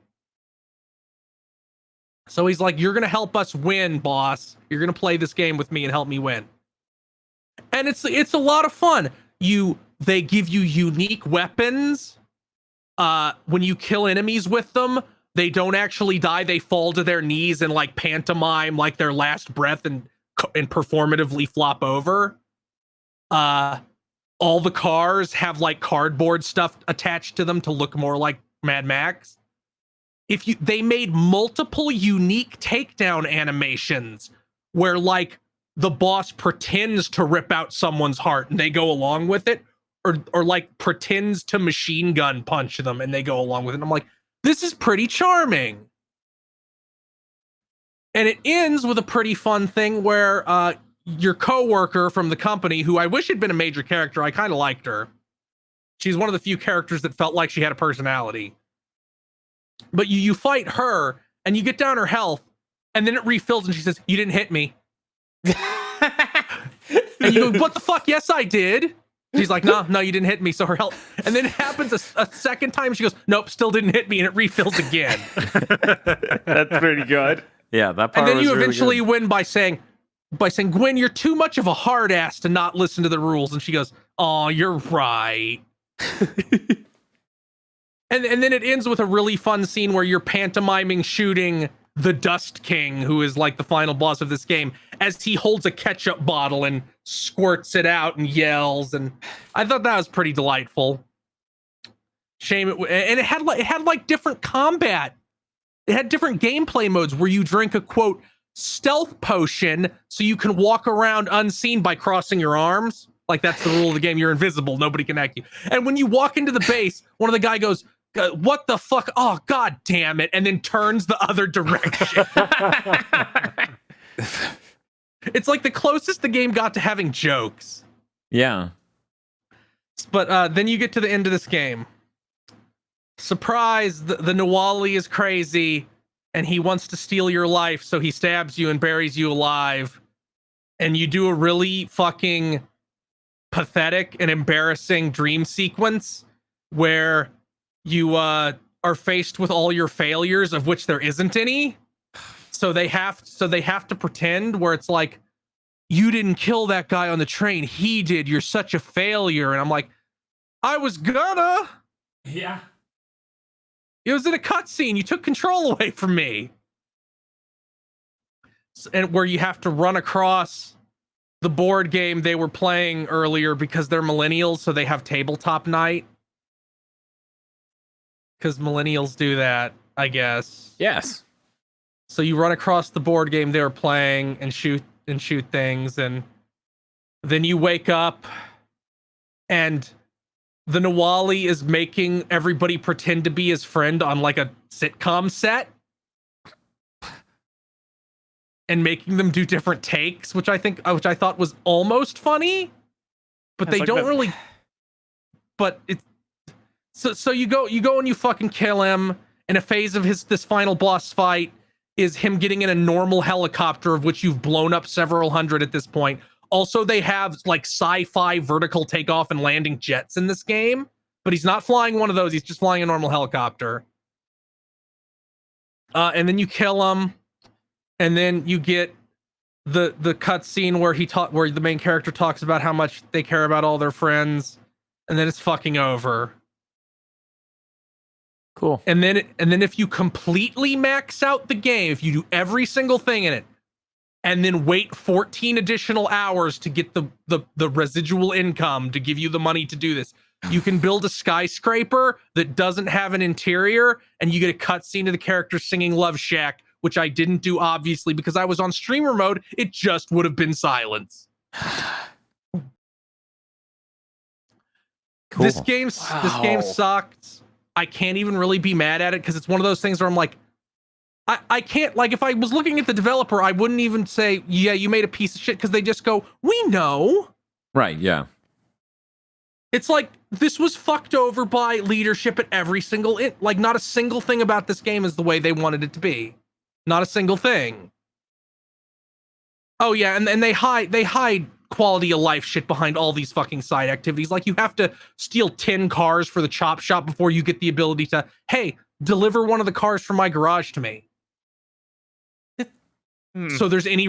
So he's like, you're going to help us win, boss. You're going to play this game with me and help me win. And it's a lot of fun. They give you unique weapons. When you kill enemies with them, they don't actually die. They fall to their knees and like pantomime like their last breath and performatively flop over. All the cars have like cardboard stuff attached to them to look more like Mad Max. They made multiple unique takedown animations where like the boss pretends to rip out someone's heart and they go along with it, or like pretends to machine gun punch them and they go along with it. And I'm like, this is pretty charming. And it ends with a pretty fun thing where your coworker from the company, who I wish had been a major character, I kind of liked her. She's one of the few characters that felt like she had a personality. But you fight her and you get down her health, and then it refills and she says, "You didn't hit me." And you go, "What the fuck? Yes, I did." She's like, no, you didn't hit me. So her health, and then it happens a second time. She goes, "Nope, still didn't hit me," and it refills again. That's pretty good. Yeah, that part. And then was you really eventually good. win by saying, "Gwen, you're too much of a hard ass to not listen to the rules." And she goes, "Oh, you're right." And then it ends with a really fun scene where you're pantomiming shooting the Dust King, who is like the final boss of this game, as he holds a ketchup bottle and squirts it out and yells. And I thought that was pretty delightful. Shame it, and it had like different combat. It had different gameplay modes where you drink a quote stealth potion so you can walk around unseen by crossing your arms. Like, that's the rule of the game. You're invisible. Nobody can act you. And when you walk into the base, one of the guy goes, "What the fuck? Oh, god damn it." And then turns the other direction. It's like the closest the game got to having jokes. Yeah. But then you get to the end of this game. Surprise, the Nawali is crazy and he wants to steal your life, so he stabs you and buries you alive. And you do a really fucking pathetic and embarrassing dream sequence where you are faced with all your failures, of which there isn't any. So they have to pretend, where it's like, "You didn't kill that guy on the train, he did. You're such a failure." And I'm like, I was gonna. Yeah. It was in a cutscene. You took control away from me. And where you have to run across the board game they were playing earlier because they're millennials, so they have tabletop night. Because millennials do that, I guess. Yes. So you run across the board game they were playing and shoot things, and then you wake up and the Nawali is making everybody pretend to be his friend on like a sitcom set and making them do different takes, which I thought was almost funny, but they don't really. But it's so you go and you fucking kill him. And a phase of this final boss fight is him getting in a normal helicopter, of which you've blown up several hundred at this point. Also, they have like sci-fi vertical takeoff and landing jets in this game, but he's not flying one of those. He's just flying a normal helicopter. And then you kill him, and then you get the cutscene where the main character talks about how much they care about all their friends, and then it's fucking over. Cool. And then if you completely max out the game, if you do every single thing in it, and then wait 14 additional hours to get the residual income to give you the money to do this. You can build a skyscraper that doesn't have an interior, and you get a cutscene of the character singing Love Shack, which I didn't do, obviously, because I was on streamer mode. It just would have been silence. Cool. This game sucked. I can't even really be mad at it because it's one of those things where I'm like, I can't, like, if I was looking at the developer, I wouldn't even say, yeah, you made a piece of shit, because they just go, we know. Right, yeah. It's like, this was fucked over by leadership at every single, like, not a single thing about this game is the way they wanted it to be. Not a single thing. Oh yeah, and they hide quality of life shit behind all these fucking side activities. Like, you have to steal 10 cars for the chop shop before you get the ability to, hey, deliver one of the cars from my garage to me. So there's any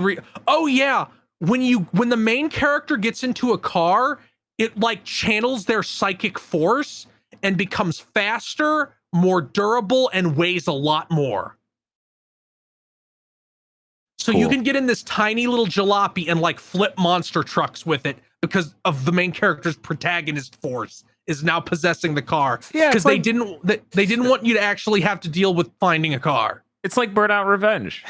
oh yeah, when the main character gets into a car, it like channels their psychic force and becomes faster, more durable, and weighs a lot more. So Cool. you can get in this tiny little jalopy and like flip monster trucks with it because of the main character's protagonist force is now possessing the car. Yeah, because it's they didn't want you to actually have to deal with finding a car. It's like Burnout Revenge.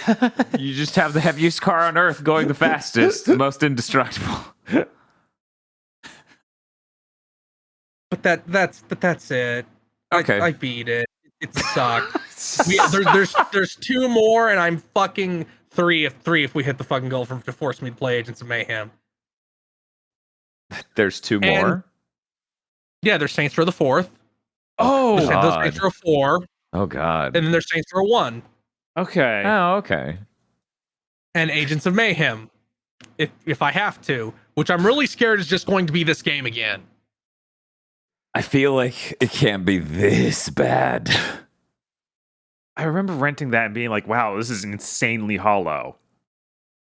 You just have the heaviest car on Earth going the fastest, the most indestructible. But that's it. Okay. I beat it. It sucked. There's 2 more, and I'm fucking 3 if we hit the fucking goal to force me to play Agents of Mayhem. There's 2 And- more. Yeah, there's Saints Row the 4th. Oh, There's God. Saints Row 4, Oh God. and then there's Saints Row 1 okay. Oh, okay. and Agents of Mayhem. If I have to, which I'm really scared is just going to be this game again. I feel like it can't be this bad. I remember renting that and being like, wow, this is insanely hollow.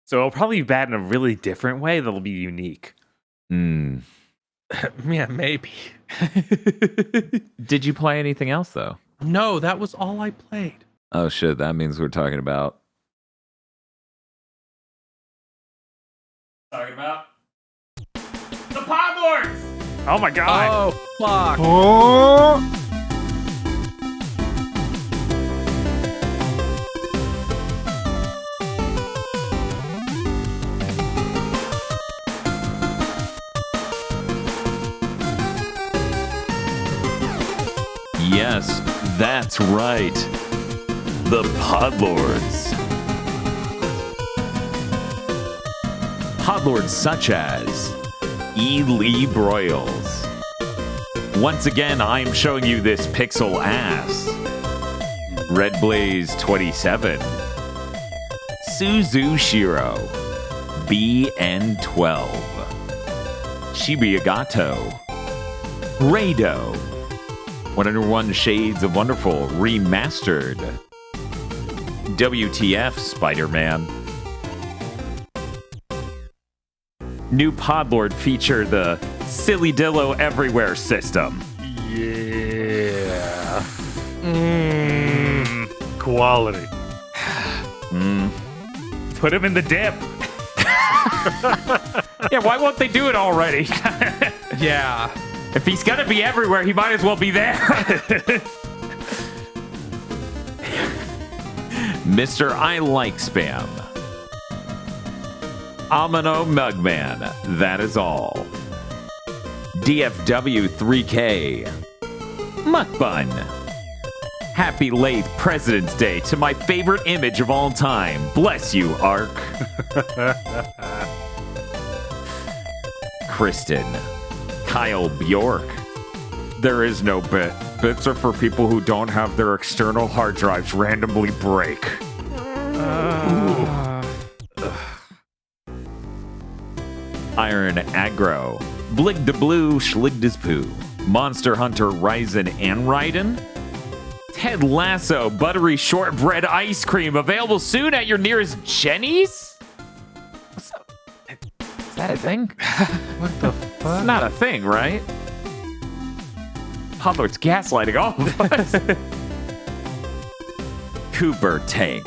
So it'll probably be bad in a really different way that'll be unique. Yeah, maybe. Did you play anything else though? No, that was all I played. Oh shit, that means we're talking about the Podboards! Oh my god. Oh, fuck. Oh, Yes, that's right. The Podlords. Podlords such as E. Lee Broyles. Once again, I'm showing you this pixel ass. Red Blaze 27. Suzu Shiro. BN12. Shibuya-gato. Rado. 101 Shades of Wonderful Remastered. WTF Spider-Man. New Podlord feature the Silly Dillo Everywhere system. yeah. Quality. Put him in the dip. Yeah, why won't they do it already? Yeah. If he's gonna be everywhere, he might as well be there. Mr. I Like Spam. Amino Mugman. That is all. DFW 3K. Muckbun. Happy late President's Day to my favorite image of all time. Bless you, Ark. Kristen. Kyle Bjork. There is no bit. Bits are for people who don't have their external hard drives randomly break. Iron Aggro. Blig de Blue Schligdes Poo. Monster Hunter Ryzen and Raiden. Ted Lasso Buttery Shortbread Ice Cream available soon at your nearest Jenny's? What's up? Is that a thing? What the fuck? It's not a thing, right? Podlord's gaslighting all of us. Cooper Tank.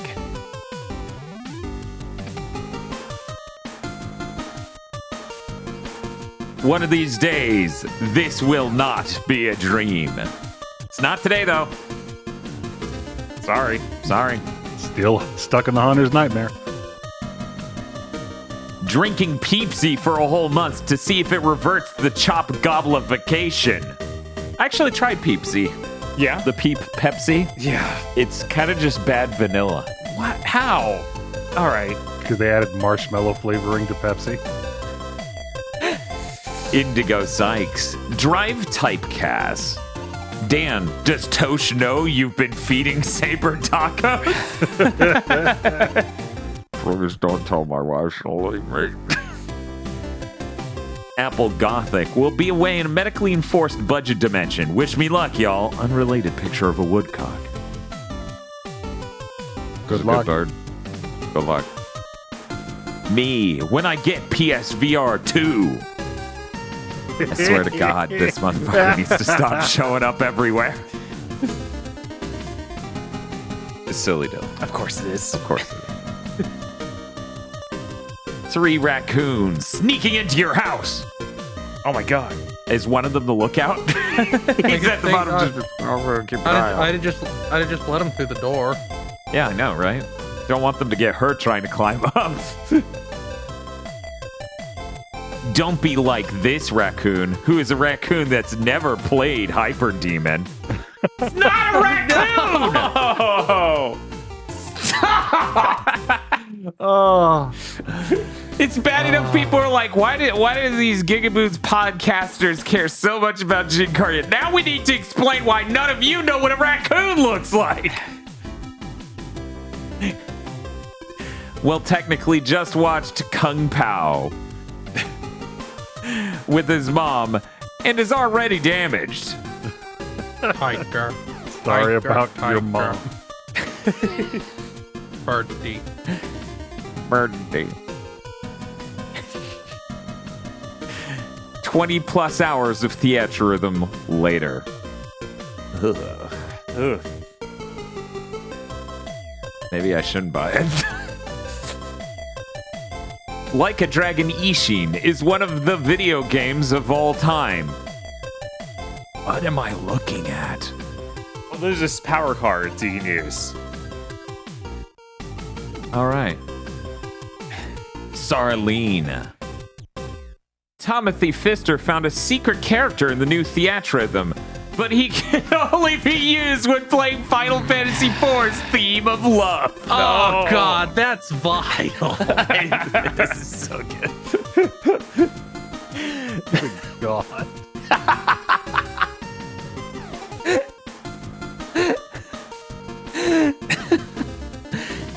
One of these days, this will not be a dream. It's not today, though. Sorry. Still stuck in the hunter's nightmare. Drinking Peepsy for a whole month to see if it reverts the chop gobbleification. I actually tried Peepsy. Yeah. The Peep Pepsi. Yeah. It's kind of just bad vanilla. What? How? All right. Because they added marshmallow flavoring to Pepsi. Indigo Sykes. Drive typecast. Dan, does Tosh know you've been feeding Saber tacos? Please don't tell my wife she'll leave me. Apple Gothic will be away in a medically enforced budget dimension. Wish me luck, y'all. Unrelated picture of a woodcock. Good luck. Good bird. Good luck. Me, when I get PSVR 2. I swear to God, this motherfucker needs to stop showing up everywhere. It's silly, though. Of course it is. Of course it is. 3 raccoons sneaking into your house. Oh my God. Is one of them the lookout? He's at the bottom. I'd have just let him through the door. Yeah, I know, right? Don't want them to get hurt trying to climb up. Don't be like this raccoon, who is a raccoon that's never played Hyper Demon. It's not a raccoon! Oh. Stop! Oh. It's bad enough people are like, why do these GigaBoots podcasters care so much about Jinkarya? Now we need to explain why none of you know what a raccoon looks like. Well, technically just watched Kung Pao with his mom and is already damaged. Tiger. Sorry about your mom. Birdie. 20 plus hours of theatrhythm later. Ugh. Ugh. Maybe I shouldn't buy it. Like a Dragon Ishin is one of the video games of all time. What am I looking at? Well, there's just power cards you can use. All right. Sarlene. Timothy Pfister found a secret character in the new theatrhythm, but he can only be used when playing Final Fantasy IV's theme of love. Oh, God, that's vile. This is so good. God.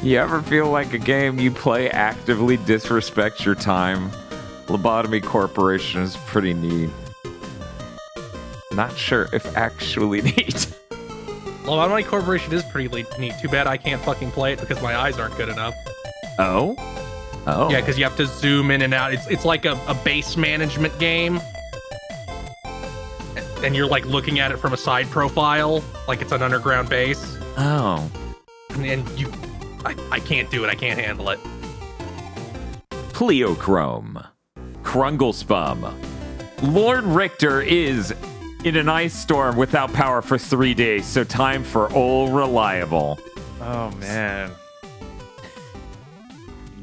You ever feel like a game you play actively disrespects your time? Lobotomy Corporation is pretty neat. Not sure if actually neat. Lobotomy Corporation is pretty neat. Too bad I can't fucking play it because my eyes aren't good enough. Oh? Oh. Yeah, because you have to zoom in and out. It's like a base management game. And you're like looking at it from a side profile, like it's an underground base. Oh. And I can't do it. I can't handle it. Pleochrome. Krunglespum. Lord Richter is in an ice storm without power for 3 days, so time for old reliable. Oh, man.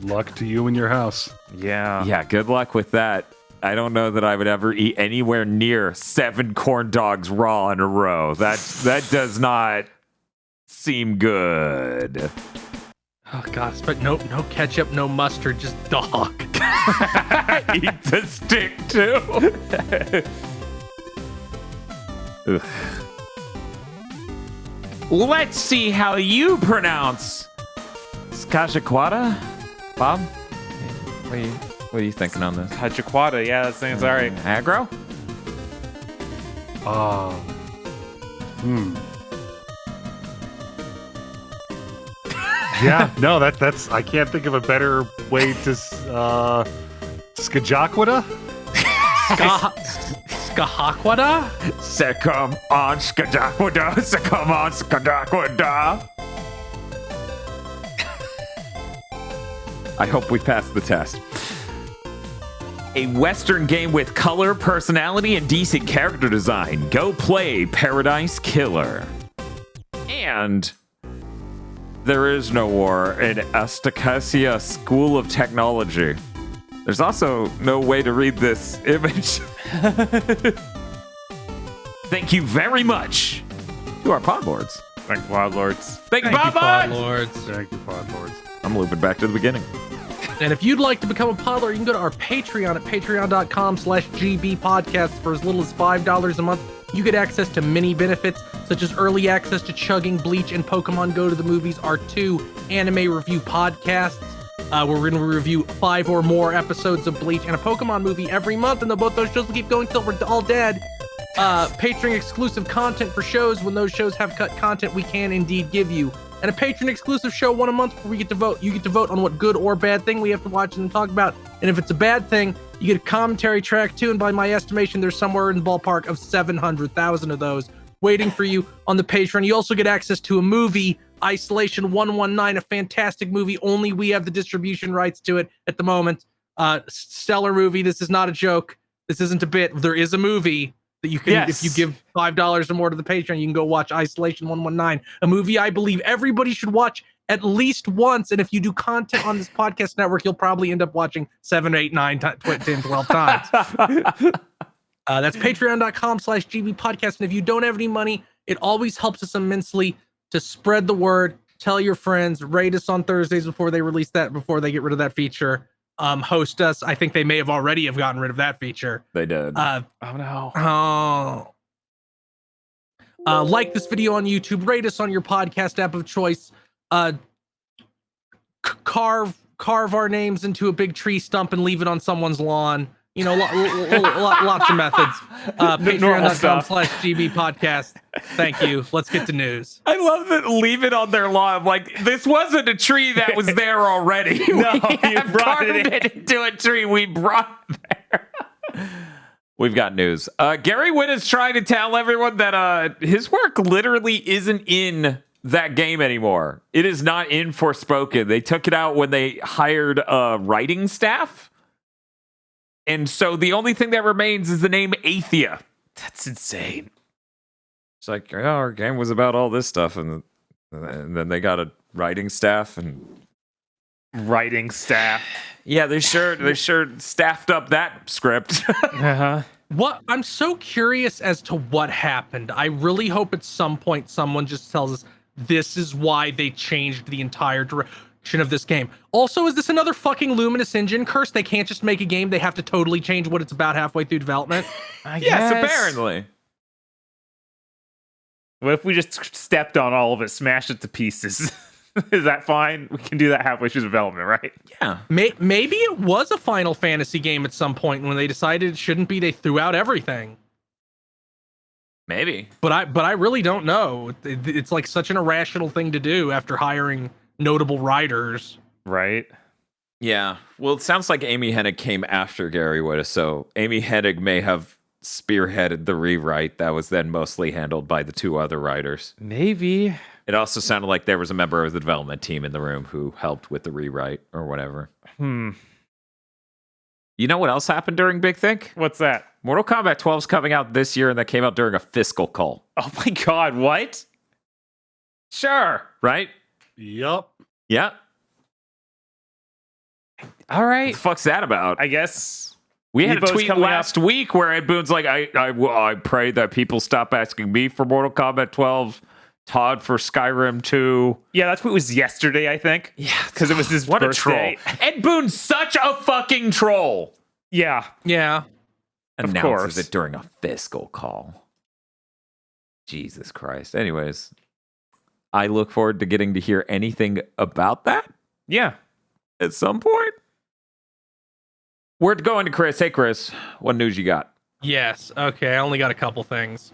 Luck to you and your house. Yeah. Yeah, good luck with that. I don't know that I would ever eat anywhere near 7 corn dogs raw in a row. That does not seem good. Oh gosh, but no ketchup, no mustard, just dog. Eat the stick too. Ugh. Let's see how you pronounce Skajaquata, Bob. What are you thinking on this? Kajaquata, yeah, that sounds all right. Aggro? Yeah, no, that's I can't think of a better way to Skajaquata? Skahaquada? Secum on Skajaquada, secum on Skajaquada. I hope we pass the test. A Western game with color, personality, and decent character design. Go play Paradise Killer. And There Is No War in Astacasia School of Technology. There's also no way to read this image. Thank you very much to our Podboards. Thank you, Podlords. Thank you, Pod Podboards! Lords. Thank you, Podboards. I'm looping back to the beginning. And if you'd like to become a podlord, you can go to our Patreon at patreon.com/gbpodcasts for as little as $5 a month. You get access to many benefits, such as early access to Chugging, Bleach, and Pokemon Go to the Movies, our 2 anime review podcasts. Where we're going to review 5 or more episodes of Bleach and a Pokemon movie every month, and both those shows will keep going till we're all dead. Patreon exclusive content for shows. When those shows have cut content, we can indeed give you. And a patron exclusive show 1 a month where we get to vote. You get to vote on what good or bad thing we have to watch and talk about. And if it's a bad thing, you get a commentary track too. And by my estimation, there's somewhere in the ballpark of 700,000 of those waiting for you on the Patreon. You also get access to a movie, Isolation 119, a fantastic movie. Only we have the distribution rights to it at the moment. Stellar movie. This is not a joke. This isn't a bit. There is a movie that you can, if you give $5 or more to the Patreon, you can go watch Isolation 119, a movie I believe everybody should watch at least once. And if you do content on this podcast network, you'll probably end up watching 7, 8, 9, 10, 12 times. That's patreon.com/GB podcast. And if you don't have any money, it always helps us immensely to spread the word, tell your friends, rate us on Thursdays before they release that, before they get rid of that feature. Host us. I think they may have already have gotten rid of that feature. They did. Oh no. Like this video on YouTube, rate us on your podcast app of choice. Carve our names into a big tree stump and leave it on someone's lawn. You know, lots of methods. Patreon.com/GB podcast. Thank you. Let's get to news. I love that. Leave it on their lawn. Like, this wasn't a tree that was there already. No, you brought it into a tree we brought there. We've got news. Gary Witt is trying to tell everyone that his work literally isn't in that game anymore. It is not in Forspoken. They took it out when they hired writing staff. And so the only thing that remains is the name Athia. That's insane. It's like, oh, our game was about all this stuff, and then they got a writing staff, and Writing staff. yeah, they sure staffed up that script. What I'm so curious as to what happened. I really hope at some point someone just tells us this is why they changed the entire direction of this game. Also, is this another fucking Luminous Engine curse? They can't just make a game. They have to totally change what it's about halfway through development. Yes, apparently. What if we just stepped on all of it, smashed it to pieces? Is that fine? We can do that halfway through development, right? Yeah. Maybe it was a Final Fantasy game at some point, and when they decided it shouldn't be, they threw out everything. Maybe. But I really don't know. It's like such an irrational thing to do after hiring notable writers. Right. Yeah. Well, it sounds like Amy Hennig came after Gary Witt, so Amy Hennig may have spearheaded the rewrite that was then mostly handled by the 2 other writers. Maybe. It also sounded like there was a member of the development team in the room who helped with the rewrite or whatever. You know what else happened during Big Think? What's that? Mortal Kombat 12 is coming out this year, and that came out during a fiscal cull. Oh my god, what? Sure. Right? Yup. Yeah. All right. What the fuck's that about? I guess We had a Evo's tweet coming last week where Ed Boon's like, I pray that people stop asking me for Mortal Kombat 12, Todd for Skyrim 2. Yeah, that's what it was yesterday, I think. Yeah. Because it was his What birthday. a troll. Ed Boon's such a fucking troll. Yeah. Yeah. Announces course. it during a fiscal call. Jesus Christ. Anyways, I look forward to getting to hear anything about that Yeah. at some point. We're going to Chris. Hey, Chris, what news you got? Yes. Okay. I only got a couple things.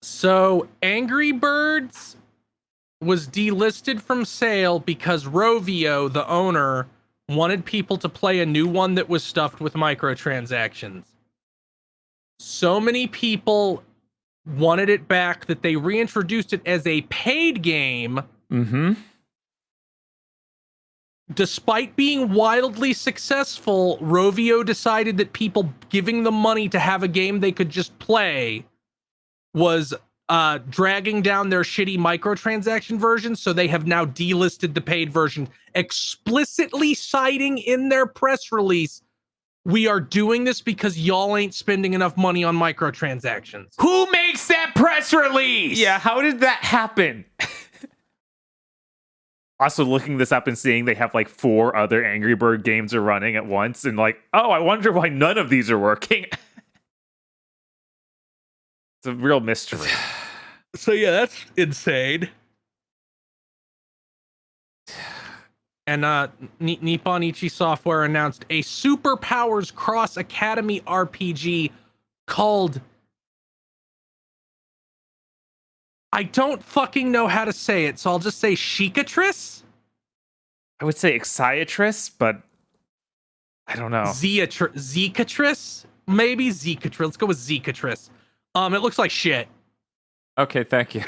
So, Angry Birds was delisted from sale because Rovio, the owner, wanted people to play a new one that was stuffed with microtransactions. So many people wanted it back that they reintroduced it as a paid game. Mm-hmm. despite being wildly successful, Rovio decided that people giving them money to have a game they could just play was dragging down their shitty microtransaction version, so they have now delisted the paid version, explicitly citing in their press release, "We are doing this because y'all ain't spending enough money on microtransactions." Who makes that press release? Yeah, how did that happen? Also, looking this up and seeing they have like 4 other Angry Bird games are running at once, and like, oh, I wonder why none of these are working. It's a real mystery. So yeah, that's insane. And Nippon Ichi Software announced a Superpowers Cross Academy RPG called... I don't fucking know how to say it, so I'll just say Shikatris? I would say Exiatris, but I don't know. Zikatris? Maybe Zikatris. Let's go with Zikatris. It looks like shit. Okay, thank you.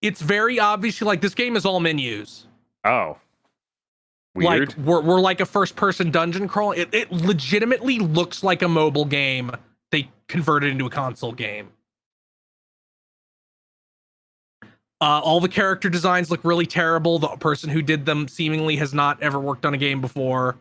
It's very obviously like this game is all menus. Oh. Weird. Like we're like a first-person dungeon crawl. It legitimately looks like a mobile game they converted into a console game. All the character designs look really terrible. The person who did them seemingly has not ever worked on a game before.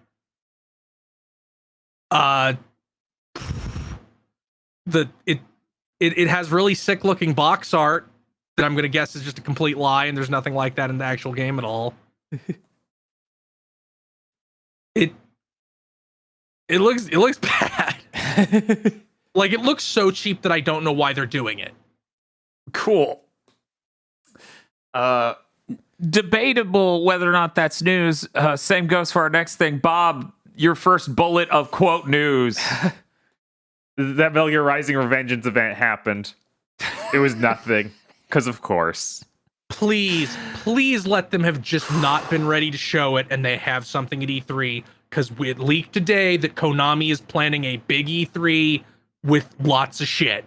It has really sick looking box art that I'm gonna guess is just a complete lie, and there's nothing like that in the actual game at all. It looks bad. Like, it looks so cheap that I don't know why they're doing it. Cool. Debatable whether or not that's news. Same goes for our next thing. Bob, your first bullet of quote news. That Metal Gear Rising Revengeance event happened. It was nothing. Because of course. Please let them have just not been ready to show it and they have something at E3. Because it leaked today that Konami is planning a big E3 with lots of shit.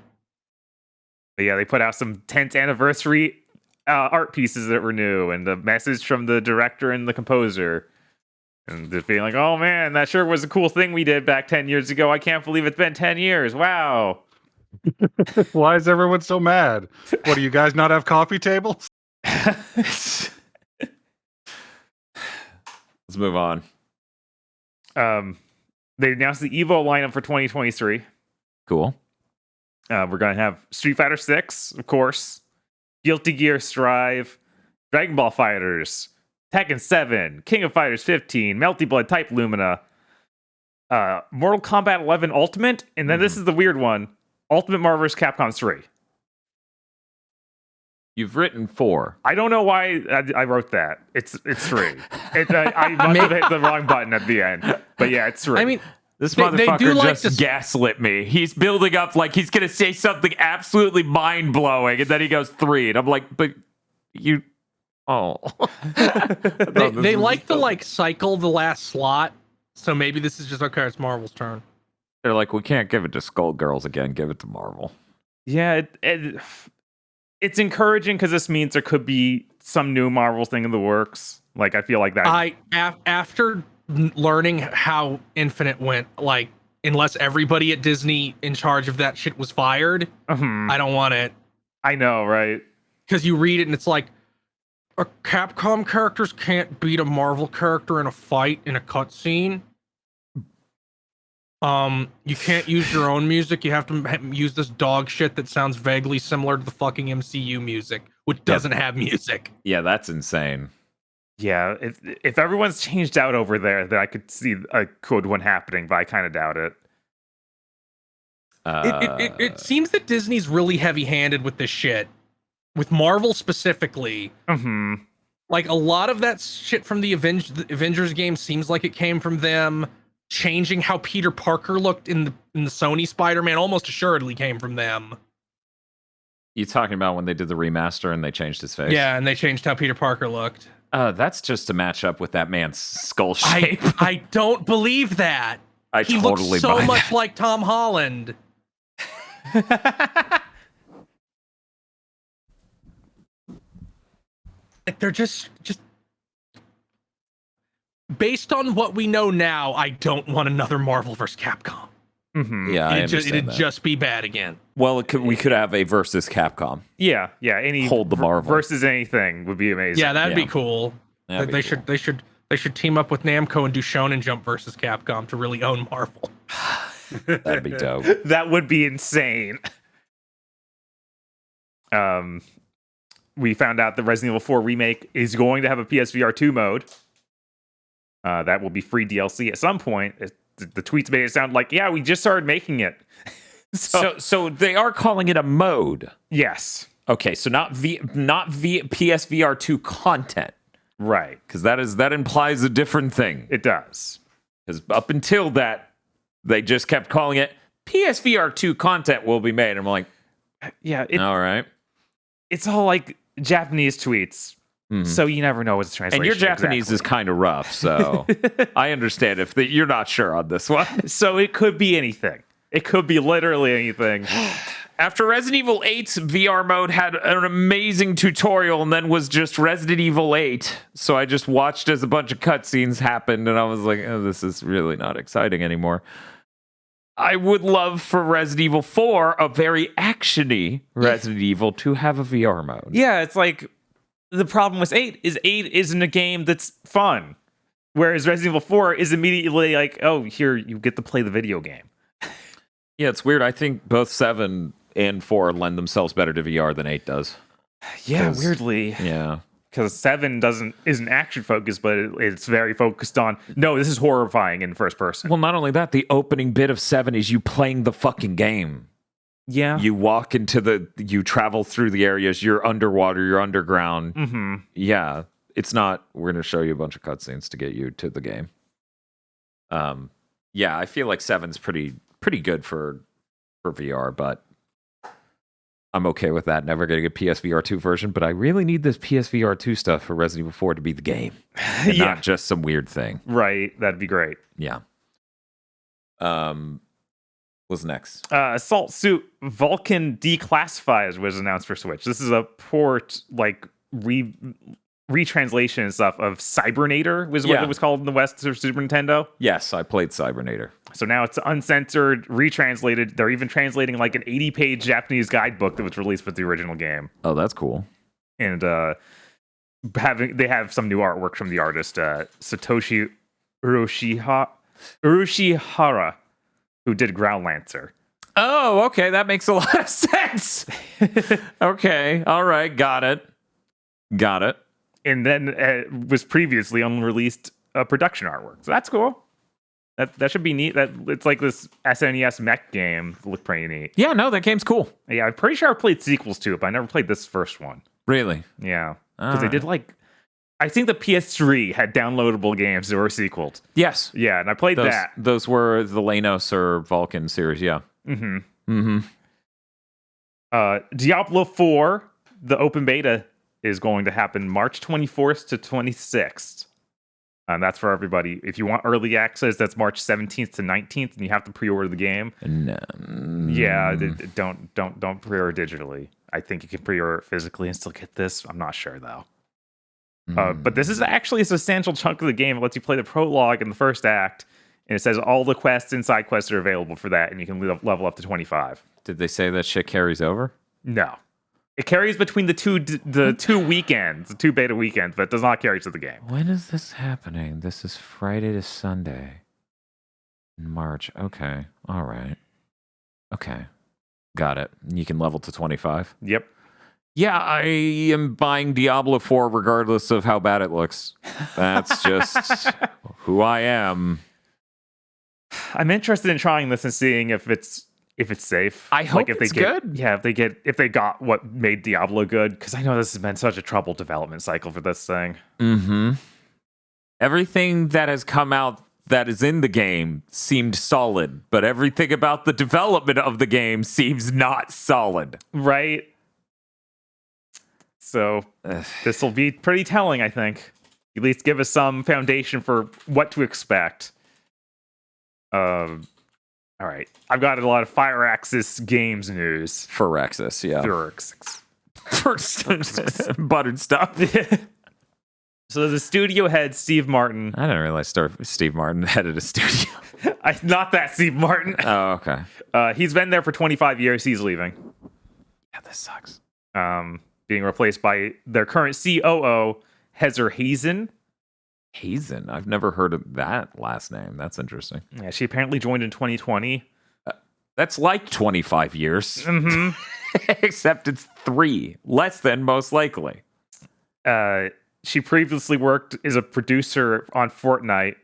But yeah, they put out some 10th anniversary art pieces that were new, and the message from the director and the composer. And just being like, oh man, that sure was a cool thing we did back 10 years ago. I can't believe it's been 10 years. Wow. Why is everyone so mad? What, do you guys not have coffee tables? Let's move on. They announced the Evo lineup for 2023. Cool. We're going to have Street Fighter 6, of course, Guilty Gear Strive, Dragon Ball Fighters, Tekken 7, King of Fighters 15, Melty Blood Type Lumina, Mortal Kombat 11 Ultimate, and then this is the weird one, Ultimate Marvel vs. Capcom 3. You've written 4. I don't know why I wrote that. It's 3. I must have hit the wrong button at the end. But yeah, it's 3. I mean, This They motherfucker do like just to... gaslit me. He's building up like he's going to say something absolutely mind-blowing, and then he goes 3. And I'm like, but you... Oh. they like to like cycle the last slot, so maybe this is just, okay, it's Marvel's turn. They're like, we can't give it to Skullgirls again. Give it to Marvel. Yeah, it's encouraging because this means there could be some new Marvel thing in the works. Like, I feel like that. After learning how Infinite went, like, unless everybody at Disney in charge of that shit was fired, I don't want it. I know, right? Because you read it and it's like, Capcom characters can't beat a Marvel character in a fight in a cutscene. You can't use your own music. You have to use this dog shit that sounds vaguely similar to the fucking MCU music, which doesn't have music. Yeah, that's insane. Yeah, if everyone's changed out over there, then I could see a good one happening, but I kind of doubt it. It seems that Disney's really heavy-handed with this shit. With Marvel specifically. Like, a lot of that shit from the Avengers game seems like it came from them. Changing how Peter Parker looked in the Sony Spider-Man almost assuredly came from them. You talking about when they did the remaster and they changed his face? Yeah, and they changed how Peter Parker looked. That's just to match up with that man's skull shape. I don't believe that. He looks so much like Tom Holland. Like, they're just based on what we know now, I don't want another Marvel vs. Capcom. Mm-hmm. Yeah, I It'd that. just be bad again. Well, we could have a versus Capcom. Yeah. Any Hold the Marvel versus anything would be amazing. Yeah, that'd be cool. That'd They be cool. should team up with Namco and do Shonen Jump versus Capcom to really own Marvel. That'd be dope. That would be insane. We found out the Resident Evil 4 remake is going to have a PSVR 2 mode. That will be free DLC at some point. The tweets made it sound like, yeah, we just started making it. So they are calling it a mode. Yes. Okay, so not PSVR 2 content, Right. because that implies a different thing. It does. Because up until that, they just kept calling it PSVR 2 content will be made. I'm like, Yeah. all right. It's all like Japanese tweets. So you never know what's translation. And your Japanese is kind of rough, so I understand if you're not sure on this one. So it could be anything. It could be literally anything. After Resident Evil 8's VR mode had an amazing tutorial and then was just Resident Evil 8, so I just watched as a bunch of cutscenes happened, and I was like, oh, this is really not exciting anymore. I would love for Resident Evil 4, a very actiony Resident Evil, to have a VR mode. Yeah, it's like the problem with 8 isn't a game that's fun. Whereas Resident Evil 4 is immediately like, oh, here, you get to play the video game. Yeah, it's weird. I think both 7 and 4 lend themselves better to VR than 8 does. Yeah, weirdly. Yeah. Because 7 isn't action focused, but it's very focused on, no, this is horrifying in first person. Well, not only that, the opening bit of 7 is you playing the fucking game. Yeah. You walk you travel through the areas, you're underwater, you're underground. Mm-hmm. Yeah. It's not, we're going to show you a bunch of cutscenes to get you to the game. Yeah, I feel like 7's pretty good for VR, but I'm okay with that. Never getting a PSVR 2 version, but I really need this PSVR 2 stuff for Resident Evil 4 to be the game. And Yeah. not just some weird thing. Right. That'd be great. Yeah. What's next? Assault Suit Vulcan Declassifies was announced for Switch. This is a port, like, retranslation and stuff of Cybernator was what Yeah. it was called in the West for Super Nintendo. Yes, I played Cybernator. So now it's uncensored, retranslated. They're even translating like an 80-page Japanese guidebook that was released with the original game. Oh, that's cool. And they have some new artwork from the artist Satoshi Urushihara, who did Ground Lancer. Oh, okay. That makes a lot of sense. Okay. All right. Got it. And then was previously unreleased production artwork. So that's cool. That should be neat. That it's like this SNES mech game. Look pretty neat. yeah, no, that game's cool. Yeah, I'm pretty sure I played sequels to it, but I never played this first one. Really? Yeah, because they did like, I think the PS3 had downloadable games that were sequeled. Yes. Yeah, and I played that. Those were the Lanos or Vulcan series. Yeah. Diablo 4, the open beta is going to happen March 24th to 26th. That's for everybody. If you want early access, that's March 17th to 19th, and you have to pre-order the game. No. Yeah, don't pre-order digitally. I think you can pre-order it physically and still get this. I'm not sure though. But this is actually a substantial chunk of the game. It lets you play the prologue and the first act, and it says all the quests and side quests are available for that, and you can level up to 25. Did they say that shit carries over? No, it carries between the two weekends, the 2 beta weekends, but it does not carry to the game. When is this happening? This is Friday to Sunday in March. Okay. All right. Okay. Got it. You can level to 25. Yep. Yeah, I am buying Diablo 4 regardless of how bad it looks. That's just who I am. I'm interested in trying this and seeing if it's safe. I hope if it's they get, good. Yeah, if they got what made Diablo good, because I know this has been such a troubled development cycle for this thing. Mm-hmm. Everything that has come out that is in the game seemed solid, but everything about the development of the game seems not solid. Right. So this will be pretty telling, I think. At least give us some foundation for what to expect. All right. I've got a lot of Firaxis games news. Firaxis, yeah. Firaxis. Buttered stuff. So the studio head, Steve Martin. I didn't realize Steve Martin headed a studio. Not that Steve Martin. Oh, okay. He's been there for 25 years. He's leaving. Yeah, this sucks. Being replaced by their current COO, Heather Hazen. Hazen. I've never heard of that last name. That's interesting. Yeah, she apparently joined in 2020. That's like 25 years. Mm-hmm. Except it's 3. Less than, most likely. She previously worked as a producer on Fortnite.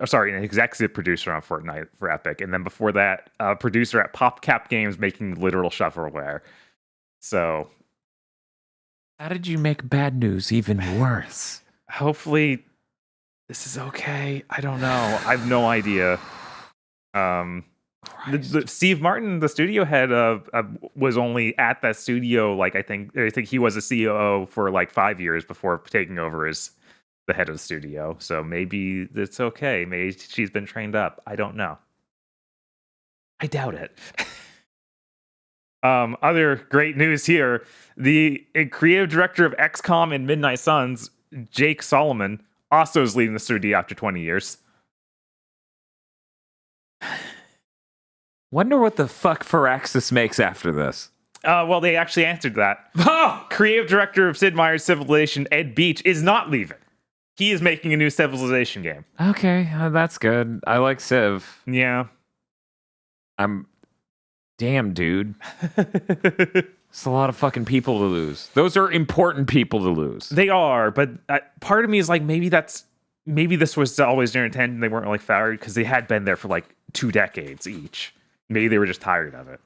Oh, sorry, an executive producer on Fortnite for Epic. And then before that, a producer at PopCap Games making literal shovelware. So... How did you make bad news even worse? Hopefully, this is okay. I don't know. I have no idea. The Steve Martin, the studio head, was only at that studio. Like I think he was a COO for like 5 years before taking over as the head of the studio. So maybe it's okay. Maybe she's been trained up. I don't know. I doubt it. Other great news here: the creative director of XCOM and Midnight Suns, Jake Solomon, also is leaving the studio after 20 years. Wonder what the fuck Firaxis makes after this. Well, they actually answered that. Oh! Creative director of Sid Meier's Civilization, Ed Beach, is not leaving. He is making a new Civilization game. Okay, that's good. I like Civ. Yeah. Damn, dude. It's a lot of fucking people to lose. Those are important people to lose. They are, but part of me is like, maybe this was always their intent and they weren't like fired because they had been there for like 2 decades each. Maybe they were just tired of it.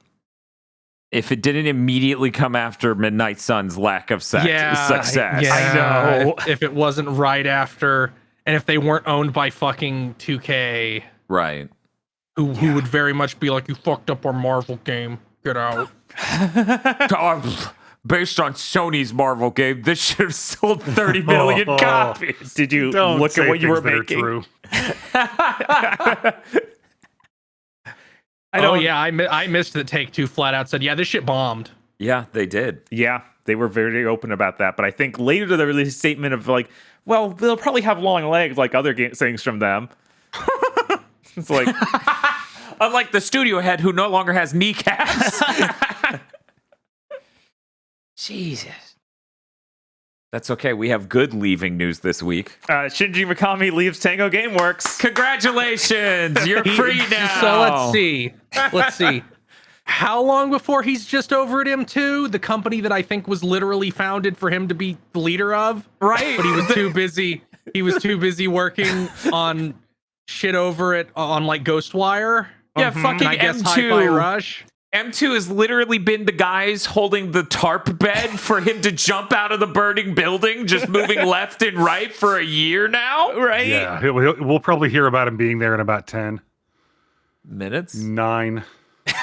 If it didn't immediately come after Midnight Sun's lack of success. I know. If it wasn't right after, and if they weren't owned by fucking 2K, Right. who would very much be like, you fucked up our Marvel game, get out. Based on Sony's Marvel game, this should have sold 30 million copies. Did you Don't look say at what you were things that are making? true. I missed that Take-Two flat out said, yeah, this shit bombed. Yeah, they did. Yeah, they were very open about that. But I think later they released a statement of like, well, they'll probably have long legs like other things from them. It's like... Unlike the studio head who no longer has kneecaps. Jesus. That's okay. We have good leaving news this week. Shinji Mikami leaves Tango Gameworks. Congratulations. You're free now. So let's see. How long before he's just over at M2, the company that I think was literally founded for him to be the leader of? Right. But he was too busy. He was too busy working on shit over it on like Ghostwire. Yeah, fucking I guess M2. Hi-Fi Rush. M2 has literally been the guys holding the tarp bed for him to jump out of the burning building, just moving left and right for a year now, right? Yeah, we'll probably hear about him being there in about 10 minutes. 9, 8.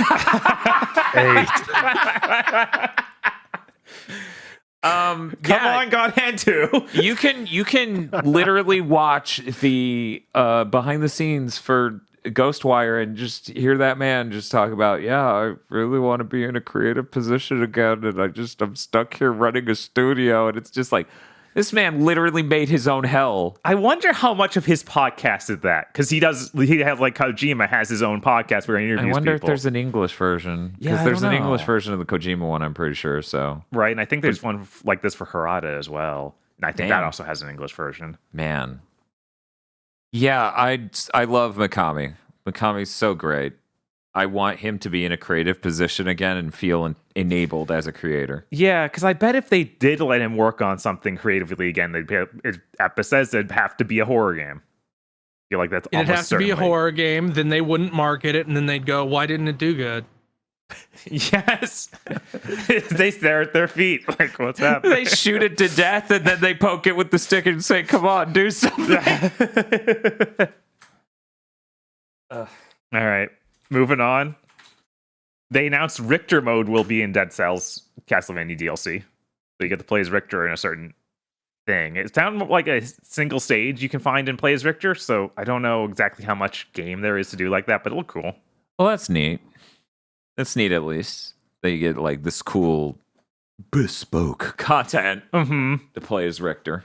Come on, God Hand 2. You can literally watch the behind the scenes for Ghostwire and just hear that man just talk about, yeah, I really want to be in a creative position again, and I'm stuck here running a studio, and it's just like, this man literally made his own hell. I wonder how much of his podcast is that, because he have like Kojima has his own podcast where he interviews people. I wonder if there's an English version, because there's an English version of the Kojima one, I'm pretty sure. So right, and I think there's one like this for Harada as well, and I think that also has an English version. Man. Yeah, I love Mikami. Mikami's so great. I want him to be in a creative position again and feel enabled as a creator. Yeah, because I bet if they did let him work on something creatively again, at Bethesda, it'd have to be a horror game. I feel like that's it'd have to be a horror game. Then they wouldn't market it, and then they'd go, "Why didn't it do good?" Yes, they stare at their feet like, "What's happening?" They shoot it to death, and then they poke it with the stick and say, "Come on, do something." All right, moving on. They announced Richter mode will be in Dead Cells Castlevania DLC. So you get to play as Richter in a certain thing. It sounds like a single stage you can find and play as Richter, so I don't know exactly how much game there is to do like that, but it looked cool. Well, that's neat. That's neat, at least. That you get like this cool bespoke content to play as Richter.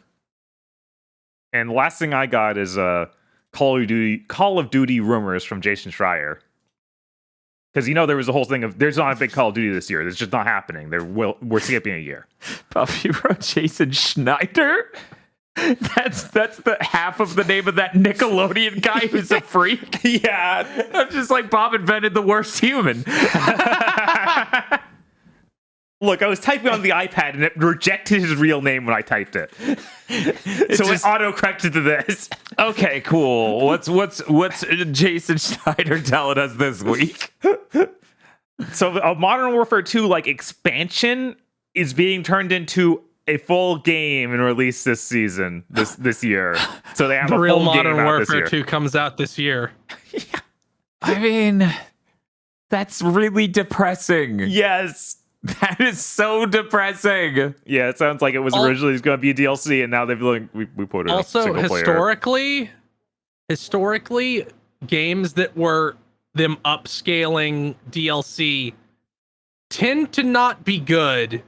And the last thing I got is Call of Duty rumors from Jason Schreier. Because there was a whole thing of there's not a big Call of Duty this year. It's just not happening. We're skipping a year. Puff, you wrote Jason Schneider? That's the half of the name of that Nickelodeon guy who's a freak. Yeah. I'm just like Bob invented the worst human. Look, I was typing on the iPad and it rejected his real name when I typed it. So it auto-corrected to this. Okay, cool. What's Jason Schneider telling us this week? So a Modern Warfare 2 expansion is being turned into a full game and released this season, this year. So they have The a real full Modern game out this Warfare year. 2 comes out this year. I mean, that's really depressing. Yes. That is so depressing. Yeah, it sounds like it was originally going to be a DLC, and now they've we put it also single player. historically, games that were them upscaling DLC tend to not be good.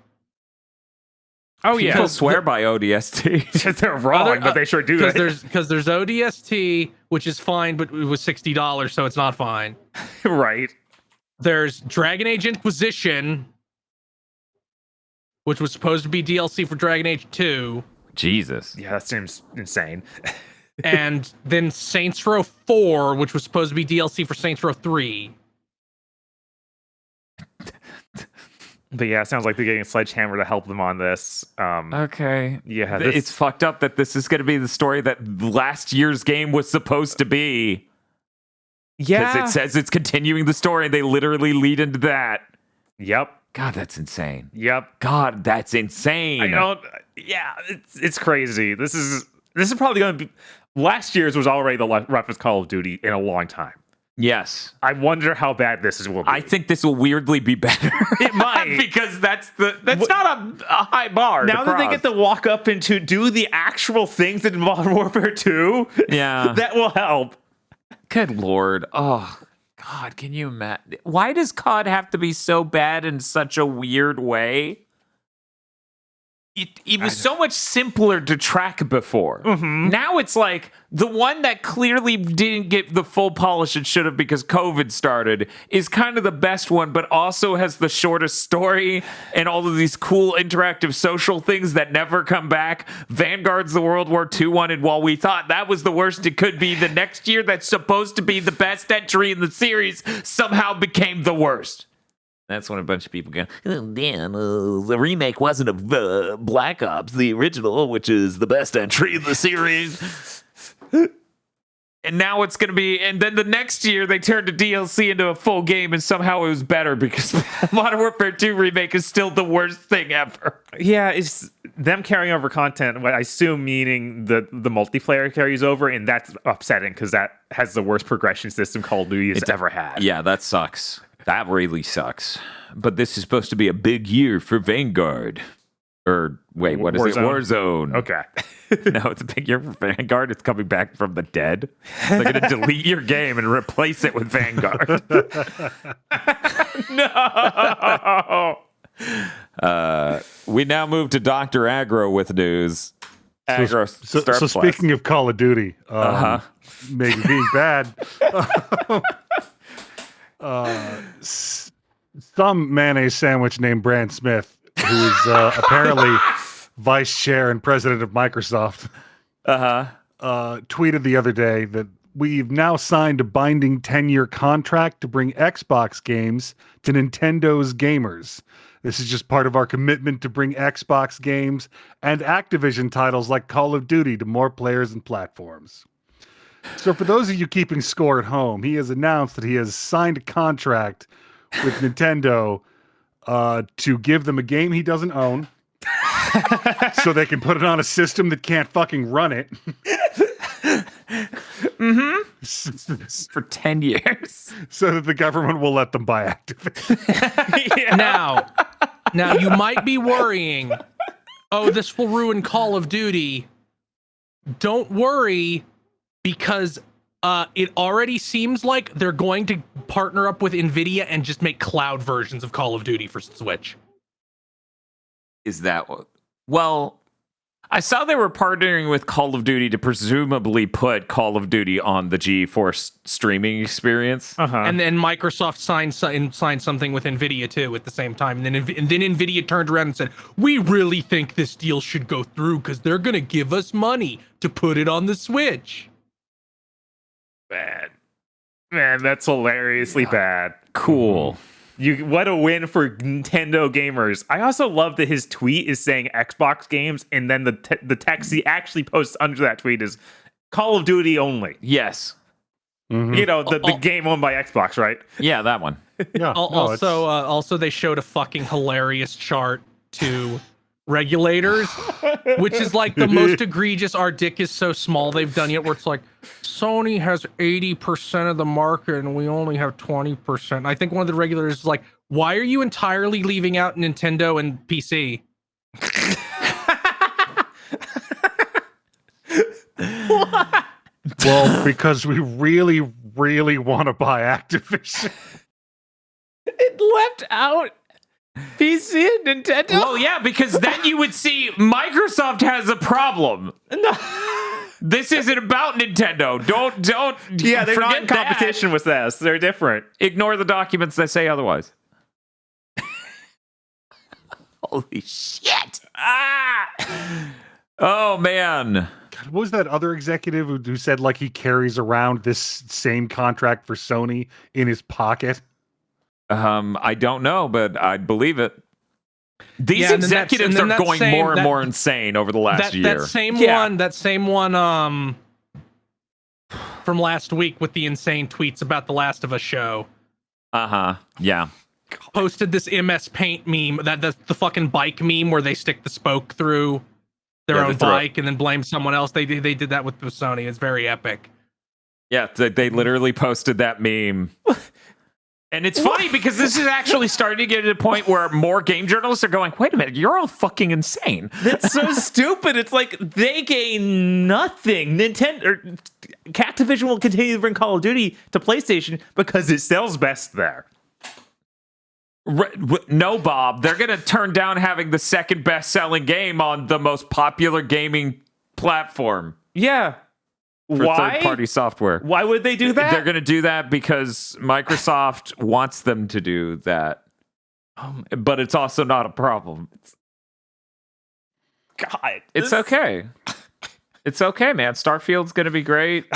Oh yeah, People swear by ODST. they're wrong, but they sure do. Because there's ODST, which is fine, but it was $60, so it's not fine. Right. There's Dragon Age Inquisition, which was supposed to be DLC for Dragon Age 2. Jesus. Yeah, that seems insane. And then Saints Row 4, which was supposed to be DLC for Saints Row 3. But yeah, it sounds like they're getting Sledgehammer to help them on this. Okay. Yeah, It's fucked up that this is going to be the story that last year's game was supposed to be. Yeah. Because it says it's continuing the story, and they literally lead into that. Yep. God, that's insane. Yep. God, that's insane. I don't. Yeah, it's crazy. This is probably going to be. Last year's was already the roughest Call of Duty in a long time. Yes. I wonder how bad this will be. I think this will weirdly be better. It might. Because that's not a high bar. Now that they get to walk up and to do the actual things in Modern Warfare 2, Yeah. that will help. Good Lord. Oh, God, can you imagine? Why does COD have to be so bad in such a weird way? It was so much simpler to track before. Mm-hmm. Now it's like the one that clearly didn't get the full polish it should have because COVID started is kind of the best one, but also has the shortest story and all of these cool interactive social things that never come back. Vanguard's the World War II one, and while we thought that was the worst it could be, the next year that's supposed to be the best entry in the series somehow became the worst. That's when a bunch of people go, oh, damn, the remake wasn't of Black Ops, the original, which is the best entry in the series. And now it's going to be, and then the next year they turned the DLC into a full game and somehow it was better because Modern Warfare 2 remake is still the worst thing ever. Yeah, it's them carrying over content, what I assume meaning the multiplayer carries over, and that's upsetting because that has the worst progression system Call of Duty has ever had. Yeah, that sucks. That really sucks. But this is supposed to be a big year for Vanguard. Or, wait, what is it? Warzone. Okay. No, it's a big year for Vanguard. It's coming back from the dead. They're going to delete your game and replace it with Vanguard. No! We now move to Dr. Aggro with news. Aggro, So speaking of Call of Duty, maybe being bad, some mayonnaise sandwich named Brand Smith, who is apparently vice chair and president of Microsoft, tweeted the other day that we've now signed a binding 10-year contract to bring Xbox games to Nintendo's gamers. This is just part of our commitment to bring Xbox games and Activision titles like Call of Duty to more players and platforms. So for those of you keeping score at home, he has announced that he has signed a contract with Nintendo to give them a game he doesn't own so they can put it on a system that can't fucking run it. For 10 years. So that the government will let them buy Activision. Yeah. Now you might be worrying, oh, this will ruin Call of Duty. Don't worry, because it already seems like they're going to partner up with NVIDIA and just make cloud versions of Call of Duty for Switch. Is that what? Well, I saw they were partnering with Call of Duty to presumably put Call of Duty on the GeForce streaming experience. And then Microsoft signed something with Nvidia too at the same time. And then Nvidia turned around and said, "We really think this deal should go through because they're gonna give us money to put it on the Switch." Bad. Man, that's hilariously bad. Cool. What a win for Nintendo gamers. I also love that his tweet is saying Xbox games, and then the text he actually posts under that tweet is Call of Duty only. Yes. Mhm. You know, the game owned by Xbox, right? Yeah, that one. Yeah. Also, they showed a fucking hilarious chart to regulators, which is like the most egregious "our dick is so small" they've done yet, where it's like Sony has 80% of the market and we only have 20%. I think one of the regulators is like, "Why are you entirely leaving out Nintendo and PC?" Well, because we really, really want to buy Activision. It left out PC and Nintendo. Well, yeah, because then you would see Microsoft has a problem. No. This isn't about Nintendo. Don't. Yeah, they're not in forget competition with us. They're different. Ignore the documents that say otherwise. Holy shit! Oh man. God, what was that other executive who said like he carries around this same contract for Sony in his pocket? I don't know, but I'd believe it. These Yeah, and then executives are going more and more insane over the last year. That same one from last week with the insane tweets about the Last of Us show. Yeah. Posted this MS Paint meme, the fucking bike meme where they stick the spoke through their own bike and then blame someone else. They did that with Sony. It's very epic. Yeah, they literally posted that meme. And it's funny because this is actually starting to get to the point where more game journalists are going, wait a minute, you're all fucking insane. That's so stupid. It's like they gain nothing. Activision will continue to bring Call of Duty to PlayStation because it sells best there. No, Bob, they're going to turn down having the second best-selling game on the most popular gaming platform. Yeah. For third-party software. Why would they do that? They're going to do that because Microsoft wants them to do that. But it's also not a problem. God. It's okay. It's okay, man. Starfield's going to be great.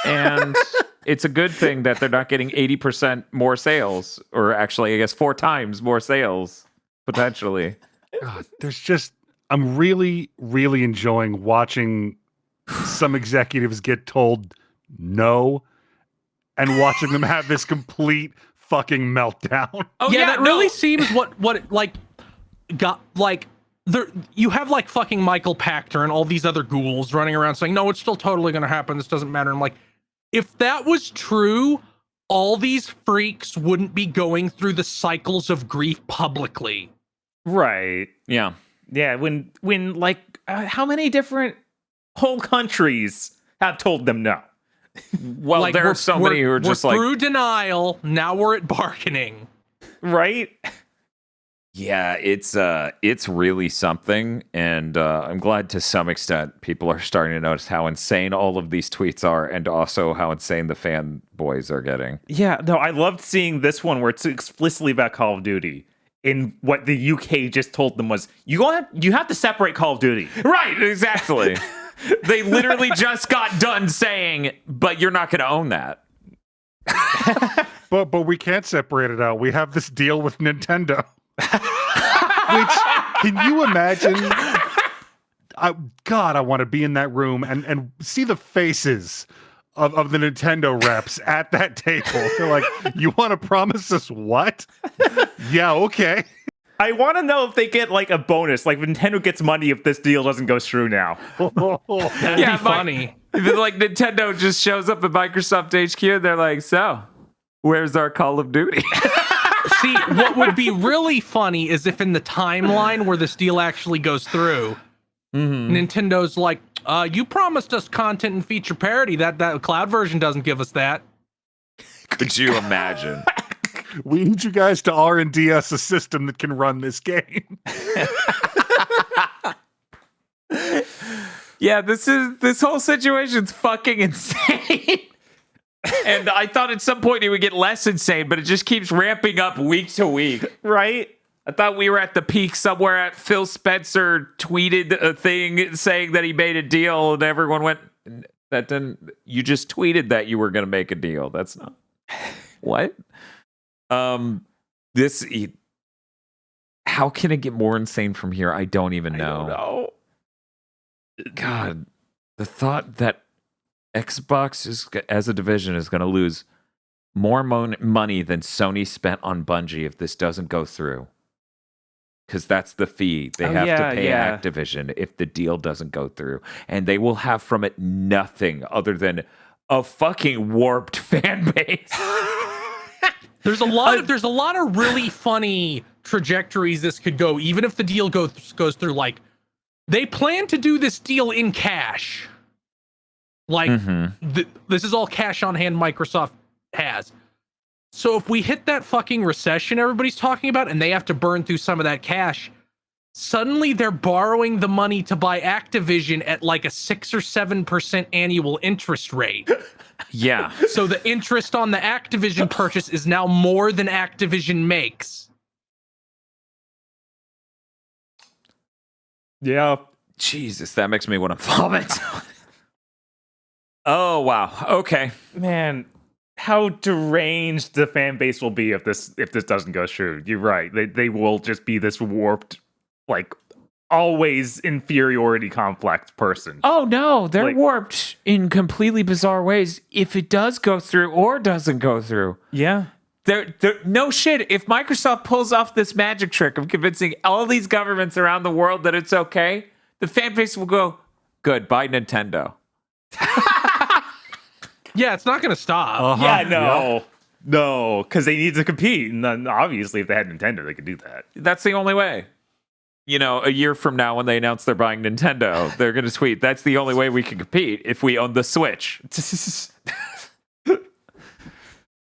And it's a good thing that they're not getting 80% more sales. Or actually, I guess 4 times more sales, potentially. God, I'm really, really enjoying watching some executives get told no and watching them have this complete fucking meltdown. Oh yeah, that really seems what like got like there. You have like fucking Michael Pachter and all these other ghouls running around saying, "No, it's still totally going to happen. This doesn't matter." I'm like, if that was true, all these freaks wouldn't be going through the cycles of grief publicly. Right. Yeah. Yeah. When like how many different whole countries have told them no? Well, like, there are so many who are just like through denial. Now we're at bargaining, right? Yeah, it's really something, and I'm glad to some extent people are starting to notice how insane all of these tweets are, and also how insane the fanboys are getting. Yeah, no, I loved seeing this one where it's explicitly about Call of Duty. And what the UK just told them was, you have to separate Call of Duty. Right, exactly. They literally just got done saying, but you're not going to own that. But we can't separate it out. We have this deal with Nintendo. Which, can you imagine? God, I want to be in that room and see the faces of the Nintendo reps at that table. They're like, you want to promise us what? Yeah, okay. I want to know if they get like a bonus, like Nintendo gets money if this deal doesn't go through now. That'd be funny. Like Nintendo just shows up at Microsoft HQ and they're like, so, where's our Call of Duty? See, what would be really funny is if in the timeline where this deal actually goes through, Nintendo's like, you promised us content and feature parity. That cloud version doesn't give us that. Could you imagine? We need you guys to R&D us a system that can run this game. Yeah, this whole situation's fucking insane. And I thought at some point it would get less insane, but it just keeps ramping up week to week. Right? I thought we were at the peak somewhere at Phil Spencer tweeted a thing saying that he made a deal, and everyone went, that didn't, you just tweeted that you were going to make a deal. That's not, what? This, how can it get more insane from here? I don't even know. I don't know. God, the thought that Xbox is, as a division, is going to lose more money than Sony spent on Bungie if this doesn't go through. Because that's the fee they have to pay Activision if the deal doesn't go through. And they will have from it nothing other than a fucking warped fan base. There's a lot of really funny trajectories this could go, even if the deal goes through. Like, they plan to do this deal in cash. Like, this is all cash on hand Microsoft has. So if we hit that fucking recession everybody's talking about and they have to burn through some of that cash, suddenly they're borrowing the money to buy Activision at like a 6 or 7% annual interest rate. Yeah. So the interest on the Activision purchase is now more than Activision makes. Yeah. Jesus, that makes me want to vomit. Oh, wow. Okay. Man, how deranged the fan base will be if this doesn't go through. You're right. They will just be this warped, like, always inferiority complex person. Oh no, they're warped in completely bizarre ways if it does go through or doesn't go through. Yeah. They're no shit. If Microsoft pulls off this magic trick of convincing all these governments around the world that it's okay, the fan base will go, good, buy Nintendo. Yeah, it's not going to stop. Yeah, no, because they need to compete. And then obviously, if they had Nintendo, they could do that. That's the only way. You know, a year from now, when they announce they're buying Nintendo, they're going to tweet, that's the only way we can compete if we own the Switch.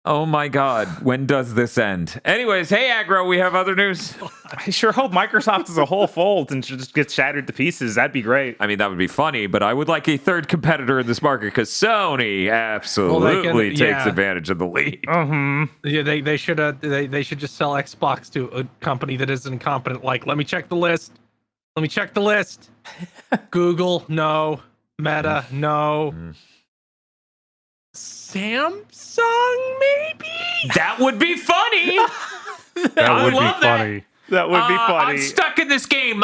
Oh my God, when does this end? Anyways, hey Aggro, we have other news. I sure hope Microsoft as a whole folds and just gets shattered to pieces. That'd be great. I mean, that would be funny, but I would like a third competitor in this market because Sony absolutely takes advantage of the lead. Yeah, they should just sell Xbox to a company that isn't incompetent. Like, let me check the list. Google, no. Meta, no. Samsung, maybe? That would be funny. That would be funny. That would be funny. I'm stuck in this game.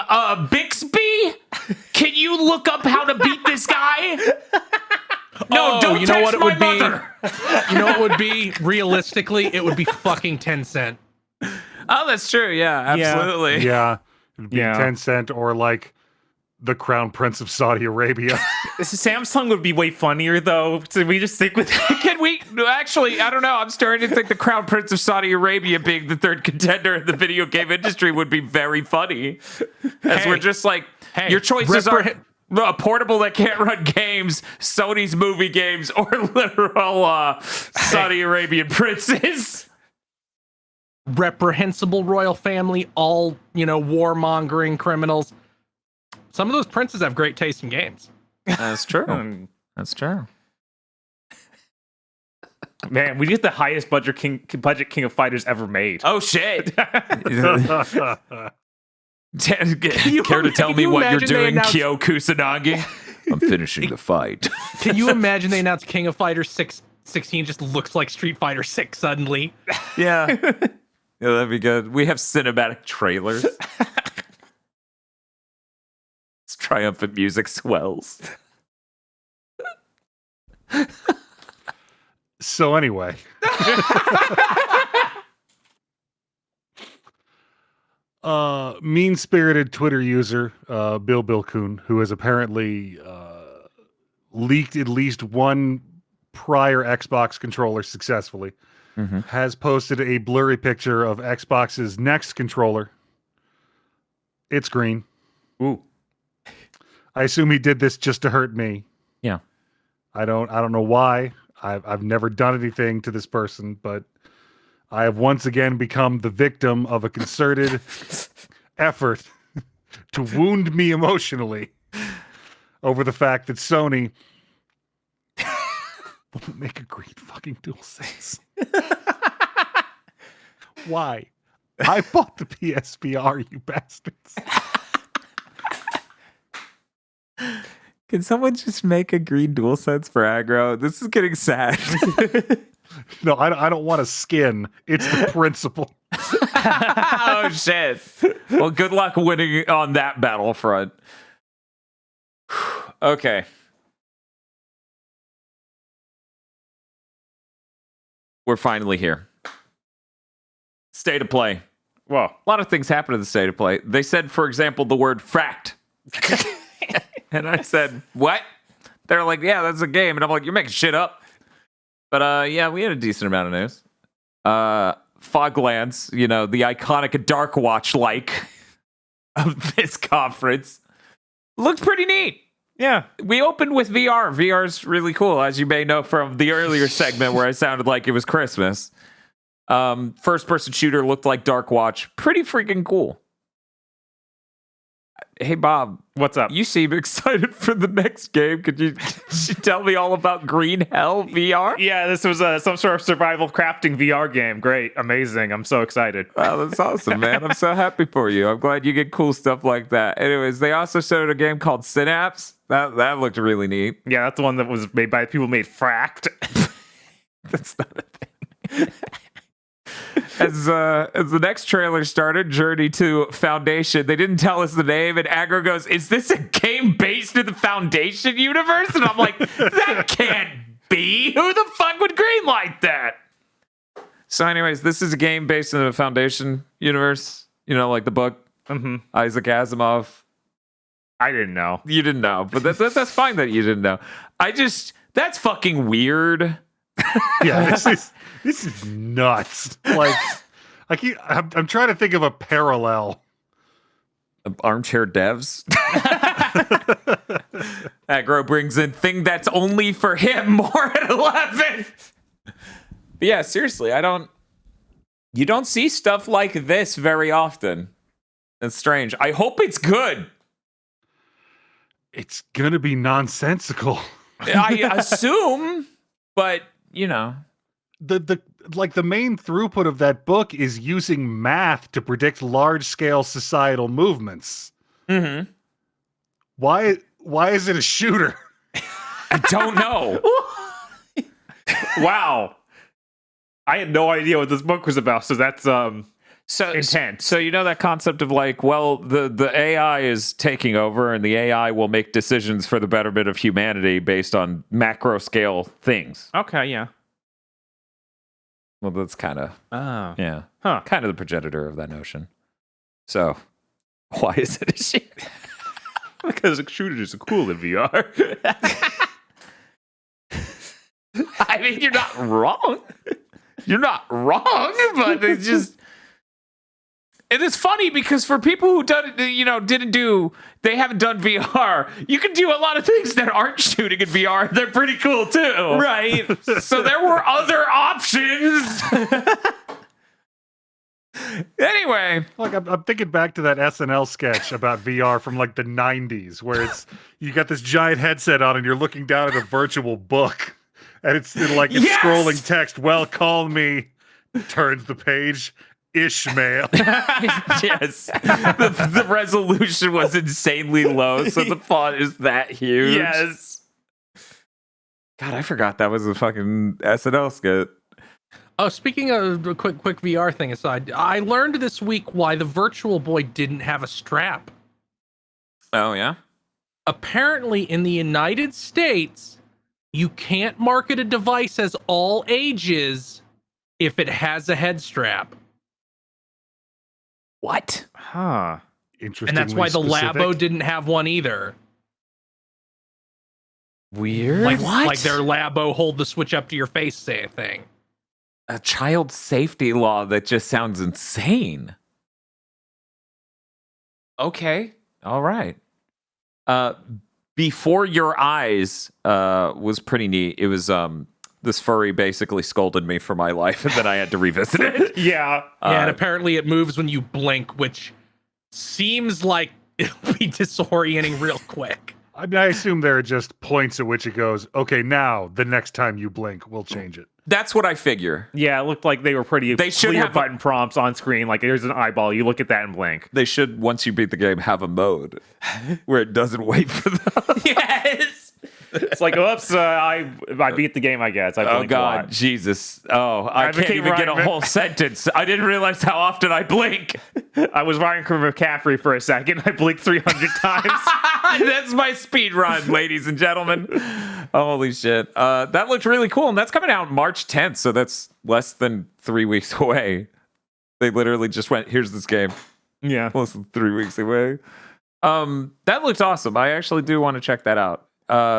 Bixby, can you look up how to beat this guy? No, don't you know text what it my would mother. be? You know what it would be? Realistically, it would be fucking Tencent. Oh, that's true. Yeah, absolutely. Yeah. It'd be 10 cent or like the Crown Prince of Saudi Arabia. Samsung would be way funnier, though. So we just stick with it. Can we? Actually, I don't know. I'm starting to think the Crown Prince of Saudi Arabia being the third contender in the video game industry would be very funny. As we're just like, your choices are a portable that can't run games, Sony's movie games, or literal Saudi Arabian princes. Reprehensible royal family, all, warmongering criminals. Some of those princes have great taste in games. That's true. That's true. Man, we get the highest budget King of Fighters ever made. Oh shit! Care to tell me what you're doing, Kyo Kusanagi? I'm finishing the fight. Can you imagine they announced King of Fighters 16 just looks like Street Fighter 6 suddenly? Yeah, that'd be good. We have cinematic trailers. Triumphant music swells. So anyway, mean-spirited Twitter user Bill Coon, who has apparently leaked at least one prior Xbox controller successfully, has posted a blurry picture of Xbox's next controller. It's green. Ooh. I assume he did this just to hurt me. Yeah. I don't know why. I've never done anything to this person, but I have once again become the victim of a concerted effort to wound me emotionally over the fact that Sony won't make a green fucking DualSense. Why? I bought the PSVR, you bastards. Can someone just make a green DualSense for aggro? This is getting sad. No, I don't want a skin. It's the principle. Oh, shit. Well, good luck winning on that battlefront. Okay. We're finally here. State of play. Whoa. A lot of things happened in the state of play. They said, for example, the word fracked. And I said, what? They're like, yeah, that's a game. And I'm like, you're making shit up. But yeah, we had a decent amount of news. Foglands, you know, the iconic Dark Watch-like of this conference. Looked pretty neat. Yeah. We opened with VR. VR's really cool, as you may know from the earlier segment where I sounded like it was Christmas. First-person shooter looked like Dark Watch. Pretty freaking cool. Hey, Bob. What's up? You seem excited for the next game. Could you tell me all about Green Hell VR? Yeah, this was some sort of survival crafting VR game. Great. Amazing. I'm so excited. Wow, that's awesome, man. I'm so happy for you. I'm glad you get cool stuff like that. Anyways, they also showed a game called Synapse. That looked really neat. Yeah, that's the one that was made by people made Fracked. That's not a thing. As the next trailer started, Journey to Foundation, they didn't tell us the name, and Aggro goes, is this a game based in the Foundation universe? And I'm like, that can't be. Who the fuck would greenlight that? So anyways, this is a game based in the Foundation universe. You know, like the book. Mm-hmm. Isaac Asimov. I didn't know. You didn't know, but that's fine that you didn't know. That's fucking weird. Yeah, this is nuts. Like, I'm trying to think of a parallel. Armchair devs. Aggro brings in thing that's only for him more at 11. But yeah, seriously, you don't see stuff like this very often. It's strange. I hope it's good. It's gonna be nonsensical. I assume, but you know. The main throughput of that book is using math to predict large-scale societal movements. Mm-hmm. Why is it a shooter? I don't know. Wow. I had no idea what this book was about, so that's intense. So you know that concept of like, well, the AI is taking over and the AI will make decisions for the betterment of humanity based on macro scale things. Okay, yeah. Well, that's kind of, yeah, Huh. kind of the progenitor of that notion. So, why is it a shooter? Because shooters are cool in VR. I mean, you're not wrong. You're not wrong, but it's just... It is funny because for people who they haven't done VR, you can do a lot of things that aren't shooting in VR. They're pretty cool too. Right. So there were other options. Anyway. Like I'm thinking back to that SNL sketch about VR from like the 90s where it's you got this giant headset on and you're looking down at a virtual book and it's Yes! scrolling text, well, call me, turns the page, Ishmael. Yes. The resolution was insanely low, so the font is that huge. Yes. God, I forgot that was a fucking SNL skit. Oh, speaking of a quick VR thing aside, I learned this week why the Virtual Boy didn't have a strap. Oh, yeah? Apparently, in the United States, you can't market a device as all ages if it has a head strap. What? Huh. Interesting. And that's why the Labo didn't have one either. Weird. Like their Labo hold the switch up to your face say thing. A child safety law that just sounds insane. Okay. All right. Before Your Eyes was pretty neat. It was this furry basically scolded me for my life, and then I had to revisit it. Yeah. And apparently it moves when you blink, which seems like it'll be disorienting real quick. I mean, I assume there are just points at which it goes, okay, now the next time you blink, we'll change it. That's what I figure. Yeah, it looked like they were pretty They should clear have button prompts on screen. Like, there's an eyeball. You look at that and blink. They should, once you beat the game, have a mode where it doesn't wait for them. Yes. It's like, oops, I beat the game, I guess. I Oh, blinked a God. lot. Jesus. Oh, I can't became even get a Ryan- whole sentence. I didn't realize how often I blink. I was Ryan McCaffrey for a second. I blinked 300 times. That's my speed run, ladies and gentlemen. Holy shit. That looked really cool. And that's coming out March 10th. So that's less than 3 weeks away. They literally just went, here's this game. Yeah. Less than 3 weeks away. That looked awesome. I actually do want to check that out.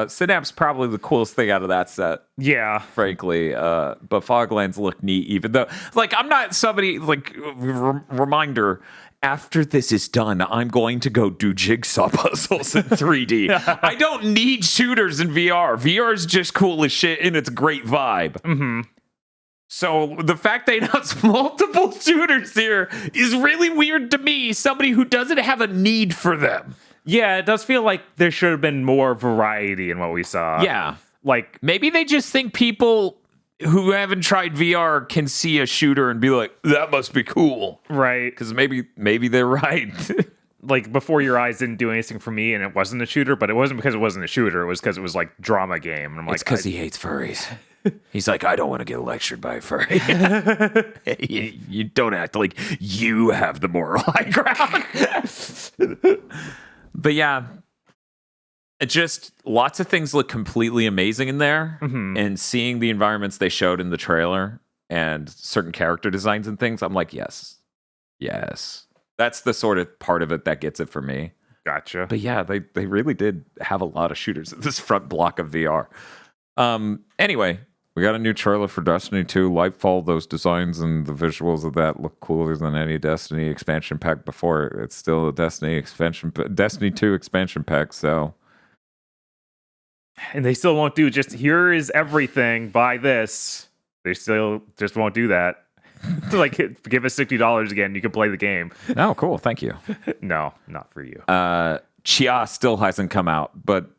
Synapse probably the coolest thing out of that set, Yeah. frankly. But Foglands look neat, even though, like, I'm not somebody, like, reminder, after this is done, I'm going to go do jigsaw puzzles in 3D. I don't need shooters in VR. VR is just cool as shit, and it's a great vibe. Mm-hmm. So the fact they announced multiple shooters here is really weird to me, somebody who doesn't have a need for them. Yeah, it does feel like there should have been more variety in what we saw. Yeah. Like, Maybe they just think people who haven't tried VR can see a shooter and be like, that must be cool. right. Because maybe they're right. Like, Before Your Eyes didn't do anything for me, and it wasn't a shooter, but it wasn't because it wasn't a shooter. It was because it was like drama game. And I'm like, It's because he hates furries. He's like, I don't want to get lectured by a furry. you don't act like you have the moral high ground. But yeah, it just lots of things look completely amazing in there. Mhm. And seeing the environments they showed in the trailer and certain character designs and things, I'm like, yes. That's the sort of part of it that gets it for me. Gotcha. But yeah, they really did have a lot of shooters in this front block of VR. Anyway, we got a new trailer for Destiny 2. Lightfall, those designs and the visuals of that look cooler than any Destiny expansion pack before. It's still a Destiny 2 expansion pack, so And they still won't do just, here is everything, buy this. They still just won't do that. Like, give us $60 again, you can play the game. oh, cool, thank you. No, not for you. Chia still hasn't come out, but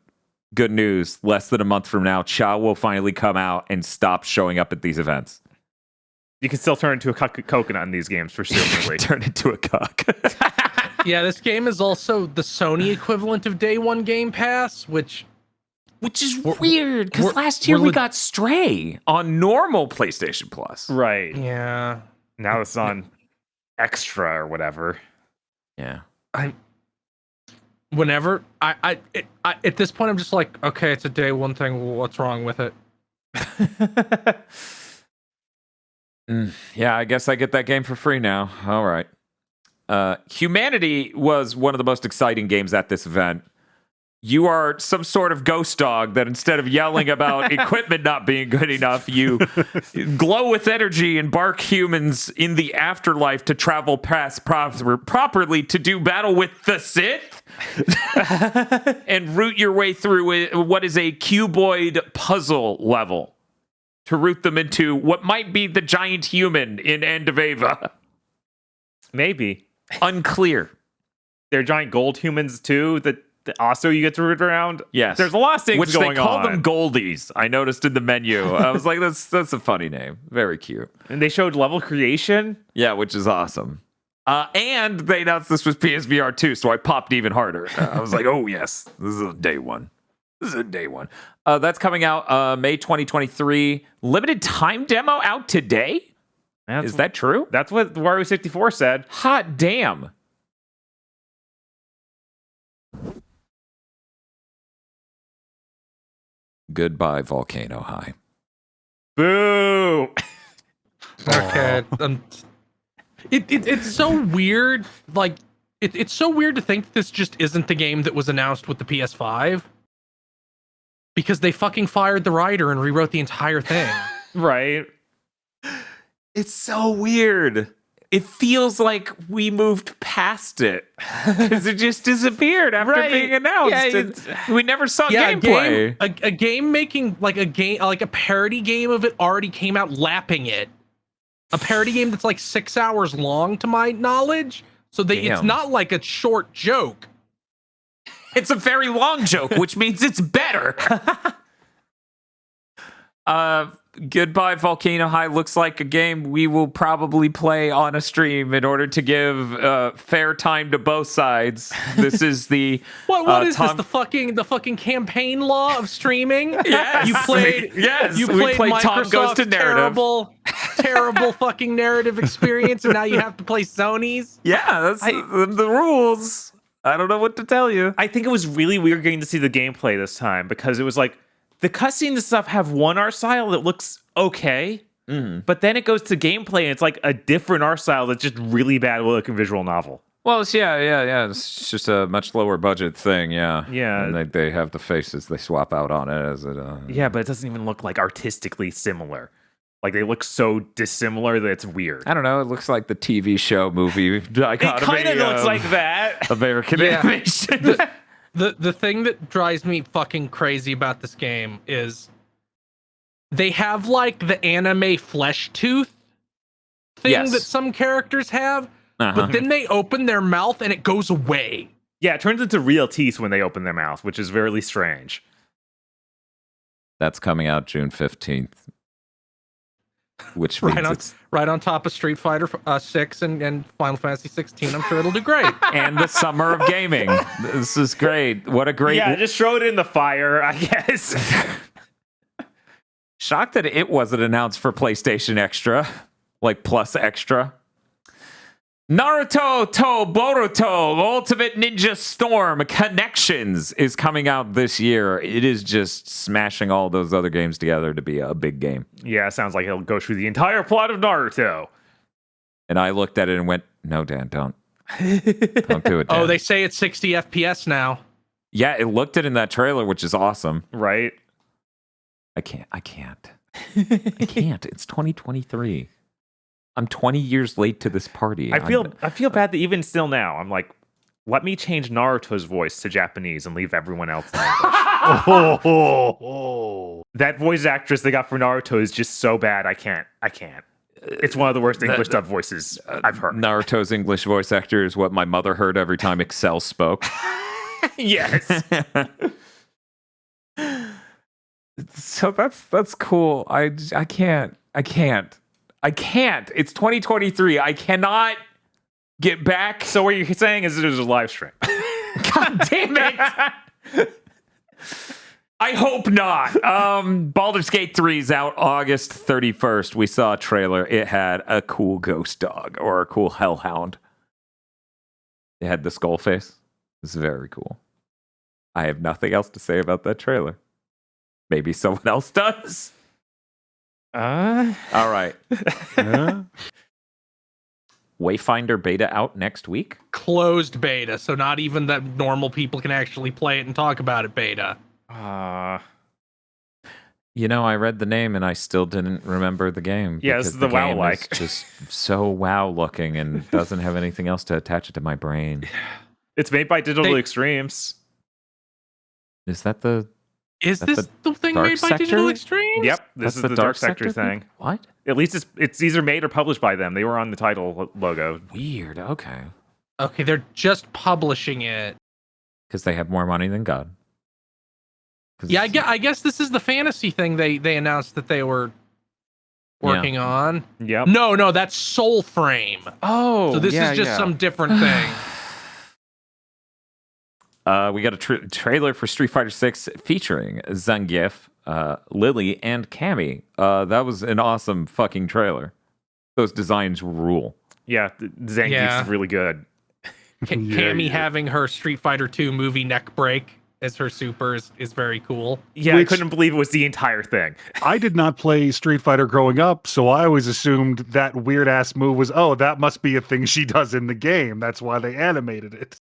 good news, less than a month from now, Chia will finally come out and stop showing up at these events. You can still turn into a coconut in these games, presumably. Turn into a cock. Yeah, this game is also the Sony equivalent of Day One Game Pass, which is weird, because last year we got Stray on normal PlayStation Plus. Right. yeah, Now it's on Extra or whatever. Yeah. whenever I at this point I'm just like, okay, it's a Day One thing. What's wrong with it? Yeah, I guess I get that game for free now. All right. Humanity was one of the most exciting games at this event. You are some sort of ghost dog that instead of yelling about equipment not being good enough, you glow with energy and bark humans in the afterlife to travel past properly to do battle with the Sith and root your way through what is a cuboid puzzle level to root them into what might be the giant human in End of Ava. Maybe. Unclear. They're giant gold humans too that also you get to root around. Yes. There's a lot of things Which going on. they call them Goldies. I noticed in the menu. I was like, that's a funny name. Very cute. And they showed level creation. Yeah, which is awesome. And they announced this was PSVR 2, so I popped even harder. I was like, oh yes, this is a day one. That's coming out May 2023. Limited time demo out today? Is that true? That's what Wario 64 said. Hot damn. Goodbye, Volcano High. Boo! Okay. It's so weird. Like, it's so weird to think this just isn't the game that was announced with the PS5. Because they fucking fired the writer and rewrote the entire thing. Right. It's so weird. It feels like we moved past it because it just disappeared after being announced. Yeah, we never saw gameplay. A game making like a parody game of it already came out lapping it. A parody game that's like 6 hours long, to my knowledge. So it's not like a short joke. It's a very long joke, which means it's better. Goodbye Volcano High looks like a game we will probably play on a stream in order to give fair time to both sides. This is the what is this? The fucking campaign law of streaming? Yes. You played Tom Goes to Narrative. Terrible fucking narrative experience, and now you have to play Sony's. Yeah, that's the rules. I don't know what to tell you. I think it was really weird getting to see the gameplay this time because it was like the cutscenes and stuff have one art style that looks okay, but then it goes to gameplay and it's like a different art style that's just really bad looking visual novel. Well, it's it's just a much lower budget thing, yeah. And they have the faces they swap out on it as it. Yeah, but it doesn't even look like artistically similar. Like they look so dissimilar that it's weird. I don't know. It looks like the TV show movie dichotomy. It kind of looks like that. American animation. The thing that drives me fucking crazy about this game is they have like the anime flesh tooth thing that some characters have, but then they open their mouth and it goes away. Yeah, it turns into real teeth when they open their mouth, which is really strange. That's coming out June 15th. Which means right on top of Street Fighter 6 and Final Fantasy 16. I'm sure it'll do great. And the summer of gaming. This is great. What a great... Yeah, just throw it in the fire, I guess. Shocked that it wasn't announced for PlayStation Extra. Like Plus Extra. Naruto to Boruto Ultimate Ninja Storm Connections is coming out this year. It is just smashing all those other games together to be a big game. Yeah, it sounds like it'll go through the entire plot of Naruto. And I looked at it and went, no, Dan, don't. Don't do it, Dan. Oh, they say it's 60 FPS now. Yeah, it looked it in that trailer, which is awesome. Right? I can't. I can't. It's 2023. I'm 20 years late to this party. I feel bad that even still now, I'm like, let me change Naruto's voice to Japanese and leave everyone else in English. That voice actress they got for Naruto is just so bad. I can't. It's one of the worst English dub voices I've heard. Naruto's English voice actor is what my mother heard every time Excel spoke. Yes. So that's cool. I can't. It's 2023. I cannot get back. So what you're saying is there's a live stream. God damn it. I hope not. Baldur's Gate 3 is out August 31st. We saw a trailer. It had a cool ghost dog or a cool hellhound. It had the skull face. It's very cool. I have nothing else to say about that trailer. Maybe someone else does. All right. Wayfinder beta out next week? Closed beta, so not even that normal people can actually play it and talk about it beta. You know, I read the name and I still didn't remember the game. Yeah, this is the WoW like. It's just so WoW looking and doesn't have anything else to attach it to my brain. It's made by Digital Extremes. Is that the... Is this the thing Dark made by Sector? Digital Extremes? Yep, this is the Dark Sector thing. What? At least it's either made or published by them. They were on the title logo. Weird. Okay. Okay, they're just publishing it. Because they have more money than God. Yeah, I guess this is the fantasy thing they announced that they were working on. Yep. No, that's Soul Frame. Oh, so this is just some different thing. We got a trailer for Street Fighter 6 featuring Zangief, Lily, and Cammy. That was an awesome fucking trailer. Those designs rule. Yeah, Zangief's really good. Cammy having her Street Fighter 2 movie neck break as her super is very cool. Yeah, I couldn't believe it was the entire thing. I did not play Street Fighter growing up, so I always assumed that weird-ass move was, that must be a thing she does in the game. That's why they animated it.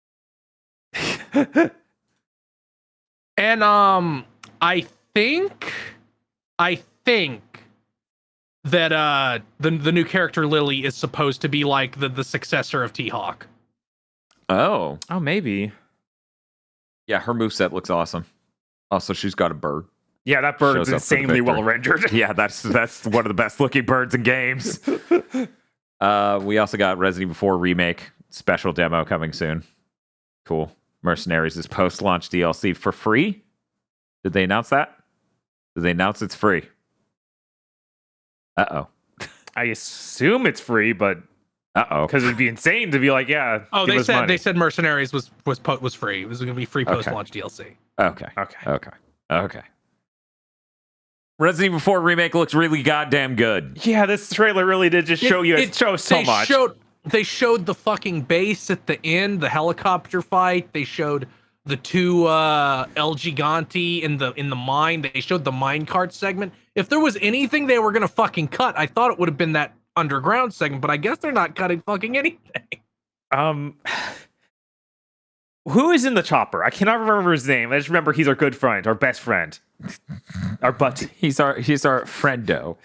And I think that the new character Lily is supposed to be like the successor of T-Hawk. Oh, maybe. Yeah, her moveset looks awesome. Also, she's got a bird. Yeah, that bird is insanely well rendered. Yeah, that's one of the best looking birds in games. We also got Resident Evil 4 Remake special demo coming soon. Cool. Mercenaries is post-launch DLC for free. Did they announce that? Did they announce it's free? Uh-oh. I assume it's free, but Uh-oh. because it'd be insane to be like, yeah. Oh, give us money. they said Mercenaries was free. It was going to be free post-launch DLC. Okay. Resident Evil 4 Remake looks really goddamn good. Yeah, this trailer really did just show so much. They showed the fucking base at the end, the helicopter fight. They showed the two El Gigante in the mine. They showed the minecart segment. If there was anything they were gonna fucking cut, I thought it would have been that underground segment, but I guess they're not cutting fucking anything. Who is in the chopper? I cannot remember his name. I just remember he's our good friend, our best friend. Our butt. He's our friendo.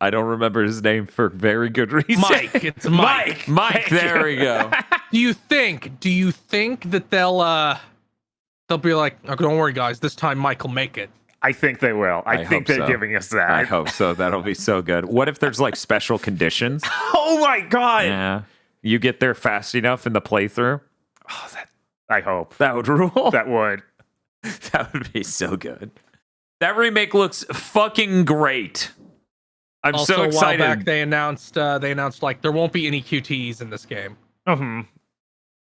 I don't remember his name for very good reason. Mike. It's Mike. Mike, there we go. Do you think that they'll be like, oh, don't worry guys, this time Mike will make it? I think they will. I think they're giving us that. I hope so. That'll be so good. What if there's like special conditions? Oh my god. Yeah. You get there fast enough in the playthrough? Oh, I hope. That would rule. That would. That would be so good. That remake looks fucking great. I'm also, so excited. A while back, they announced like there won't be any QTEs in this game. And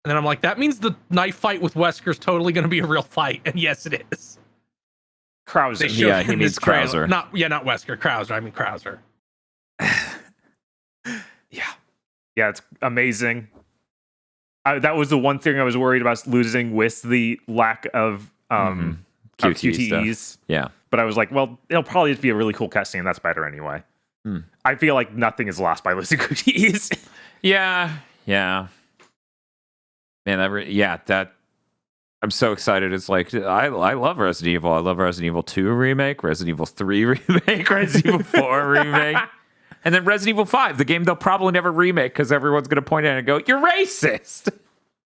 then I'm like, that means the knife fight with Wesker's totally going to be a real fight, and yes, it is. Krauser. Yeah, he means Krauser. Not Wesker. Krauser. I mean Krauser. Yeah, it's amazing. That was the one thing I was worried about losing with the lack of QTEs. Stuff. Yeah. But I was like, well, it'll probably just be a really cool cutscene. That's better anyway. I feel like nothing is lost by losing QTEs. Yeah. Man, that I'm so excited. It's like I love Resident Evil. I love Resident Evil 2 remake, Resident Evil 3 remake, Resident Evil 4 remake. And then Resident Evil 5, the game they'll probably never remake because everyone's going to point at it and go, "You're racist."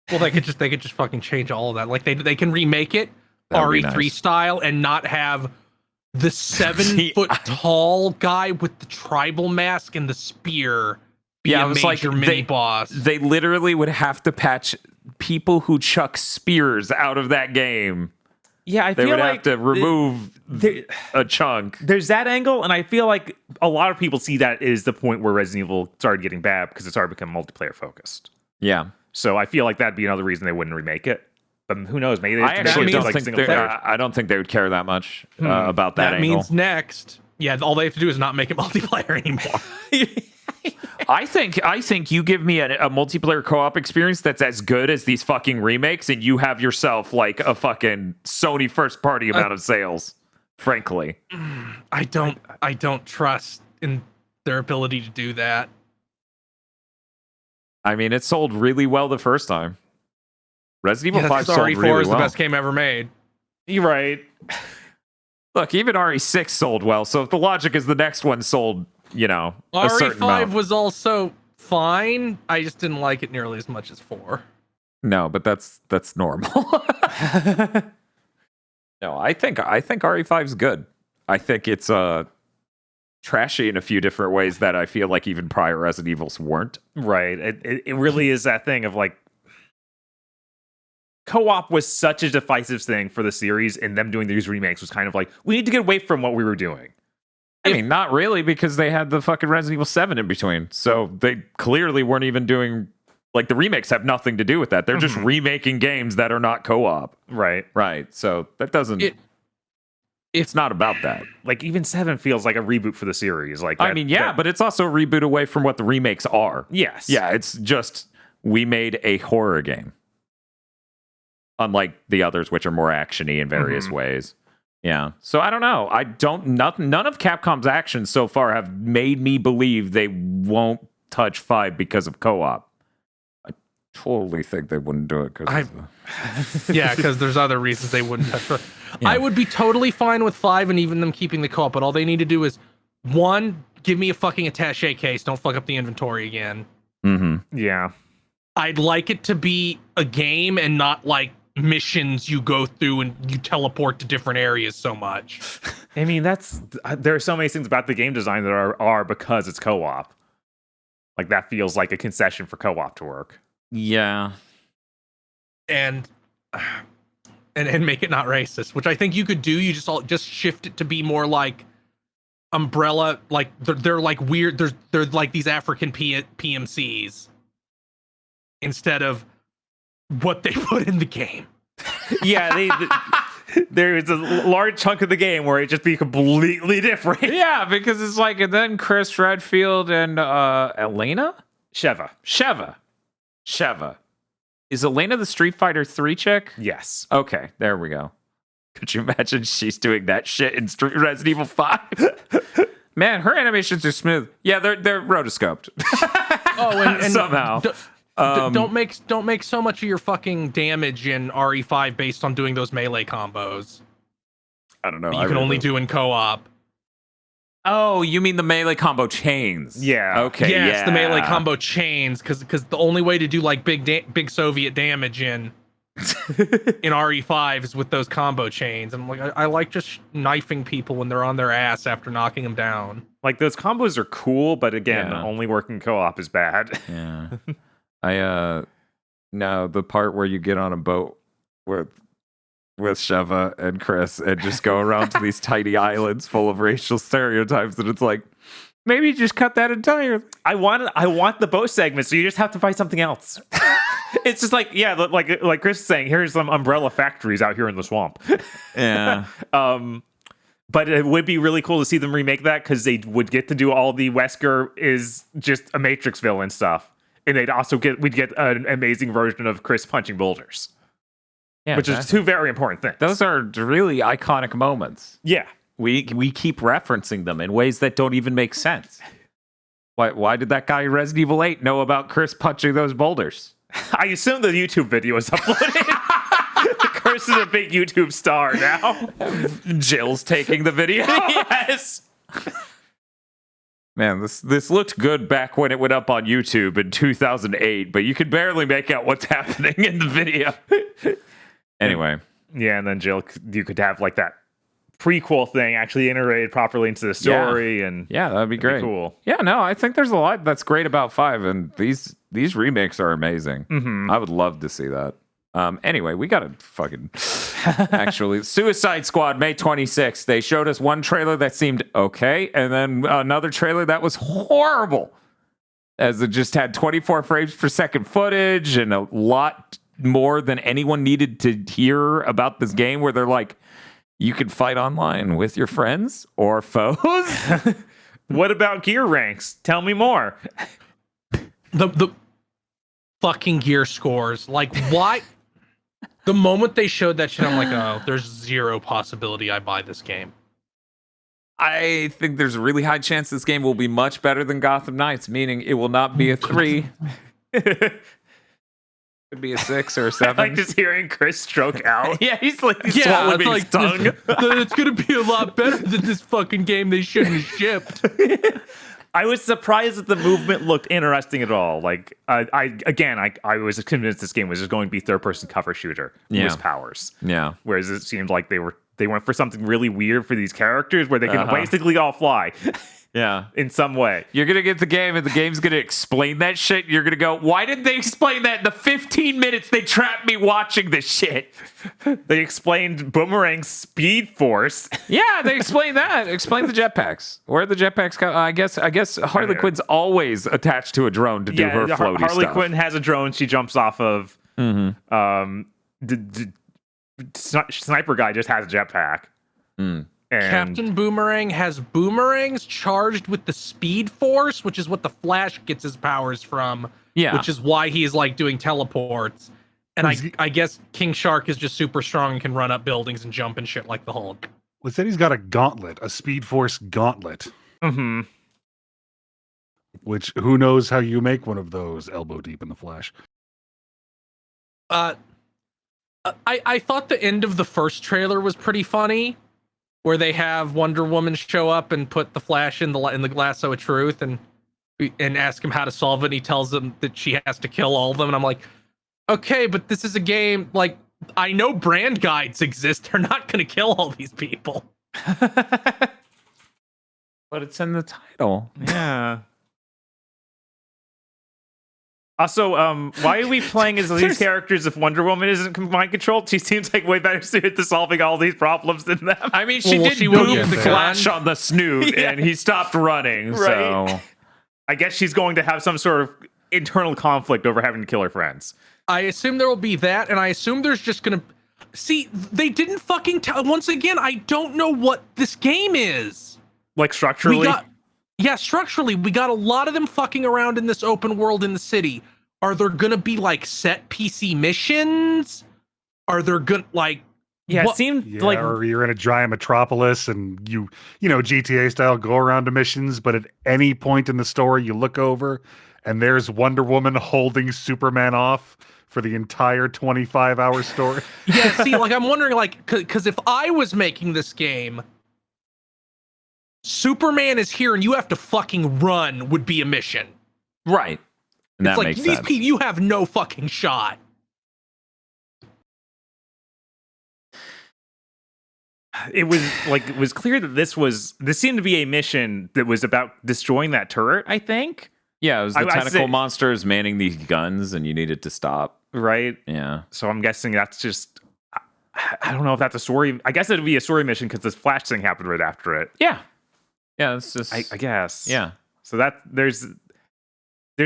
Well, they could just fucking change all of that. Like they can remake it That'd RE3 style and not have the 7-foot tall guy with the tribal mask and the spear be a major mini boss. They literally would have to patch people who chuck spears out of that game. Yeah, I they feel would like have to remove a chunk. There's that angle, and I feel like a lot of people see that is the point where Resident Evil started getting bad because it started becoming multiplayer focused. Yeah. So I feel like that'd be another reason they wouldn't remake it. But who knows? Maybe they I actually don't like think I don't think they would care that much about that angle. That means next, all they have to do is not make it multiplayer anymore. I think you give me a multiplayer co-op experience that's as good as these fucking remakes, and you have yourself like a fucking Sony first party amount of sales. Frankly, I don't trust in their ability to do that. I mean, it sold really well the first time. Resident Evil 5 sold RE4 really is well. the best game ever made. You're right. Look, even RE6 sold well. So if the logic is the next one sold, a certain amount. RE5 was also fine. I just didn't like it nearly as much as 4. No, but that's normal. No, I think RE5 is good. I think it's trashy in a few different ways that I feel like even prior Resident Evils weren't. Right. It really is that thing of like co-op was such a divisive thing for the series, and them doing these remakes was kind of like, we need to get away from what we were doing. I mean, not really, because they had the fucking Resident Evil 7 in between. So they clearly weren't even doing, like, the remakes have nothing to do with that. They're just remaking games that are not co-op. Right. So that doesn't... It's not about that. Like, even 7 feels like a reboot for the series. Like, but it's also a reboot away from what the remakes are. Yes. Yeah, it's just, we made a horror game. Unlike the others, which are more actiony in various ways. Yeah. So I don't know. None of Capcom's actions so far have made me believe they won't touch 5 because of co-op. I totally think they wouldn't do it because because there's other reasons they wouldn't touch it. Yeah. I would be totally fine with 5 and even them keeping the co-op, but all they need to do is 1, give me a fucking attaché case. Don't fuck up the inventory again. Yeah. I'd like it to be a game and not like missions you go through and you teleport to different areas so much. I mean, there are so many things about the game design that are because it's co-op. Like, that feels like a concession for co-op to work. Yeah. and make it not racist, which I think you could do. You just shift it to be more like Umbrella, like they're like weird. They're like these African PMCs instead of what they put in the game. Yeah, there's a large chunk of the game where it just be completely different. Yeah, because it's like, and then Chris Redfield and Elena? Sheva. Is Elena the Street Fighter 3 chick? Yes. Okay, there we go. Could you imagine she's doing that shit in Resident Evil 5? Man, her animations are smooth. Yeah, they're rotoscoped. Oh, and somehow. Don't make so much of your fucking damage in RE5 based on doing those melee combos. I don't know. You can only do in co-op. Oh, you mean the melee combo chains? Yeah. Okay. Yes, yeah. the melee combo chains, because the only way to do like big Soviet damage in RE5 is with those combo chains. And I'm like, I like just knifing people when they're on their ass after knocking them down. Like those combos are cool, but again, Yeah. only working co-op is bad. Yeah. No, the part where you get on a boat with Sheva and Chris and just go around to these tiny islands full of racial stereotypes, and it's like, maybe just cut that entirely. I want the boat segment, so you just have to find something else. It's just like, yeah, like Chris is saying, here's some umbrella factories out here in the swamp. Yeah. But it would be really cool to see them remake that, because they would get to do all the Wesker is just a Matrix villain stuff. And we'd get an amazing version of Chris punching boulders. Yeah, which is two very important things. Those are really iconic moments. Yeah. We keep referencing them in ways that don't even make sense. Why did that guy in Resident Evil 8 know about Chris punching those boulders? I assume the YouTube video is uploaded. Chris is a big YouTube star now. Jill's taking the video. Yes. Man, this looked good back when it went up on YouTube in 2008, but you could barely make out what's happening in the video. Anyway. Yeah, and then Jill, you could have like that prequel thing actually integrated properly into the story, and yeah, that'd be great. Cool. Yeah, no, I think there's a lot that's great about 5, and these remakes are amazing. Mm-hmm. I would love to see that. Anyway, we gotta fucking actually Suicide Squad May 26th. They showed us one trailer that seemed okay, and then another trailer that was horrible, as it just had 24 frames per second footage and a lot more than anyone needed to hear about this game, where they're like, you can fight online with your friends or foes. What about gear ranks? Tell me more. The fucking gear scores, like, why? The moment they showed that shit, I'm like, oh, there's zero possibility I buy this game. I think there's a really high chance this game will be much better than Gotham Knights, meaning it will not be a 3. Could be a 6 or a 7. I like just hearing Chris stroke out. Yeah, he's like Yeah, swallowing his like, tongue. It's gonna be a lot better than this fucking game they shouldn't have shipped. I was surprised that the movement looked interesting at all. Like, I was convinced this game was just going to be third-person cover shooter with powers. Yeah. Whereas it seemed like they went for something really weird for these characters, where they can basically all fly. Yeah. In some way. You're going to get the game, and the game's going to explain that shit. You're going to go, why didn't they explain that in the 15 minutes they trapped me watching this shit? They explained Boomerang's speed force. Yeah, they explained that. Explain the jetpacks. Where the jetpacks come. I guess Harley Quinn's always attached to a drone to do her floaty Harley stuff. Quinn has a drone she jumps off of. Mm-hmm. Sniper guy just has a jetpack. Mm. And Captain Boomerang has boomerangs charged with the speed force, which is what the Flash gets his powers from. Yeah. Which is why he's like doing teleports. And I guess King Shark is just super strong and can run up buildings and jump and shit like the Hulk. Well, it said he's got a gauntlet, a Speed Force gauntlet. Mm-hmm. Which, who knows how you make one of those elbow deep in the Flash. I thought the end of the first trailer was pretty funny, where they have Wonder Woman show up and put the Flash in the lasso of truth and ask him how to solve it. And he tells them that she has to kill all of them. And I'm like, okay, but this is a game. Like, I know brand guides exist. They're not going to kill all these people. But it's in the title. Yeah. Also, why are we playing as these characters if Wonder Woman isn't mind controlled? She seems like way better suited to solving all these problems than them. I mean, she did will boom get the there. Flash on the snoot, Yeah. and he stopped running. Right. So I guess she's going to have some sort of internal conflict over having to kill her friends. I assume there will be that, and I assume there's just gonna... See, they didn't fucking tell... Once again, I don't know what this game is. Like structurally? Structurally, we got a lot of them fucking around in this open world in the city. Are there gonna be, like, set PC missions? Are there gonna, like... Yeah, what- it seemed Yeah, like or you're in a giant metropolis and you know, GTA style go around to missions, but at any point in the story you look over and there's Wonder Woman holding Superman off for the entire 25-hour story. Yeah, see, like, I'm wondering, like, because if I was making this game, Superman is here and you have to fucking run would be a mission. right, and that It's like, makes these sense. people, you have no fucking shot. it was clear that this seemed to be a mission that was about destroying that turret, I think. Yeah, it was the I tentacle say- monsters manning these guns, and you needed to stop. Right? Yeah. So I'm guessing that's just I don't know if that's a story. I guess it'd be a story mission because this Flash thing happened right after it. Yeah. Yeah, it's just... I guess. Yeah. So that there's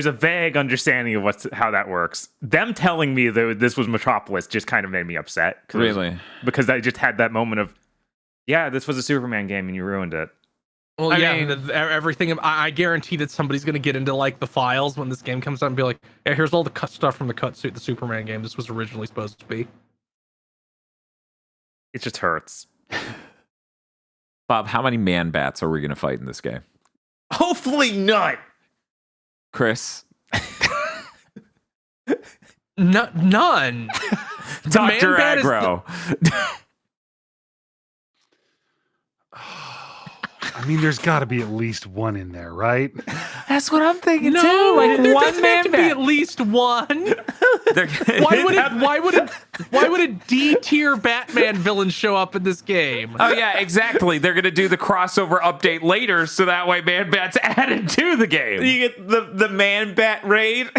a vague understanding of how that works. Them telling me that this was Metropolis just kind of made me upset. Really? Because I just had that moment of, yeah, this was a Superman game and you ruined it. Well, I yeah, mean- everything. I guarantee that somebody's gonna get into like the files when this game comes out and be like, "Yeah, here's all the cut stuff from the Superman game. This was originally supposed to be." It just hurts. Bob, how many man bats are we going to fight in this game? Hopefully not. Chris? None. Dr. man-bat is Aggro. I mean, there's got to be at least one in there, right? That's what I'm thinking No, too. Like there one doesn't have man to be bat. at least one. They're- Why would a D tier Batman villain show up in this game? Oh yeah, exactly. They're gonna do the crossover update later, so that way Man Bat's added to the game. You get the Man Bat raid.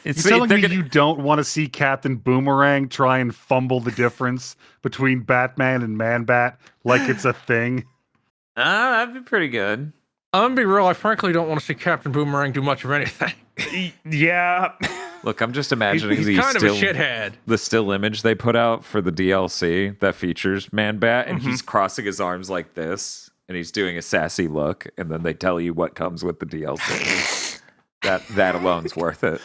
It's, You're telling they're me gonna- you don't want to see Captain Boomerang try and fumble the difference between Batman and Man-Bat like it's a thing? that'd be pretty good. I'm gonna be real. I frankly don't want to see Captain Boomerang do much of anything. Yeah. Look, I'm just imagining He's the kind of a still, shithead. the still image they put out for the DLC that features Man Bat, and he's crossing his arms like this, and he's doing a sassy look, and then they tell you what comes with the DLC. that alone's worth it.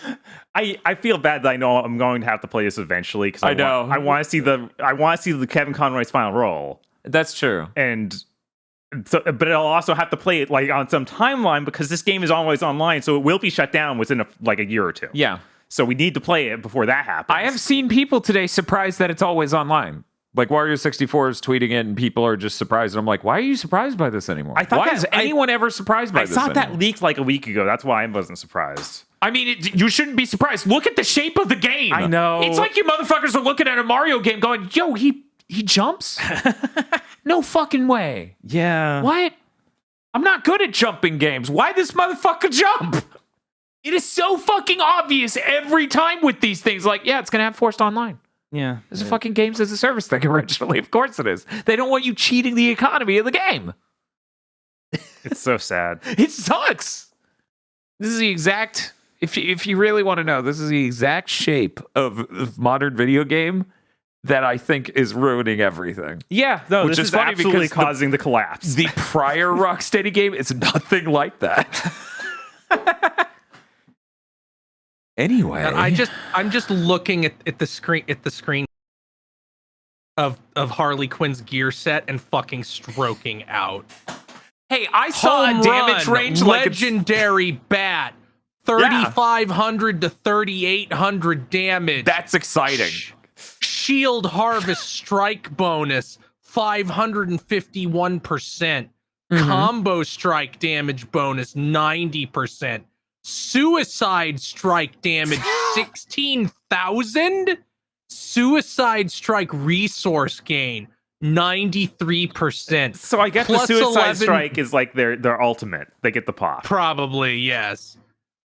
I feel bad that I know I'm going to have to play this eventually because I know. I want to see the Kevin Conroy's final role. That's true. And so, but I'll also have to play it like on some timeline because this game is always online, so it will be shut down within a year or two. Yeah. So we need to play it before that happens. I have seen people today surprised that it's always online. Like Wario64 is tweeting it, and people are just surprised. And I'm like, why are you surprised by this anymore? I thought why that- is anyone ever surprised by I this saw that anymore? leaked like a week ago. That's why I wasn't surprised. I mean, you shouldn't be surprised. Look at the shape of the game. I know. It's like you motherfuckers are looking at a Mario game going, yo, he jumps? No fucking way. Yeah. What? I'm not good at jumping games. Why this motherfucker jump? It is so fucking obvious every time with these things. Like, yeah, it's going to have forced online. Yeah. It's a fucking games as a service thing originally. Of course it is. They don't want you cheating the economy of the game. It's so sad. It sucks. This is the exact, if you really want to know, this is the exact shape of modern video game that I think is ruining everything. Yeah. No, Which this is is funny absolutely because causing the collapse. The prior Rocksteady game is nothing like that. Anyway, And I'm just looking at the screen of Harley Quinn's gear set and fucking stroking out. hey, I saw Home a damage run, range like it's, legendary bat, 3,500 to 3,800 damage. that's exciting. Shield harvest strike bonus 551%. Combo strike damage bonus 90%. Suicide strike damage 16,000. Suicide strike resource gain 93%. So I guess Plus the Suicide 11 Strike is like their ultimate. They get the pop. Probably, yes.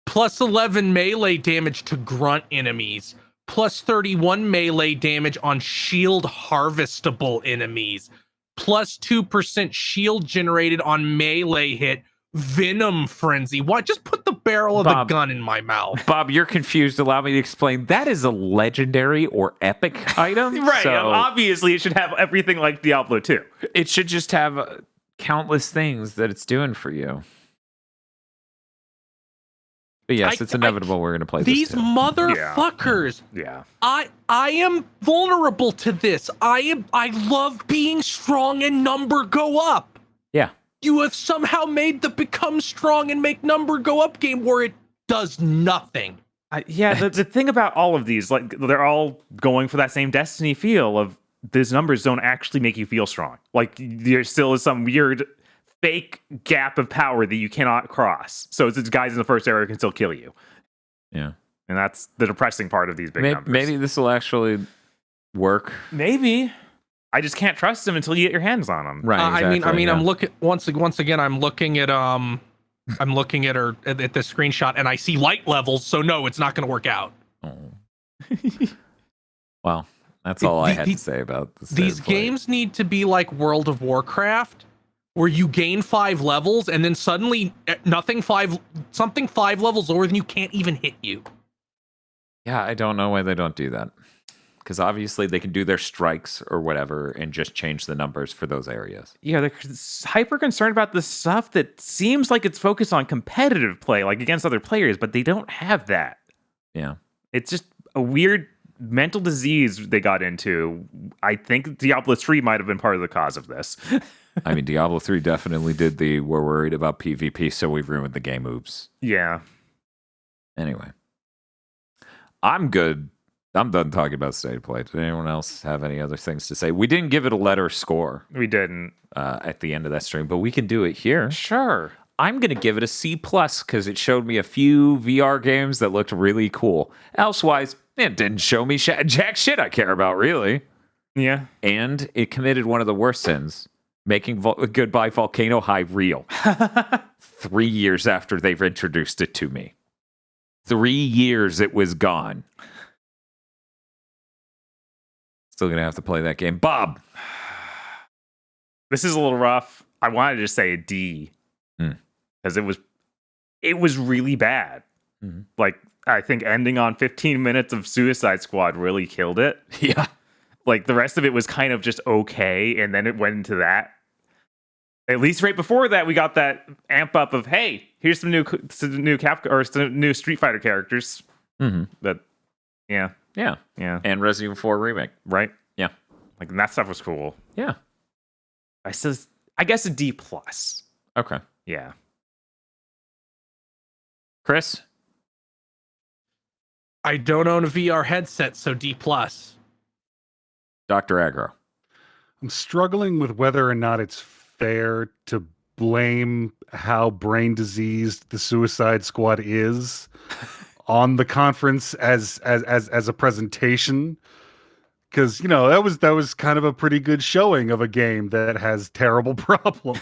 plus 11 melee damage to grunt enemies, plus 31 melee damage on shield harvestable enemies, plus 2% shield generated on melee hit, venom frenzy. What? Just put the barrel of the gun in my mouth. Bob, you're confused. Allow me to explain. That is a legendary or epic item. Right. So Obviously, it should have everything like Diablo 2. it should just have countless things that it's doing for you. But yes, it's inevitable we're going to play these this too. motherfuckers. Yeah. I am vulnerable to this. I love being strong and number go up. Yeah. You have somehow made the become strong and make number go up game where it does nothing. The thing about all of these, like, they're all going for that same Destiny feel of these numbers don't actually make you feel strong. Like, there still is some weird fake gap of power that you cannot cross. So it's guys in the first area can still kill you. Yeah. And that's the depressing part of these big numbers. Maybe this will actually work. Maybe. I just can't trust them until you get your hands on them. Right. I mean, I'm looking once again. I'm looking at her at the screenshot, and I see light levels. So no, it's not going to work out. Oh. Well, that's all I had to say about this. These games need to be like World of Warcraft, where you gain 5 levels, and then suddenly something 5 levels lower than you can't even hit you. Yeah, I don't know why they don't do that. Because obviously they can do their strikes or whatever and just change the numbers for those areas. Yeah, they're hyper concerned about the stuff that seems like it's focused on competitive play, like against other players, but they don't have that. Yeah. It's just a weird mental disease they got into. I think Diablo 3 might have been part of the cause of this. I mean, Diablo 3 definitely did we're worried about PvP, so we ruined the game oops. Yeah. Anyway. I'm good. I'm done talking about State of Play. Did anyone else have any other things to say? We didn't give it a letter score. We didn't. At the end of that stream, but we can do it here. Sure. I'm going to give it a C+ because it showed me a few VR games that looked really cool. Elsewise, it didn't show me jack shit I care about, really. Yeah. And it committed one of the worst sins, making Goodbye Volcano High real. 3 years after they've introduced it to me. 3 years it was gone. Still going to have to play that game. Bob! This is a little rough. I wanted to say a D. Because it was really bad. Mm-hmm. Like, I think ending on 15 minutes of Suicide Squad really killed it. Yeah. Like, the rest of it was kind of just okay, and then it went into that. At least right before that, we got that amp up of, hey, here's some new Street Fighter characters. Mm-hmm. But, yeah. Yeah. Yeah. And Resident Evil 4 Remake. Right? Yeah. Like, that stuff was cool. Yeah. I guess a D+. Okay. Yeah. Chris? I don't own a VR headset, so D+. Dr. Aggro. I'm struggling with whether or not it's fair to blame how brain diseased the Suicide Squad is on the conference as a presentation, because that was kind of a pretty good showing of a game that has terrible problems.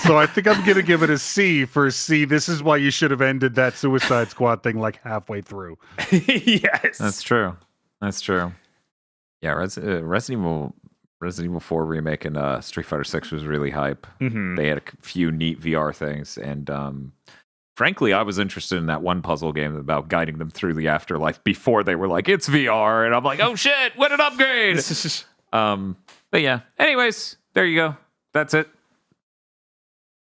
So I think I'm gonna give it a C for C. This is why you should have ended that Suicide Squad thing like halfway through. Yes, that's true. Yeah, Resident Evil 4 Remake and Street Fighter 6 was really hype. Mm-hmm. They had a few neat VR things, and frankly, I was interested in that one puzzle game about guiding them through the afterlife before they were like, it's VR, and I'm like, oh shit, what an upgrade! But yeah, anyways, there you go. That's it.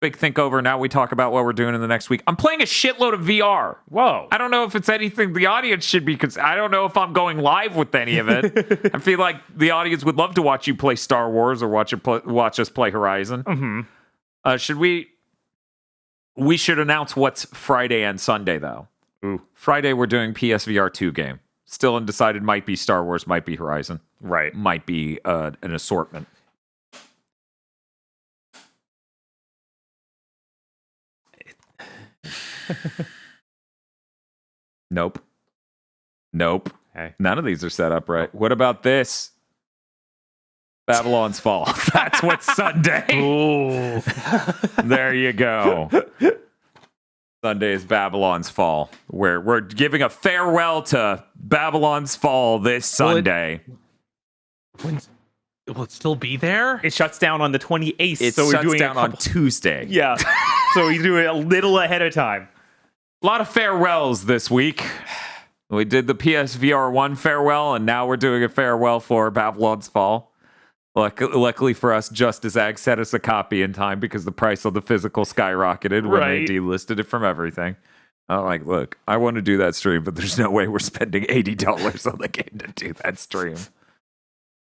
Big think over. Now we talk about what we're doing in the next week. I'm playing a shitload of VR. Whoa. I don't know if it's anything the audience should be, because I don't know if I'm going live with any of it. I feel like the audience would love to watch you play Star Wars or watch us play Horizon. Mm-hmm. We should announce what's Friday and Sunday, though. Ooh. Friday, we're doing PSVR 2 game. Still undecided. Might be Star Wars, might be Horizon. Right. Might be an assortment. Nope. Hey. None of these are set up right. What about this? Babylon's Fall. That's what's Sunday. Oh, There you go. Sunday is Babylon's Fall. We're giving a farewell to Babylon's Fall this Sunday. Will it still be there? It shuts down on the 28th. It so we're shuts doing down on Tuesday. Yeah. So we do it a little ahead of time. A lot of farewells this week. We did the PSVR 1 farewell, and now we're doing a farewell for Babylon's Fall. Luckily for us, Just as Ag sent us a copy in time because the price of the physical skyrocketed when they delisted it from everything. I'm like, look, I want to do that stream, but there's no way we're spending $80 on the game to do that stream.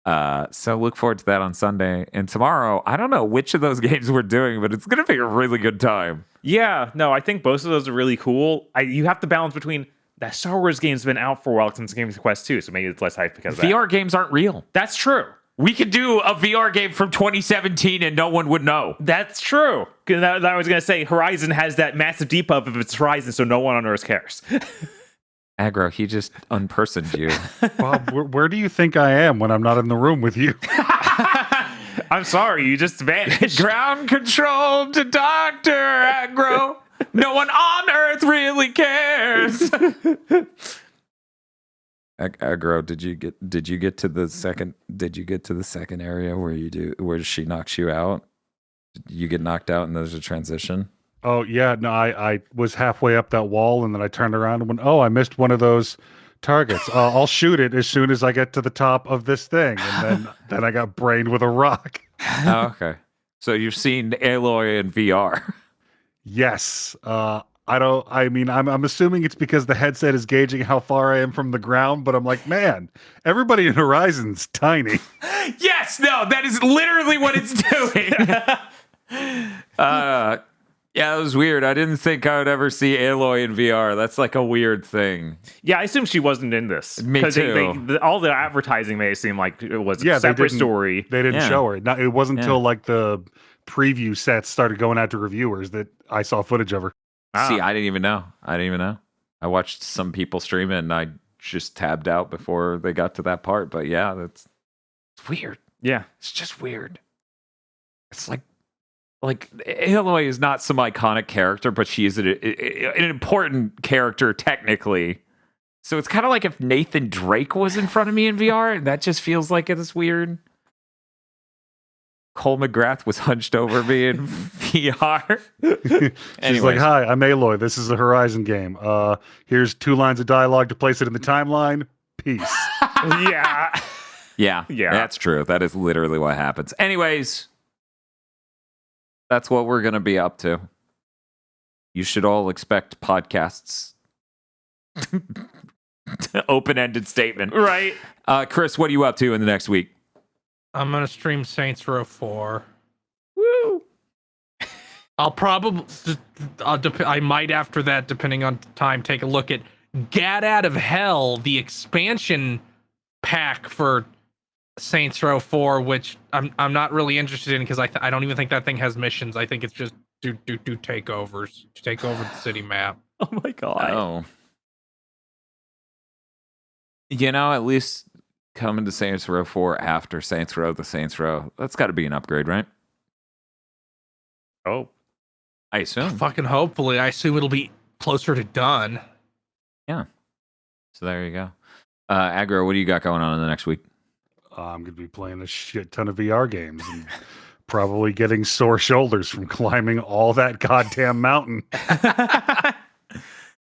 So look forward to that on Sunday. And tomorrow, I don't know which of those games we're doing, but it's going to be a really good time. Yeah, no, I think both of those are really cool. You have to balance between that Star Wars game's been out for a while since Games Quest 2, so maybe it's less hype because of that. VR games aren't real. That's true. We could do a VR game from 2017 and no one would know. That's true. Because I was going to say, Horizon has that massive depuff of its Horizon, so no one on Earth cares. Aggro, he just unpersoned you. Bob, where do you think I am when I'm not in the room with you? I'm sorry, you just vanished. Ground control to Dr. Aggro. No one on Earth really cares. Aggro, did you get to the second area where she knocks you out? Did you get knocked out and there's a transition? Oh, yeah. No, I was halfway up that wall and then I turned around and went, oh, I missed one of those targets. I'll shoot it as soon as I get to the top of this thing. And then I got brained with a rock. Oh, okay. So you've seen Aloy in VR. Yes. I'm assuming it's because the headset is gauging how far I am from the ground, but I'm like, man, everybody in Horizon's tiny. Yes, no, that is literally what it's doing. Yeah, it was weird. I didn't think I would ever see Aloy in VR. That's like a weird thing. Yeah, I assume she wasn't in this. Me too. All the advertising made it seem like it was a separate story. They didn't show her. It wasn't until like the preview sets started going out to reviewers that I saw footage of her. See, I didn't even know. I watched some people stream it and I just tabbed out before they got to that part. But yeah, it's weird. Yeah. It's just weird. It's like Aloy is not some iconic character, but she is an important character technically. So it's kind of like if Nathan Drake was in front of me in VR, and that just feels like it's weird. Cole McGrath was hunched over me in VR. She's like, hi, I'm Aloy. This is a Horizon game. Here's 2 lines of dialogue to place it in the timeline. Peace. Yeah, that's true. That is literally what happens. Anyways, that's what we're going to be up to. You should all expect podcasts. Open-ended statement. Right. Chris, what are you up to in the next week? I'm gonna stream Saints Row 4. Woo! I'll probably, I might after that, depending on time, take a look at Gat Out of Hell, the expansion pack for Saints Row 4, which I'm not really interested in because I don't even think that thing has missions. I think it's just do takeovers, take over the city map. Oh my god! Oh, at least coming to Saints Row 4 after Saints Row, that's got to be an upgrade, right? Oh, I assume. Fucking hopefully, I assume it'll be closer to done. Yeah. So there you go. Aggro, what do you got going on in the next week? I'm going to be playing a shit ton of VR games and probably getting sore shoulders from climbing all that goddamn mountain.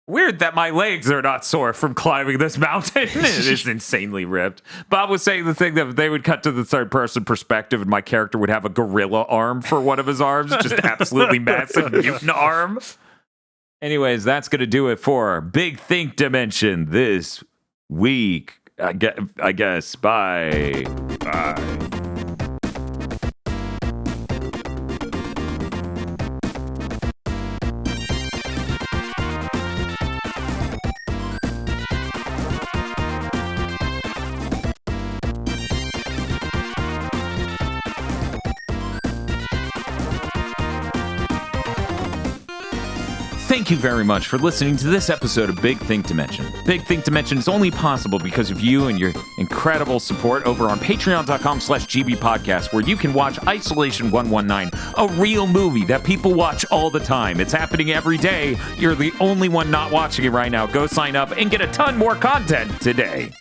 Weird that my legs are not sore from climbing this mountain. It is insanely ripped. Bob was saying the thing that they would cut to the third-person perspective and my character would have a gorilla arm for one of his arms. Just absolutely massive mutant arm. Anyways, that's going to do it for Big Think Dimension this week. I guess. Bye. Bye. Thank you very much for listening to this episode of Big Think Dimension. Big Think Dimension is only possible because of you and your incredible support over on patreon.com/gbpodcast, where you can watch Isolation 119, a real movie that people watch all the time. It's happening every day. You're the only one not watching it right now. Go sign up and get a ton more content today.